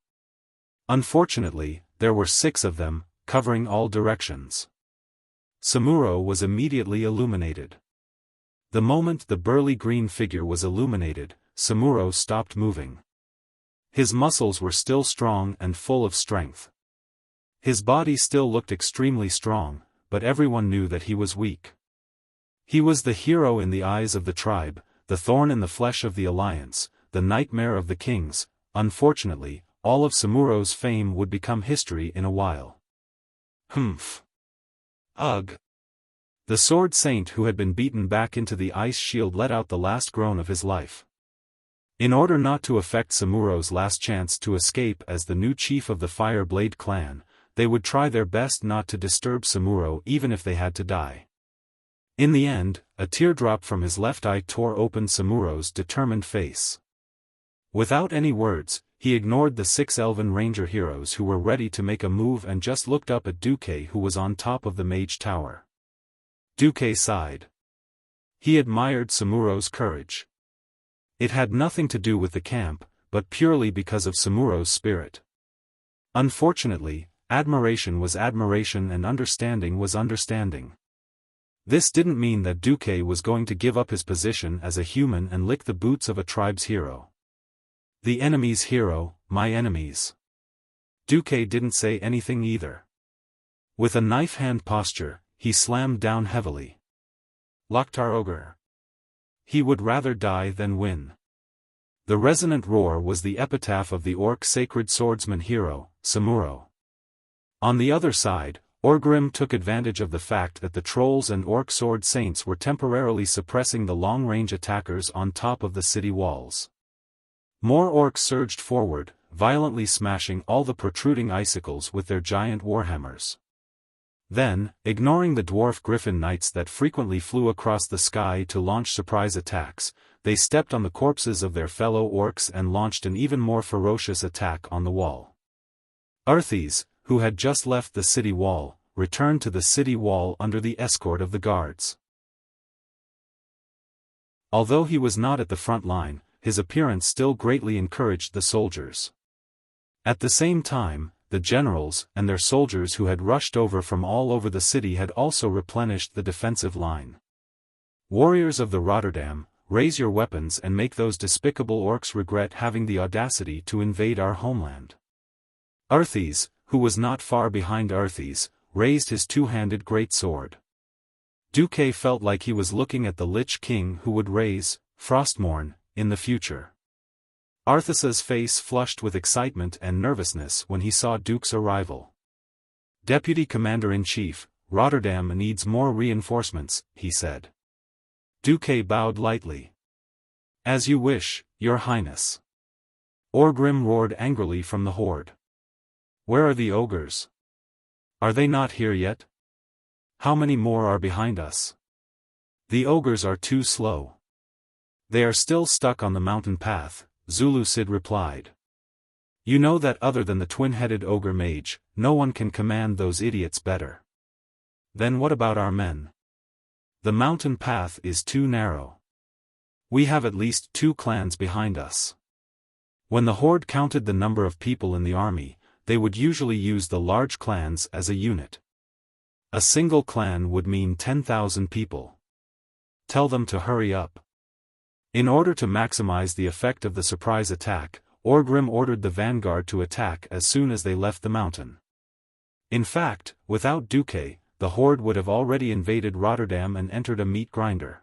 A: Unfortunately, there were 6 of them, covering all directions. Samuro was immediately illuminated. The moment the burly green figure was illuminated, Samuro stopped moving. His muscles were still strong and full of strength. His body still looked extremely strong, but everyone knew that he was weak. He was the hero in the eyes of the tribe, the thorn in the flesh of the alliance, the nightmare of the kings. Unfortunately, all of Samuro's fame would become history in a while. Humph. Ugh. The sword saint who had been beaten back into the ice shield let out the last groan of his life. In order not to affect Samuro's last chance to escape as the new chief of the Fire Blade clan, they would try their best not to disturb Samuro even if they had to die. In the end, a teardrop from his left eye tore open Samuro's determined face. Without any words, he ignored the 6 elven ranger heroes who were ready to make a move and just looked up at Duque who was on top of the mage tower. Duque sighed. He admired Samuro's courage. It had nothing to do with the camp, but purely because of Samuro's spirit. Unfortunately, admiration was admiration and understanding was understanding. This didn't mean that Duque was going to give up his position as a human and lick the boots of a tribe's hero. The enemy's hero, my enemies. Duque didn't say anything either. With a knife hand posture, he slammed down heavily. Loktar Ogre. He would rather die than win. The resonant roar was the epitaph of the orc sacred swordsman hero, Samuro. On the other side, Orgrim took advantage of the fact that the trolls and orc sword saints were temporarily suppressing the long-range attackers on top of the city walls. More orcs surged forward, violently smashing all the protruding icicles with their giant warhammers. Then, ignoring the dwarf griffin knights that frequently flew across the sky to launch surprise attacks, they stepped on the corpses of their fellow orcs and launched an even more ferocious attack on the wall. Arthes, who had just left the city wall, returned to the city wall under the escort of the guards. Although he was not at the front line, his appearance still greatly encouraged the soldiers. At the same time, the generals and their soldiers who had rushed over from all over the city had also replenished the defensive line. Warriors of the Rotterdam, raise your weapons and make those despicable orcs regret having the audacity to invade our homeland. Arthes, who was not far behind Arthes, raised his 2-handed great sword. Duque felt like he was looking at the Lich King who would raise, Frostmourne, in the future. Arthas's face flushed with excitement and nervousness when he saw Duke's arrival. Deputy Commander-in-Chief, Rotterdam needs more reinforcements, he said. Duque bowed lightly. As you wish, Your Highness. Orgrim roared angrily from the horde. Where are the ogres? Are they not here yet? How many more are behind us? The ogres are too slow. They are still stuck on the mountain path, Zulu Cid replied. You know that other than the twin-headed ogre mage, no one can command those idiots better. Then what about our men? The mountain path is too narrow. We have at least 2 clans behind us. When the horde counted the number of people in the army, they would usually use the large clans as a unit. A single clan would mean 10,000 people. tell them to hurry up. In order to maximize the effect of the surprise attack, Orgrim ordered the vanguard to attack as soon as they left the mountain. In fact, without Duque, the horde would have already invaded Rotterdam and entered a meat grinder.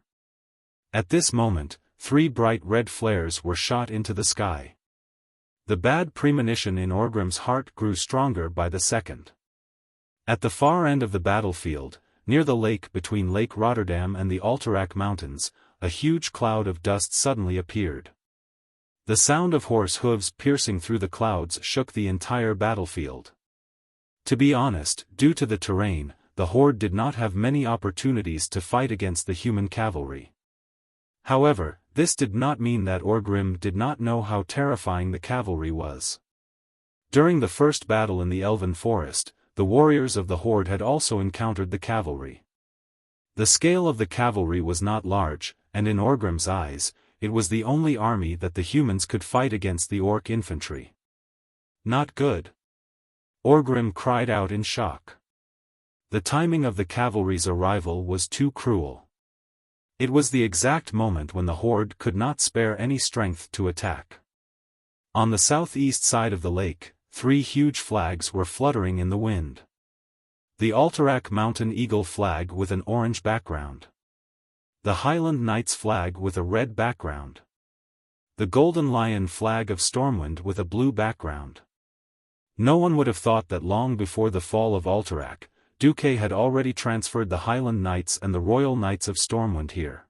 A: At this moment, 3 bright red flares were shot into the sky. The bad premonition in Orgrim's heart grew stronger by the second. At the far end of the battlefield, near the lake between Lake Rotterdam and the Alterac Mountains, a huge cloud of dust suddenly appeared. The sound of horse hooves piercing through the clouds shook the entire battlefield. To be honest, due to the terrain, the horde did not have many opportunities to fight against the human cavalry. However, this did not mean that Orgrim did not know how terrifying the cavalry was. During the first battle in the Elven Forest, the warriors of the horde had also encountered the cavalry. The scale of the cavalry was not large, and in Orgrim's eyes, it was the only army that the humans could fight against the orc infantry. Not good. Orgrim cried out in shock. The timing of the cavalry's arrival was too cruel. It was the exact moment when the horde could not spare any strength to attack. On the southeast side of the lake, 3 huge flags were fluttering in the wind. The Alterac Mountain Eagle flag with an orange background. The Highland Knights flag with a red background. The Golden Lion flag of Stormwind with a blue background. No one would have thought that long before the fall of Alterac, Duque had already transferred the Highland Knights and the Royal Knights of Stormwind here.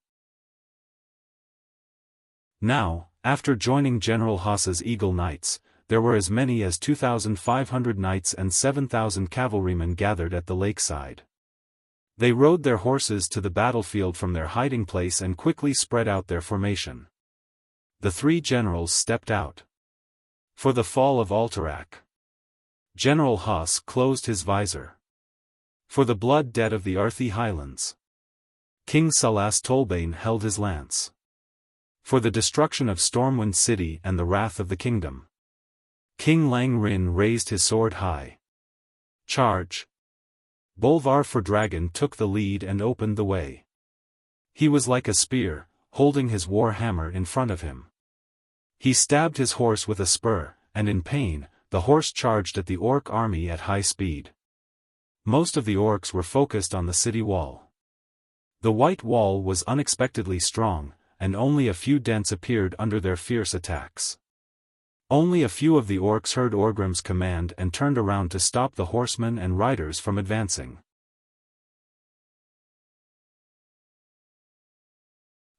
A: Now, after joining General Haas's Eagle Knights, there were as many as 2,500 knights and 7,000 cavalrymen gathered at the lakeside. They rode their horses to the battlefield from their hiding place and quickly spread out their formation. The 3 generals stepped out. For the fall of Alterac. General Haas closed his visor. For the blood debt of the Arthi Highlands. King Salas Tolbane held his lance. For the destruction of Stormwind City and the wrath of the kingdom. King Lang Rin raised his sword high. Charge! Bolvar for Dragon took the lead and opened the way. He was like a spear, holding his war hammer in front of him. He stabbed his horse with a spur, and in pain, the horse charged at the orc army at high speed. Most of the orcs were focused on the city wall. The white wall was unexpectedly strong, and only a few dents appeared under their fierce attacks. Only a few of the orcs heard Orgrim's command and turned around to stop the horsemen and riders from advancing.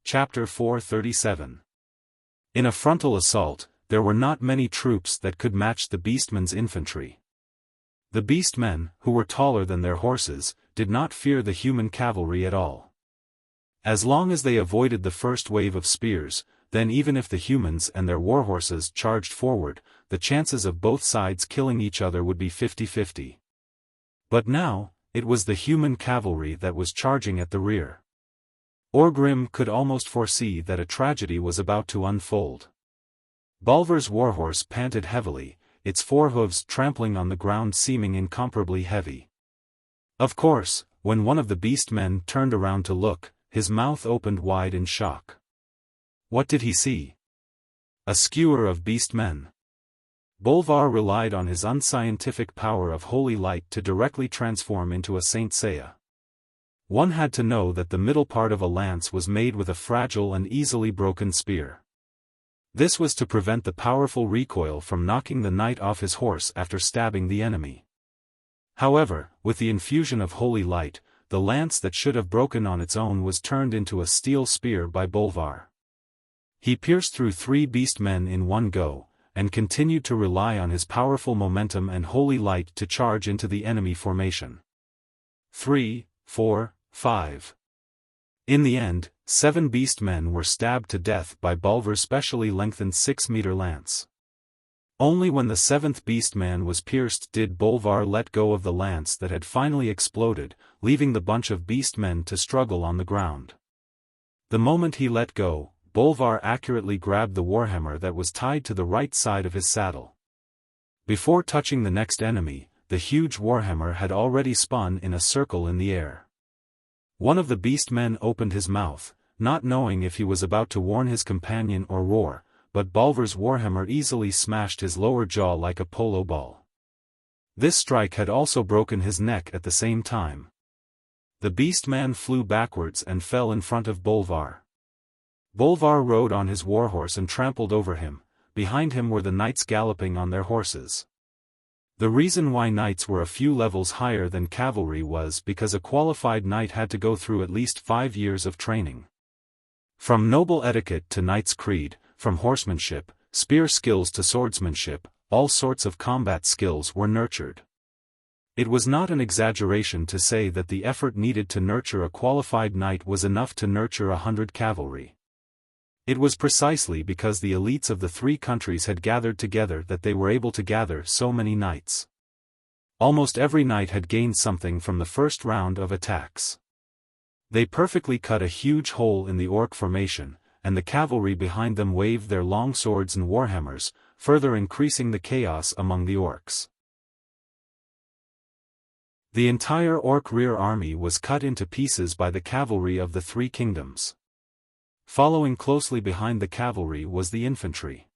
A: Chapter 437. In a frontal assault, there were not many troops that could match the beastmen's infantry. The beastmen, who were taller than their horses, did not fear the human cavalry at all. As long as they avoided the first wave of spears, then even if the humans and their warhorses charged forward, the chances of both sides killing each other would be 50-50. But now, it was the human cavalry that was charging at the rear. Orgrim could almost foresee that a tragedy was about to unfold. Bolvar's warhorse panted heavily, its forehooves trampling on the ground seeming incomparably heavy. Of course, when one of the beastmen turned around to look, his mouth opened wide in shock. What did he see? A skewer of beastmen. Bolvar relied on his unscientific power of holy light to directly transform into a Saint Seiya. One had to know that the middle part of a lance was made with a fragile and easily broken spear. This was to prevent the powerful recoil from knocking the knight off his horse after stabbing the enemy. However, with the infusion of holy light, the lance that should have broken on its own was turned into a steel spear by Bolvar. He pierced through 3 beastmen in one go, and continued to rely on his powerful momentum and holy light to charge into the enemy formation. 3, 4, 5. In the end, 7 beastmen were stabbed to death by Bolvar's specially lengthened 6-meter lance. Only when the 7th beastman was pierced did Bolvar let go of the lance that had finally exploded, leaving the bunch of beastmen to struggle on the ground. The moment he let go, Bolvar accurately grabbed the warhammer that was tied to the right side of his saddle. Before touching the next enemy, the huge warhammer had already spun in a circle in the air. One of the beastmen opened his mouth, not knowing if he was about to warn his companion or roar, but Bolvar's warhammer easily smashed his lower jaw like a polo ball. This strike had also broken his neck at the same time. The beast-man flew backwards and fell in front of Bolvar. Bolvar rode on his warhorse and trampled over him. Behind him were the knights galloping on their horses. The reason why knights were a few levels higher than cavalry was because a qualified knight had to go through at least 5 years of training. From noble etiquette to knight's creed, from horsemanship, spear skills to swordsmanship, all sorts of combat skills were nurtured. It was not an exaggeration to say that the effort needed to nurture a qualified knight was enough to nurture 100 cavalry. It was precisely because the elites of the 3 countries had gathered together that they were able to gather so many knights. Almost every knight had gained something from the first round of attacks. They perfectly cut a huge hole in the orc formation, and the cavalry behind them waved their long swords and warhammers, further increasing the chaos among the orcs. The entire orc rear army was cut into pieces by the cavalry of the 3 kingdoms. Following closely behind the cavalry was the infantry.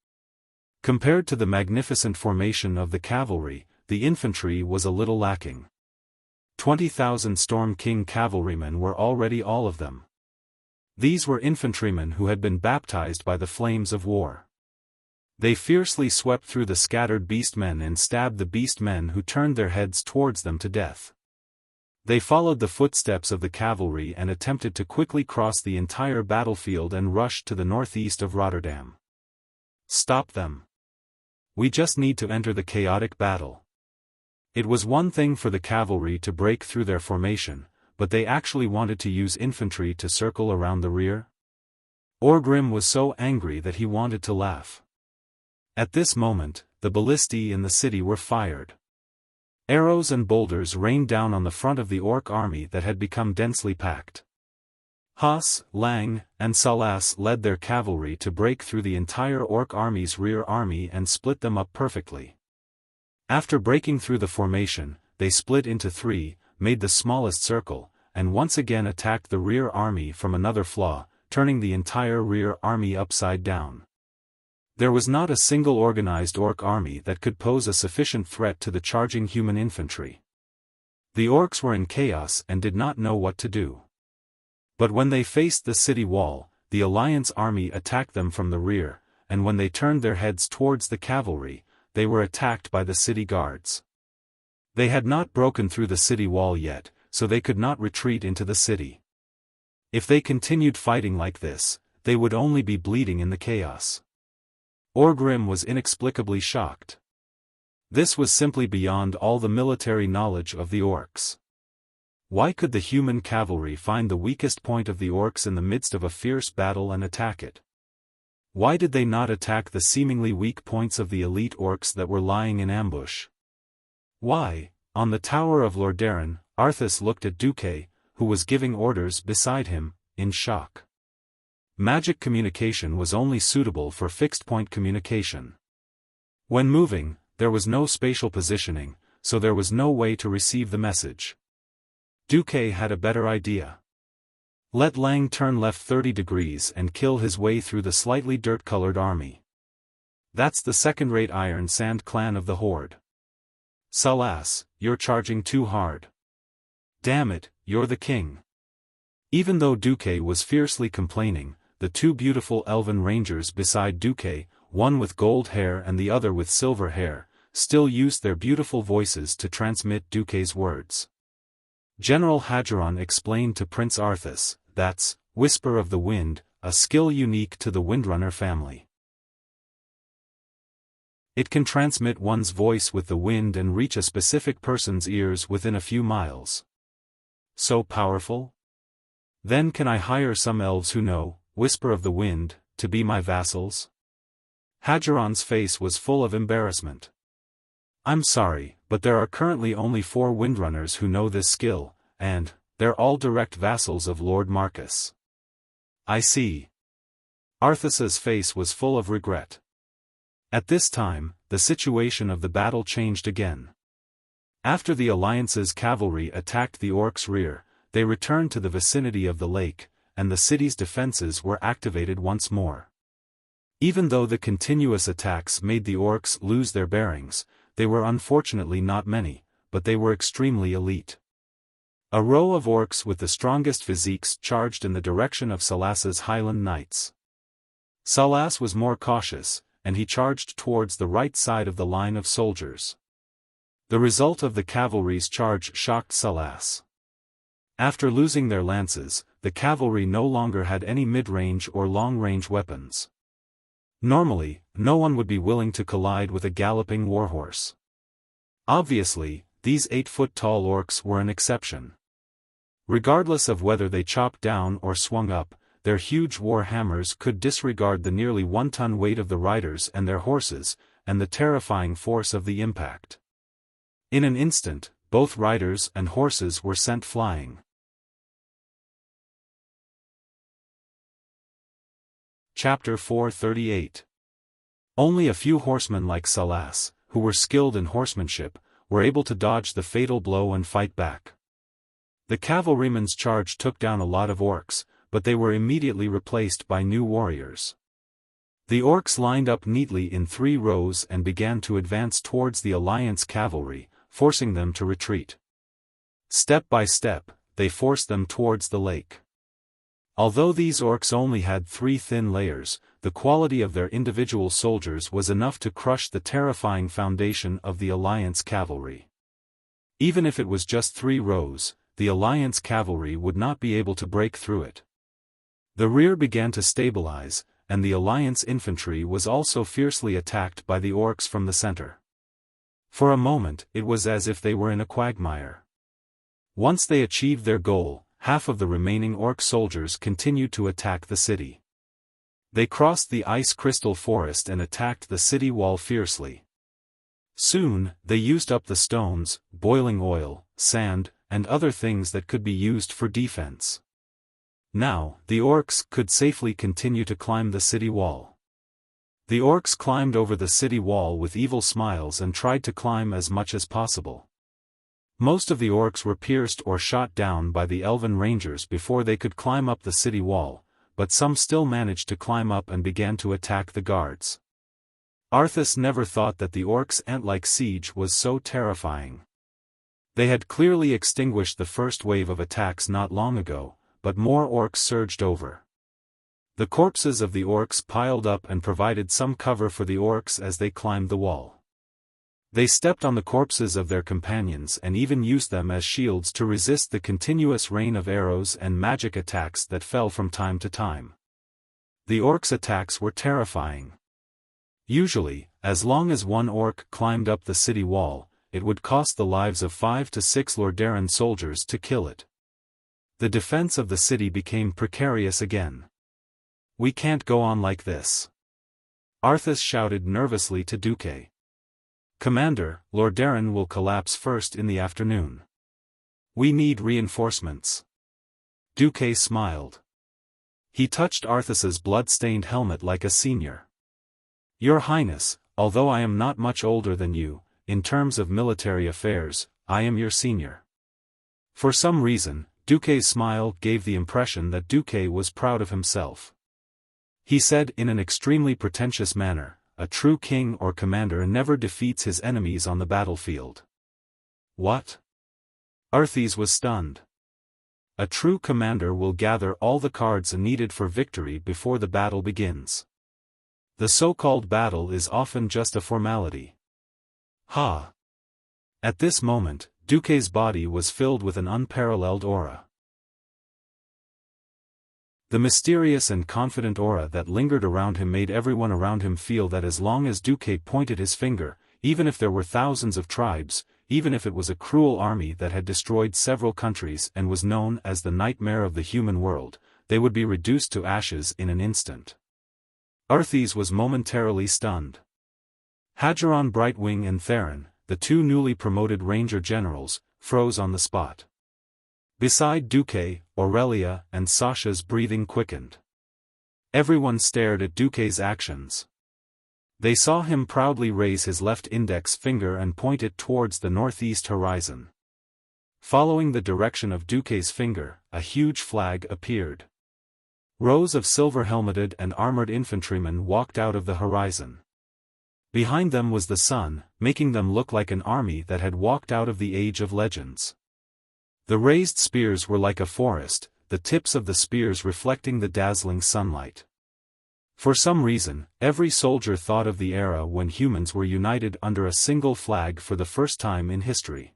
A: Compared to the magnificent formation of the cavalry, the infantry was a little lacking. 20,000 Storm King cavalrymen were already all of them. These were infantrymen who had been baptized by the flames of war. They fiercely swept through the scattered beastmen and stabbed the beastmen who turned their heads towards them to death. They followed the footsteps of the cavalry and attempted to quickly cross the entire battlefield and rush to the northeast of Rotterdam. Stop them. We just need to enter the chaotic battle. It was one thing for the cavalry to break through their formation, but they actually wanted to use infantry to circle around the rear? Orgrim was so angry that he wanted to laugh. At this moment, the ballistae in the city were fired. Arrows and boulders rained down on the front of the orc army that had become densely packed. Haas, Lang, and Salas led their cavalry to break through the entire orc army's rear army and split them up perfectly. After breaking through the formation, they split into 3, made the smallest circle, and once again attacked the rear army from another flaw, turning the entire rear army upside down. There was not a single organized orc army that could pose a sufficient threat to the charging human infantry. The orcs were in chaos and did not know what to do. But when they faced the city wall, the Alliance army attacked them from the rear, and when they turned their heads towards the cavalry, they were attacked by the city guards. They had not broken through the city wall yet, so they could not retreat into the city. If they continued fighting like this, they would only be bleeding in the chaos. Orgrim was inexplicably shocked. This was simply beyond all the military knowledge of the orcs. Why could the human cavalry find the weakest point of the orcs in the midst of a fierce battle and attack it? Why did they not attack the seemingly weak points of the elite orcs that were lying in ambush? Why? On the tower of Lordaeron, Arthas looked at Duque, who was giving orders beside him, in shock. Magic communication was only suitable for fixed-point communication. When moving, there was no spatial positioning, so there was no way to receive the message. Duque had a better idea. Let Lang turn left 30 degrees and kill his way through the slightly dirt-colored army. That's the second-rate Iron Sand clan of the Horde. Salas, you're charging too hard. Damn it, you're the king. Even though Duque was fiercely complaining, the 2 beautiful elven rangers beside Duque, one with gold hair and the other with silver hair, still used their beautiful voices to transmit Duque's words. General Hadgeron explained to Prince Arthas, that's, Whisper of the Wind, a skill unique to the Windrunner family. It can transmit one's voice with the wind and reach a specific person's ears within a few miles. So powerful? Then can I hire some elves who know, Whisper of the Wind, to be my vassals? Hadgeron's face was full of embarrassment. I'm sorry, but there are currently only 4 Windrunners who know this skill, and they're all direct vassals of Lord Marcus. I see. Arthas's face was full of regret. At this time, the situation of the battle changed again. After the Alliance's cavalry attacked the orcs' rear, they returned to the vicinity of the lake, and the city's defenses were activated once more. Even though the continuous attacks made the orcs lose their bearings, they were unfortunately not many, but they were extremely elite. A row of orcs with the strongest physiques charged in the direction of Salas's Highland Knights. Salas was more cautious, and he charged towards the right side of the line of soldiers. The result of the cavalry's charge shocked Salas. After losing their lances, the cavalry no longer had any mid-range or long-range weapons. Normally, no one would be willing to collide with a galloping warhorse. Obviously, these 8-foot-tall orcs were an exception. Regardless of whether they chopped down or swung up, their huge war hammers could disregard the nearly 1-ton weight of the riders and their horses, and the terrifying force of the impact. In an instant, both riders and horses were sent flying. Chapter 438. Only a few horsemen like Salas, who were skilled in horsemanship, were able to dodge the fatal blow and fight back. The cavalryman's charge took down a lot of orcs, but they were immediately replaced by new warriors. The orcs lined up neatly in 3 rows and began to advance towards the Alliance cavalry, forcing them to retreat. Step by step, they forced them towards the lake. Although these orcs only had 3 thin layers, the quality of their individual soldiers was enough to crush the terrifying foundation of the Alliance cavalry. Even if it was just 3 rows, the Alliance cavalry would not be able to break through it. The rear began to stabilize, and the Alliance infantry was also fiercely attacked by the orcs from the center. For a moment, it was as if they were in a quagmire. Once they achieved their goal, half of the remaining orc soldiers continued to attack the city. They crossed the ice crystal forest and attacked the city wall fiercely. Soon, they used up the stones, boiling oil, sand, and other things that could be used for defense. Now, the orcs could safely continue to climb the city wall. The orcs climbed over the city wall with evil smiles and tried to climb as much as possible. Most of the orcs were pierced or shot down by the elven rangers before they could climb up the city wall, but some still managed to climb up and began to attack the guards. Arthas never thought that the orcs' ant-like siege was so terrifying. They had clearly extinguished the first wave of attacks not long ago, but more orcs surged over. The corpses of the orcs piled up and provided some cover for the orcs as they climbed the wall. They stepped on the corpses of their companions and even used them as shields to resist the continuous rain of arrows and magic attacks that fell from time to time. The orcs' attacks were terrifying. Usually, as long as one orc climbed up the city wall, it would cost the lives of 5 to 6 Lordaeran soldiers to kill it. The defense of the city became precarious again. "We can't go on like this," Arthas shouted nervously to Duque. "Commander, Lordaeran will collapse first in the afternoon. We need reinforcements." Duque smiled. He touched Arthas's blood-stained helmet like a senior. "Your Highness, although I am not much older than you, in terms of military affairs, I am your senior." For some reason, Duque's smile gave the impression that Duque was proud of himself. He said in an extremely pretentious manner, "A true king or commander never defeats his enemies on the battlefield." "What?" Arthas was stunned. "A true commander will gather all the cards needed for victory before the battle begins. The so-called battle is often just a formality." "Ha!" At this moment, Duque's body was filled with an unparalleled aura. The mysterious and confident aura that lingered around him made everyone around him feel that as long as Duque pointed his finger, even if there were thousands of tribes, even if it was a cruel army that had destroyed several countries and was known as the nightmare of the human world, they would be reduced to ashes in an instant. Arthas was momentarily stunned. Hadgeron Brightwing and Theron, the 2 newly promoted ranger generals, froze on the spot. Beside Duque, Aurelia and Sasha's breathing quickened. Everyone stared at Duque's actions. They saw him proudly raise his left index finger and point it towards the northeast horizon. Following the direction of Duque's finger, a huge flag appeared. Rows of silver-helmeted and armored infantrymen walked out of the horizon. Behind them was the sun, making them look like an army that had walked out of the Age of Legends. The raised spears were like a forest, the tips of the spears reflecting the dazzling sunlight. For some reason, every soldier thought of the era when humans were united under a single flag for the first time in history.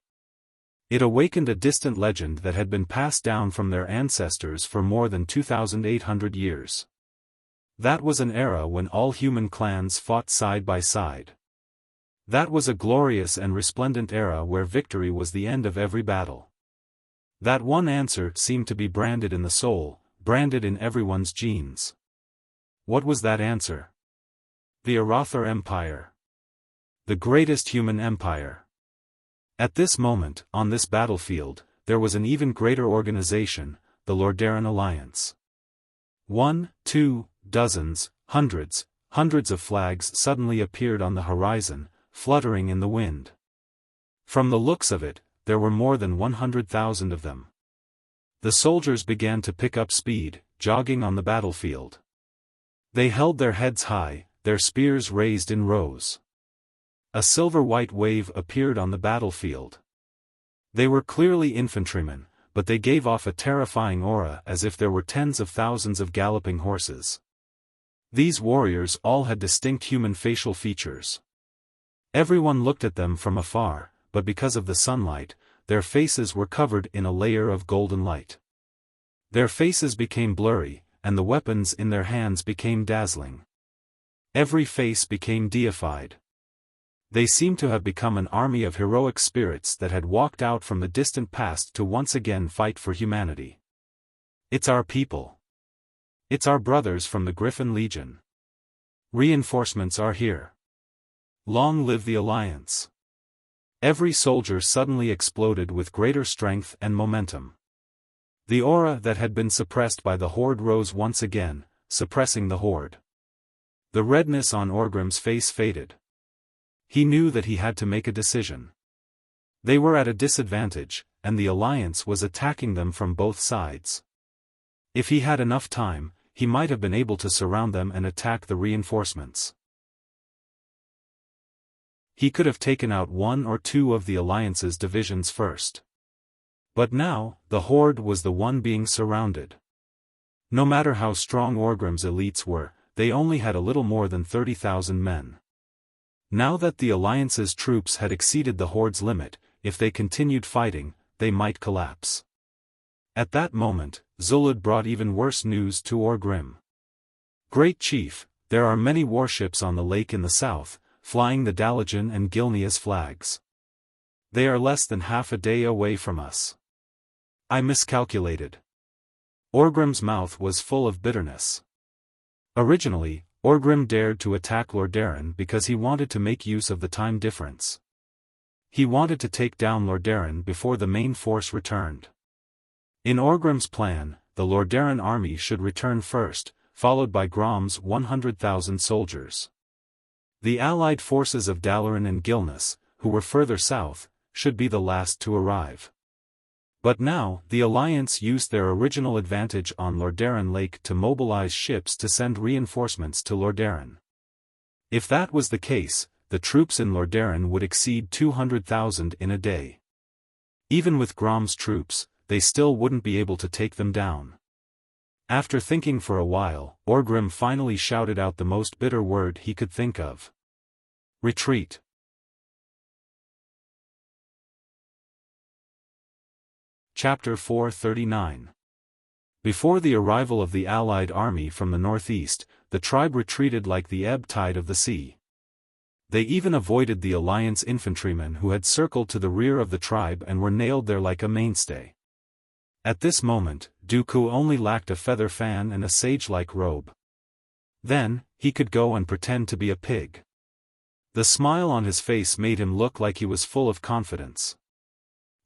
A: It awakened a distant legend that had been passed down from their ancestors for more than 2,800 years. That was an era when all human clans fought side by side. That was a glorious and resplendent era where victory was the end of every battle. That one answer seemed to be branded in the soul, branded in everyone's genes. What was that answer? The Arathor Empire. The greatest human empire. At this moment, on this battlefield, there was an even greater organization, the Lordaeron Alliance. 1, 2, dozens, hundreds of flags suddenly appeared on the horizon, fluttering in the wind. From the looks of it, there were more than 100,000 of them. The soldiers began to pick up speed, jogging on the battlefield. They held their heads high, their spears raised in rows. A silver-white wave appeared on the battlefield. They were clearly infantrymen, but they gave off a terrifying aura as if there were tens of thousands of galloping horses. These warriors all had distinct human facial features. Everyone looked at them from afar, but because of the sunlight, their faces were covered in a layer of golden light. Their faces became blurry, and the weapons in their hands became dazzling. Every face became deified. They seemed to have become an army of heroic spirits that had walked out from the distant past to once again fight for humanity. It's our people. It's our brothers from the Griffin Legion. Reinforcements are here. Long live the Alliance. Every soldier suddenly exploded with greater strength and momentum. The aura that had been suppressed by the Horde rose once again, suppressing the Horde. The redness on Orgrim's face faded. He knew that he had to make a decision. They were at a disadvantage, and the Alliance was attacking them from both sides. If he had enough time, he might have been able to surround them and attack the reinforcements. He could have taken out one or two of the Alliance's divisions first. But now, the Horde was the one being surrounded. No matter how strong Orgrim's elites were, they only had a little more than 30,000 men. Now that the Alliance's troops had exceeded the Horde's limit, if they continued fighting, they might collapse. At that moment, Zulud brought even worse news to Orgrim. Great Chief, there are many warships on the lake in the south, flying the Dalajan and Gilneas flags. They are less than half a day away from us. I miscalculated. Orgrim's mouth was full of bitterness. Originally, Orgrim dared to attack Lordaeron because he wanted to make use of the time difference. He wanted to take down Lordaeron before the main force returned. In Orgrim's plan, the Lordaeron army should return first, followed by Grom's 100,000 soldiers. The allied forces of Dalaran and Gilneas, who were further south, should be the last to arrive. But now, the Alliance used their original advantage on Lordaeron Lake to mobilize ships to send reinforcements to Lordaeron. If that was the case, the troops in Lordaeron would exceed 200,000 in a day. Even with Grom's troops, they still wouldn't be able to take them down. After thinking for a while, Orgrim finally shouted out the most bitter word he could think of. Retreat. Chapter 439. Before the arrival of the Allied army from the northeast, the tribe retreated like the ebb tide of the sea. They even avoided the Alliance infantrymen who had circled to the rear of the tribe and were nailed there like a mainstay. At this moment, Dooku only lacked a feather fan and a sage-like robe. Then, he could go and pretend to be a pig. The smile on his face made him look like he was full of confidence.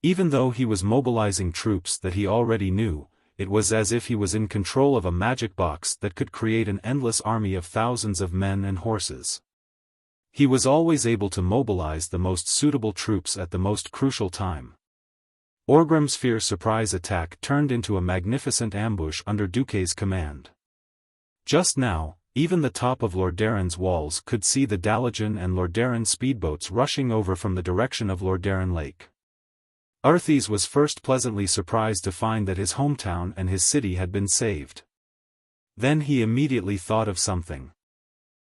A: Even though he was mobilizing troops that he already knew, it was as if he was in control of a magic box that could create an endless army of thousands of men and horses. He was always able to mobilize the most suitable troops at the most crucial time. Orgrim's fierce surprise attack turned into a magnificent ambush under Dooku's command. Just now, even the top of Lord Darren's walls could see the Dalajan and Lord Darren speedboats rushing over from the direction of Lord Darren Lake. Arthes was first pleasantly surprised to find that his hometown and his city had been saved. Then he immediately thought of something.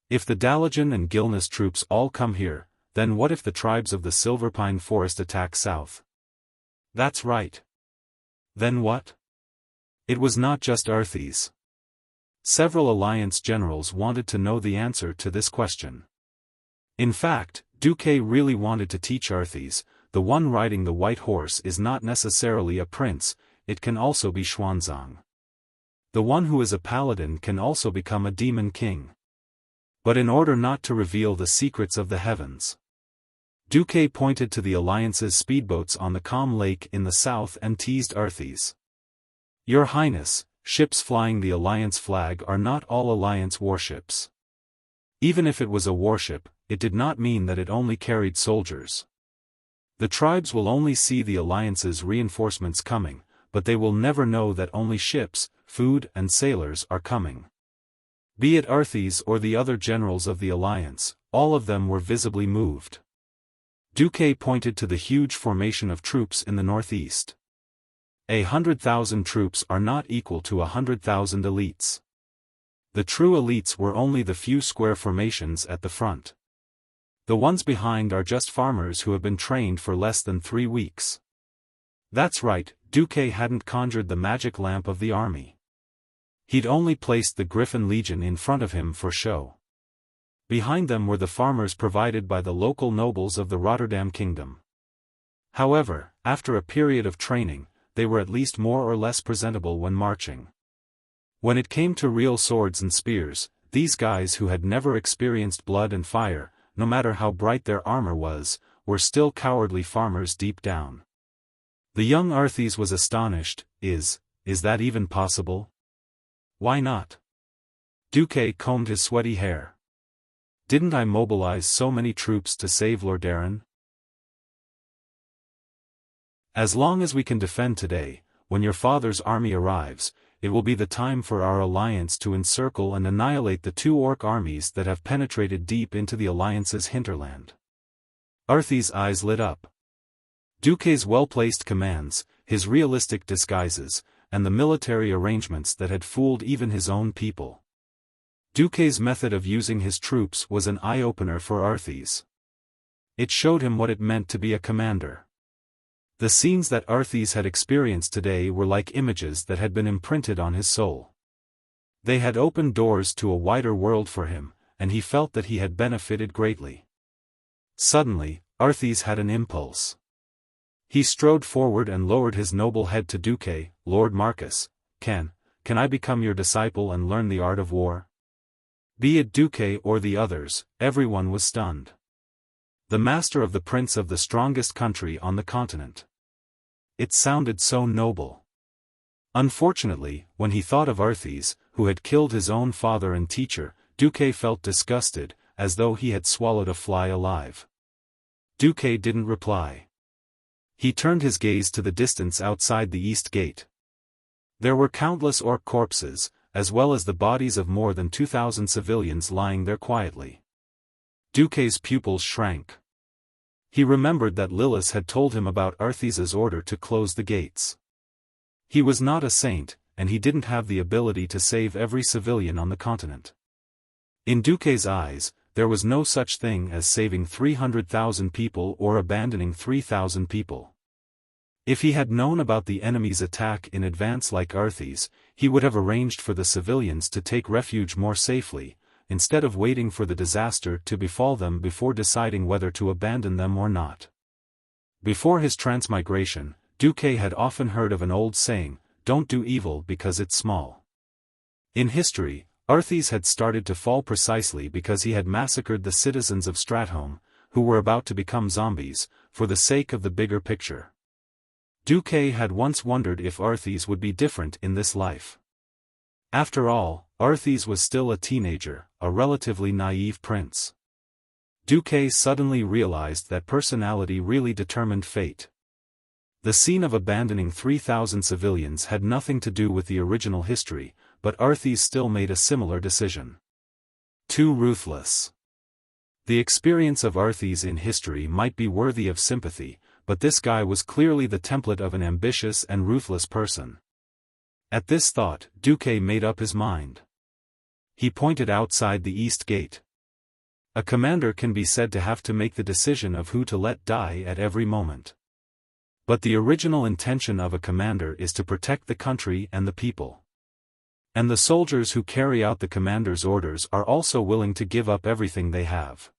A: If the Dalajan and Gilnas troops all come here, then what if the tribes of the Silverpine Forest attack south? That's right. Then what? It was not just Arthes. Several Alliance generals wanted to know the answer to this question. In fact, Duque really wanted to teach Arthes, the one riding the white horse is not necessarily a prince, it can also be Xuanzang. The one who is a paladin can also become a demon king. But in order not to reveal the secrets of the heavens, Duque pointed to the Alliance's speedboats on the calm lake in the south and teased Arthes. Your Highness, ships flying the Alliance flag are not all Alliance warships. Even if it was a warship, it did not mean that it only carried soldiers. The tribes will only see the Alliance's reinforcements coming, but they will never know that only ships, food and sailors are coming. Be it Arthes or the other generals of the Alliance, all of them were visibly moved. Duque pointed to the huge formation of troops in the northeast. 100,000 troops are not equal to 100,000 elites. The true elites were only the few square formations at the front. The ones behind are just farmers who have been trained for less than 3 weeks. That's right, Duque hadn't conjured the magic lamp of the army. He'd only placed the Griffin Legion in front of him for show. Behind them were the farmers provided by the local nobles of the Rotterdam Kingdom. However, after a period of training, they were at least more or less presentable when marching. When it came to real swords and spears, these guys who had never experienced blood and fire, no matter how bright their armor was, were still cowardly farmers deep down. The young Arthes was astonished. Is that even possible? Why not? Duque combed his sweaty hair. Didn't I mobilize so many troops to save Lord Darren? As long as we can defend today, when your father's army arrives, it will be the time for our alliance to encircle and annihilate the 2 orc armies that have penetrated deep into the Alliance's hinterland. Arthes' eyes lit up. Duque's well-placed commands, his realistic disguises, and the military arrangements that had fooled even his own people. Duque's method of using his troops was an eye-opener for Arthes. It showed him what it meant to be a commander. The scenes that Arthes had experienced today were like images that had been imprinted on his soul. They had opened doors to a wider world for him, and he felt that he had benefited greatly. Suddenly, Arthes had an impulse. He strode forward and lowered his noble head to Duque. Lord Marcus, can I become your disciple and learn the art of war? Be it Duque or the others, everyone was stunned. The master of the prince of the strongest country on the continent. It sounded so noble. Unfortunately, when he thought of Arthes, who had killed his own father and teacher, Duque felt disgusted, as though he had swallowed a fly alive. Duque didn't reply. He turned his gaze to the distance outside the east gate. There were countless orc corpses, as well as the bodies of more than 2,000 civilians lying there quietly. Duque's pupils shrank. He remembered that Lilith had told him about Arthes's order to close the gates. He was not a saint, and he didn't have the ability to save every civilian on the continent. In Duque's eyes, there was no such thing as saving 300,000 people or abandoning 3,000 people. If he had known about the enemy's attack in advance like Arthes, he would have arranged for the civilians to take refuge more safely, instead of waiting for the disaster to befall them before deciding whether to abandon them or not. Before his transmigration, Duque had often heard of an old saying, "Don't do evil because it's small." In history, Arthes had started to fall precisely because he had massacred the citizens of Stratholme, who were about to become zombies, for the sake of the bigger picture. Duque had once wondered if Arthes would be different in this life. After all, Arthes was still a teenager, a relatively naive prince. Duque suddenly realized that personality really determined fate. The scene of abandoning 3,000 civilians had nothing to do with the original history, but Arthes still made a similar decision. Too ruthless. The experience of Arthes in history might be worthy of sympathy, but this guy was clearly the template of an ambitious and ruthless person. At this thought, Duque made up his mind. He pointed outside the east gate. A commander can be said to have to make the decision of who to let die at every moment. But the original intention of a commander is to protect the country and the people. And the soldiers who carry out the commander's orders are also willing to give up everything they have.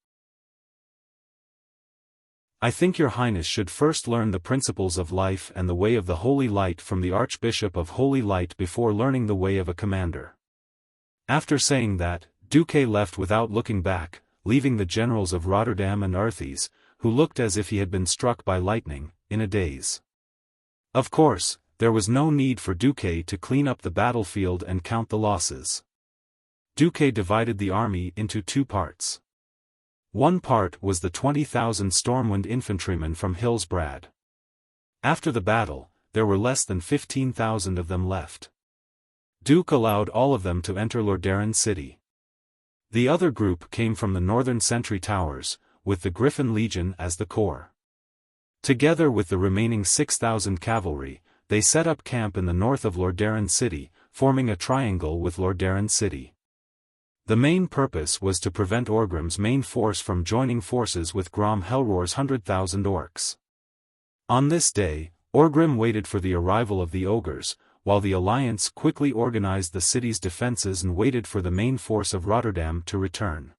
A: I think your Highness should first learn the principles of life and the way of the Holy Light from the Archbishop of Holy Light before learning the way of a commander. After saying that, Duque left without looking back, leaving the generals of Rotterdam and Arthes, who looked as if he had been struck by lightning, in a daze. Of course, there was no need for Duque to clean up the battlefield and count the losses. Duque divided the army into two parts. One part was the 20,000 Stormwind infantrymen from Hillsbrad. After the battle, there were less than 15,000 of them left. Duke allowed all of them to enter Lordaeron city. The other group came from the northern sentry towers, with the Griffin Legion as the core. Together with the remaining 6,000 cavalry, they set up camp in the north of Lordaeron city, forming a triangle with Lordaeron city. The main purpose was to prevent Orgrim's main force from joining forces with Grom Hellroar's 100,000 orcs. On this day, Orgrim waited for the arrival of the ogres, while the alliance quickly organized the city's defenses and waited for the main force of Rotterdam to return.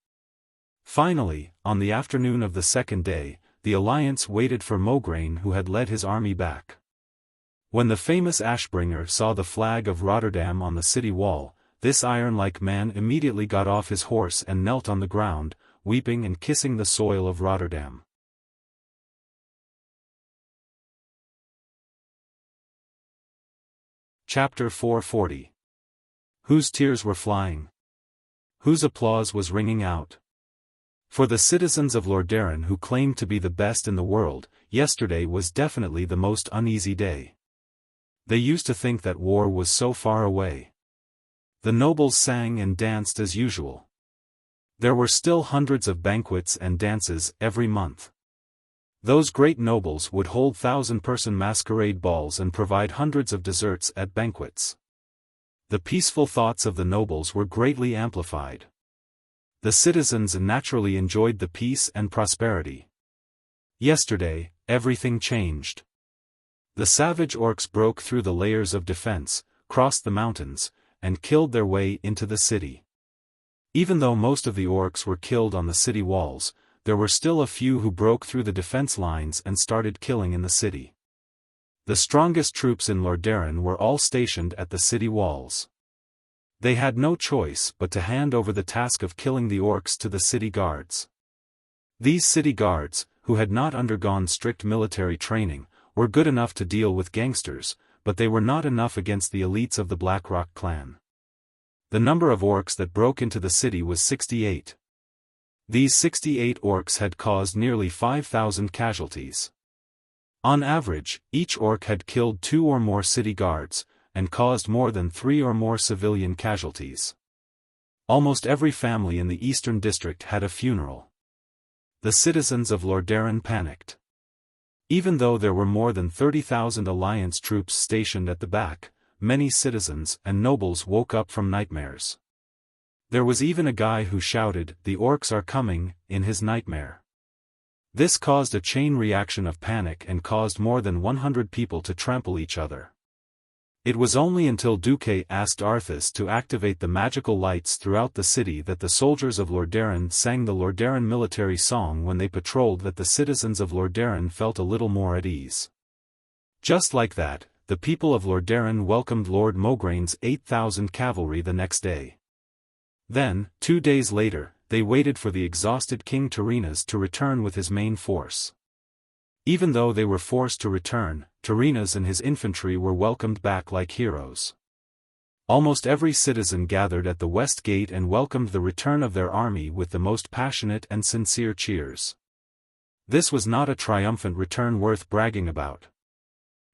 A: Finally, on the afternoon of the second day, the alliance waited for Mograine, who had led his army back. When the famous Ashbringer saw the flag of Rotterdam on the city wall, this iron-like man immediately got off his horse and knelt on the ground, weeping and kissing the soil of Rotterdam. Chapter 440. Whose tears were flying? Whose applause was ringing out? For the citizens of Lordaeron who claimed to be the best in the world, yesterday was definitely the most uneasy day. They used to think that war was so far away. The nobles sang and danced as usual. There were still hundreds of banquets and dances every month. Those great nobles would hold 1,000-person masquerade balls and provide hundreds of desserts at banquets. The peaceful thoughts of the nobles were greatly amplified. The citizens naturally enjoyed the peace and prosperity. Yesterday, everything changed. The savage orcs broke through the layers of defense, crossed the mountains, and killed their way into the city. Even though most of the orcs were killed on the city walls, there were still a few who broke through the defense lines and started killing in the city. The strongest troops in Lordaeron were all stationed at the city walls. They had no choice but to hand over the task of killing the orcs to the city guards. These city guards, who had not undergone strict military training, were good enough to deal with gangsters, but they were not enough against the elites of the Blackrock clan. The number of orcs that broke into the city was 68. These 68 orcs had caused nearly 5,000 casualties. On average, each orc had killed 2 or more city guards, and caused more than 3 or more civilian casualties. Almost every family in the Eastern District had a funeral. The citizens of Lordaeron panicked. Even though there were more than 30,000 alliance troops stationed at the back, many citizens and nobles woke up from nightmares. There was even a guy who shouted, "The orcs are coming," in his nightmare. This caused a chain reaction of panic and caused more than 100 people to trample each other. It was only until Duque asked Arthas to activate the magical lights throughout the city that the soldiers of Lordaeron sang the Lordaeron military song when they patrolled, that the citizens of Lordaeron felt a little more at ease. Just like that, the people of Lordaeron welcomed Lord Mograine's 8,000 cavalry the next day. Then, 2 days later, they waited for the exhausted King Tyrrhenas to return with his main force. Even though they were forced to return, Tyrrhenas and his infantry were welcomed back like heroes. Almost every citizen gathered at the West Gate and welcomed the return of their army with the most passionate and sincere cheers. This was not a triumphant return worth bragging about.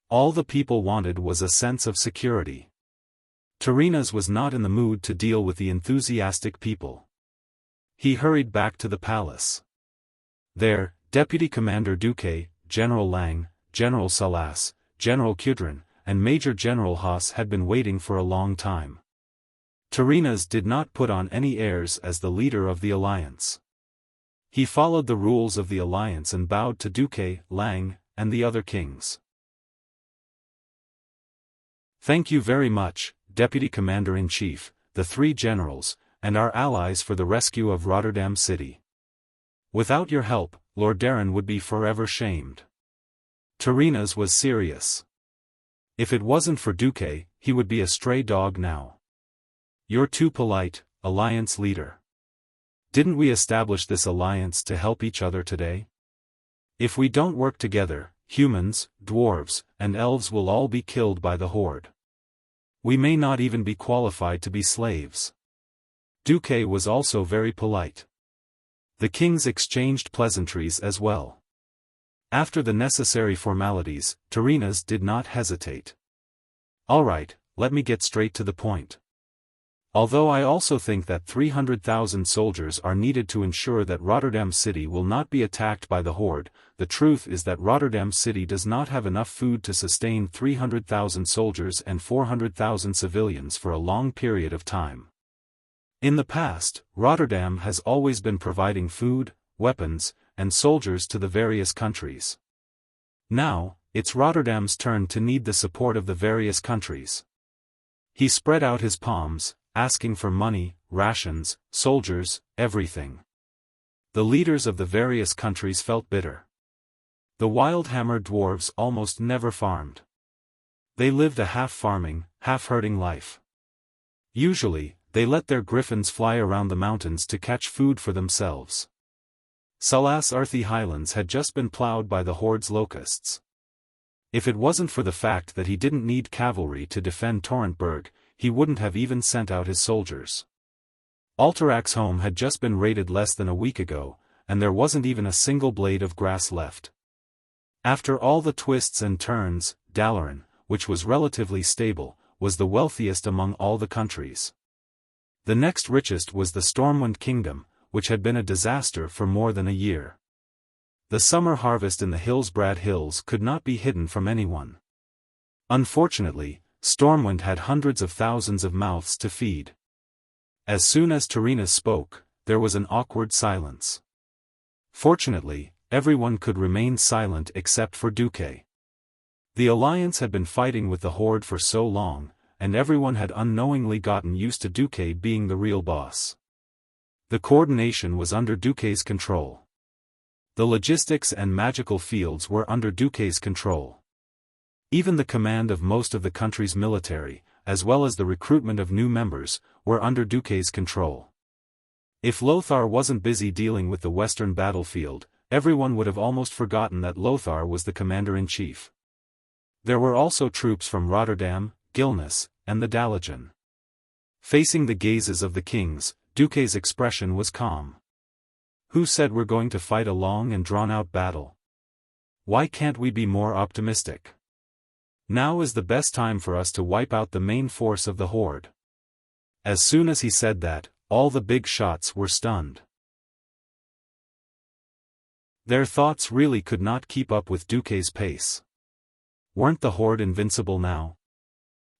A: All the people wanted was a sense of security. Turinas was not in the mood to deal with the enthusiastic people. He hurried back to the palace. There, Deputy Commander Duque, General Lang, General Salas, General Kudrin, and Major General Haas had been waiting for a long time. Turinas did not put on any airs as the leader of the alliance. He followed the rules of the alliance and bowed to Duque, Lang, and the other kings. "Thank you very much, Deputy Commander-in-Chief, the three generals, and our allies for the rescue of Rotterdam City. Without your help, Lord Darren would be forever shamed." Turinas was serious. If it wasn't for Duque, he would be a stray dog now. "You're too polite, alliance leader. Didn't we establish this alliance to help each other today? If we don't work together, humans, dwarves, and elves will all be killed by the horde. We may not even be qualified to be slaves." Duque was also very polite. The kings exchanged pleasantries as well. After the necessary formalities, Turinas did not hesitate. "All right, let me get straight to the point. Although I also think that 300,000 soldiers are needed to ensure that Rotterdam City will not be attacked by the horde, the truth is that Rotterdam City does not have enough food to sustain 300,000 soldiers and 400,000 civilians for a long period of time. In the past, Rotterdam has always been providing food, weapons, and soldiers to the various countries. Now, it's Rotterdam's turn to need the support of the various countries." He spread out his palms, asking for money, rations, soldiers, everything. The leaders of the various countries felt bitter. The Wildhammer dwarves almost never farmed. They lived a half-farming, half-herding life. Usually, they let their griffins fly around the mountains to catch food for themselves. Salas Arthi Highlands had just been plowed by the horde's locusts. If it wasn't for the fact that he didn't need cavalry to defend Torrentburg, he wouldn't have even sent out his soldiers. Alterac's home had just been raided less than a week ago, and there wasn't even a single blade of grass left. After all the twists and turns, Dalaran, which was relatively stable, was the wealthiest among all the countries. The next richest was the Stormwind Kingdom, which had been a disaster for more than a year. The summer harvest in the Hillsbrad Hills could not be hidden from anyone. Unfortunately, Stormwind had hundreds of thousands of mouths to feed. As soon as Turinas spoke, there was an awkward silence. Fortunately, everyone could remain silent except for Duque. The alliance had been fighting with the horde for so long, and everyone had unknowingly gotten used to Duque being the real boss. The coordination was under Duque's control. The logistics and magical fields were under Duque's control. Even the command of most of the country's military, as well as the recruitment of new members, were under Duque's control. If Lothar wasn't busy dealing with the western battlefield, everyone would have almost forgotten that Lothar was the commander-in-chief. There were also troops from Rotterdam, Gilnes, and the Dalajan. Facing the gazes of the kings, Duque's expression was calm. "Who said we're going to fight a long and drawn-out battle? Why can't we be more optimistic? Now is the best time for us to wipe out the main force of the horde." As soon as he said that, all the big shots were stunned. Their thoughts really could not keep up with Duque's pace. Weren't the horde invincible now?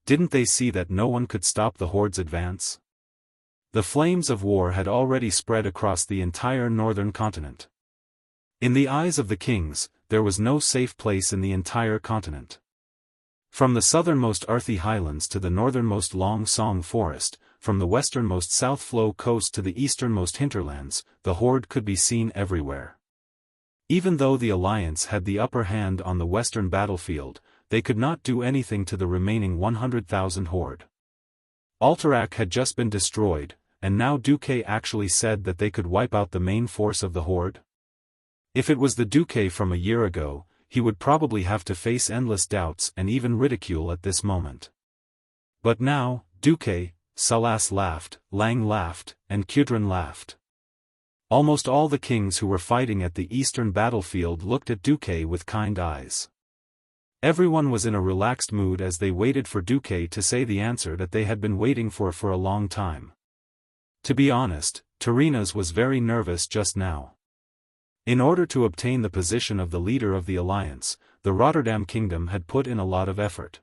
A: Didn't they see that no one could stop the horde's advance? The flames of war had already spread across the entire northern continent. In the eyes of the kings, there was no safe place in the entire continent. From the southernmost Arthi Highlands to the northernmost Long Song Forest, from the westernmost South Flow Coast to the easternmost hinterlands, the horde could be seen everywhere. Even though the Alliance had the upper hand on the western battlefield, they could not do anything to the remaining 100,000 horde. Alterac had just been destroyed, and now Duque actually said that they could wipe out the main force of the horde? If it was the Duque from a year ago, he would probably have to face endless doubts and even ridicule at this moment. But now, Duque, Salas laughed, Lang laughed, and Kudrin laughed. Almost all the kings who were fighting at the eastern battlefield looked at Duque with kind eyes. Everyone was in a relaxed mood as they waited for Duque to say the answer that they had been waiting for a long time. To be honest, Terinas was very nervous just now. In order to obtain the position of the leader of the alliance, the Rotterdam Kingdom had put in a lot of effort.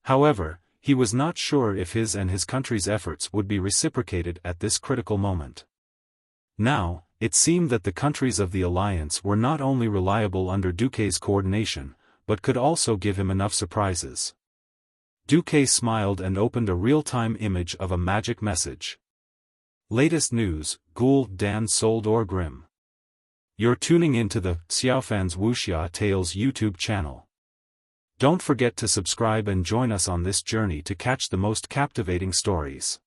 A: However, he was not sure if his and his country's efforts would be reciprocated at this critical moment. Now, it seemed that the countries of the alliance were not only reliable under Duque's coordination, but could also give him enough surprises. Duque smiled and opened a real-time image of a magic message. Latest news, Ghoul Dan sold or Grim. You're tuning into the Xiaofan's Wuxia Tales YouTube channel. Don't forget to subscribe and join us on this journey to catch the most captivating stories.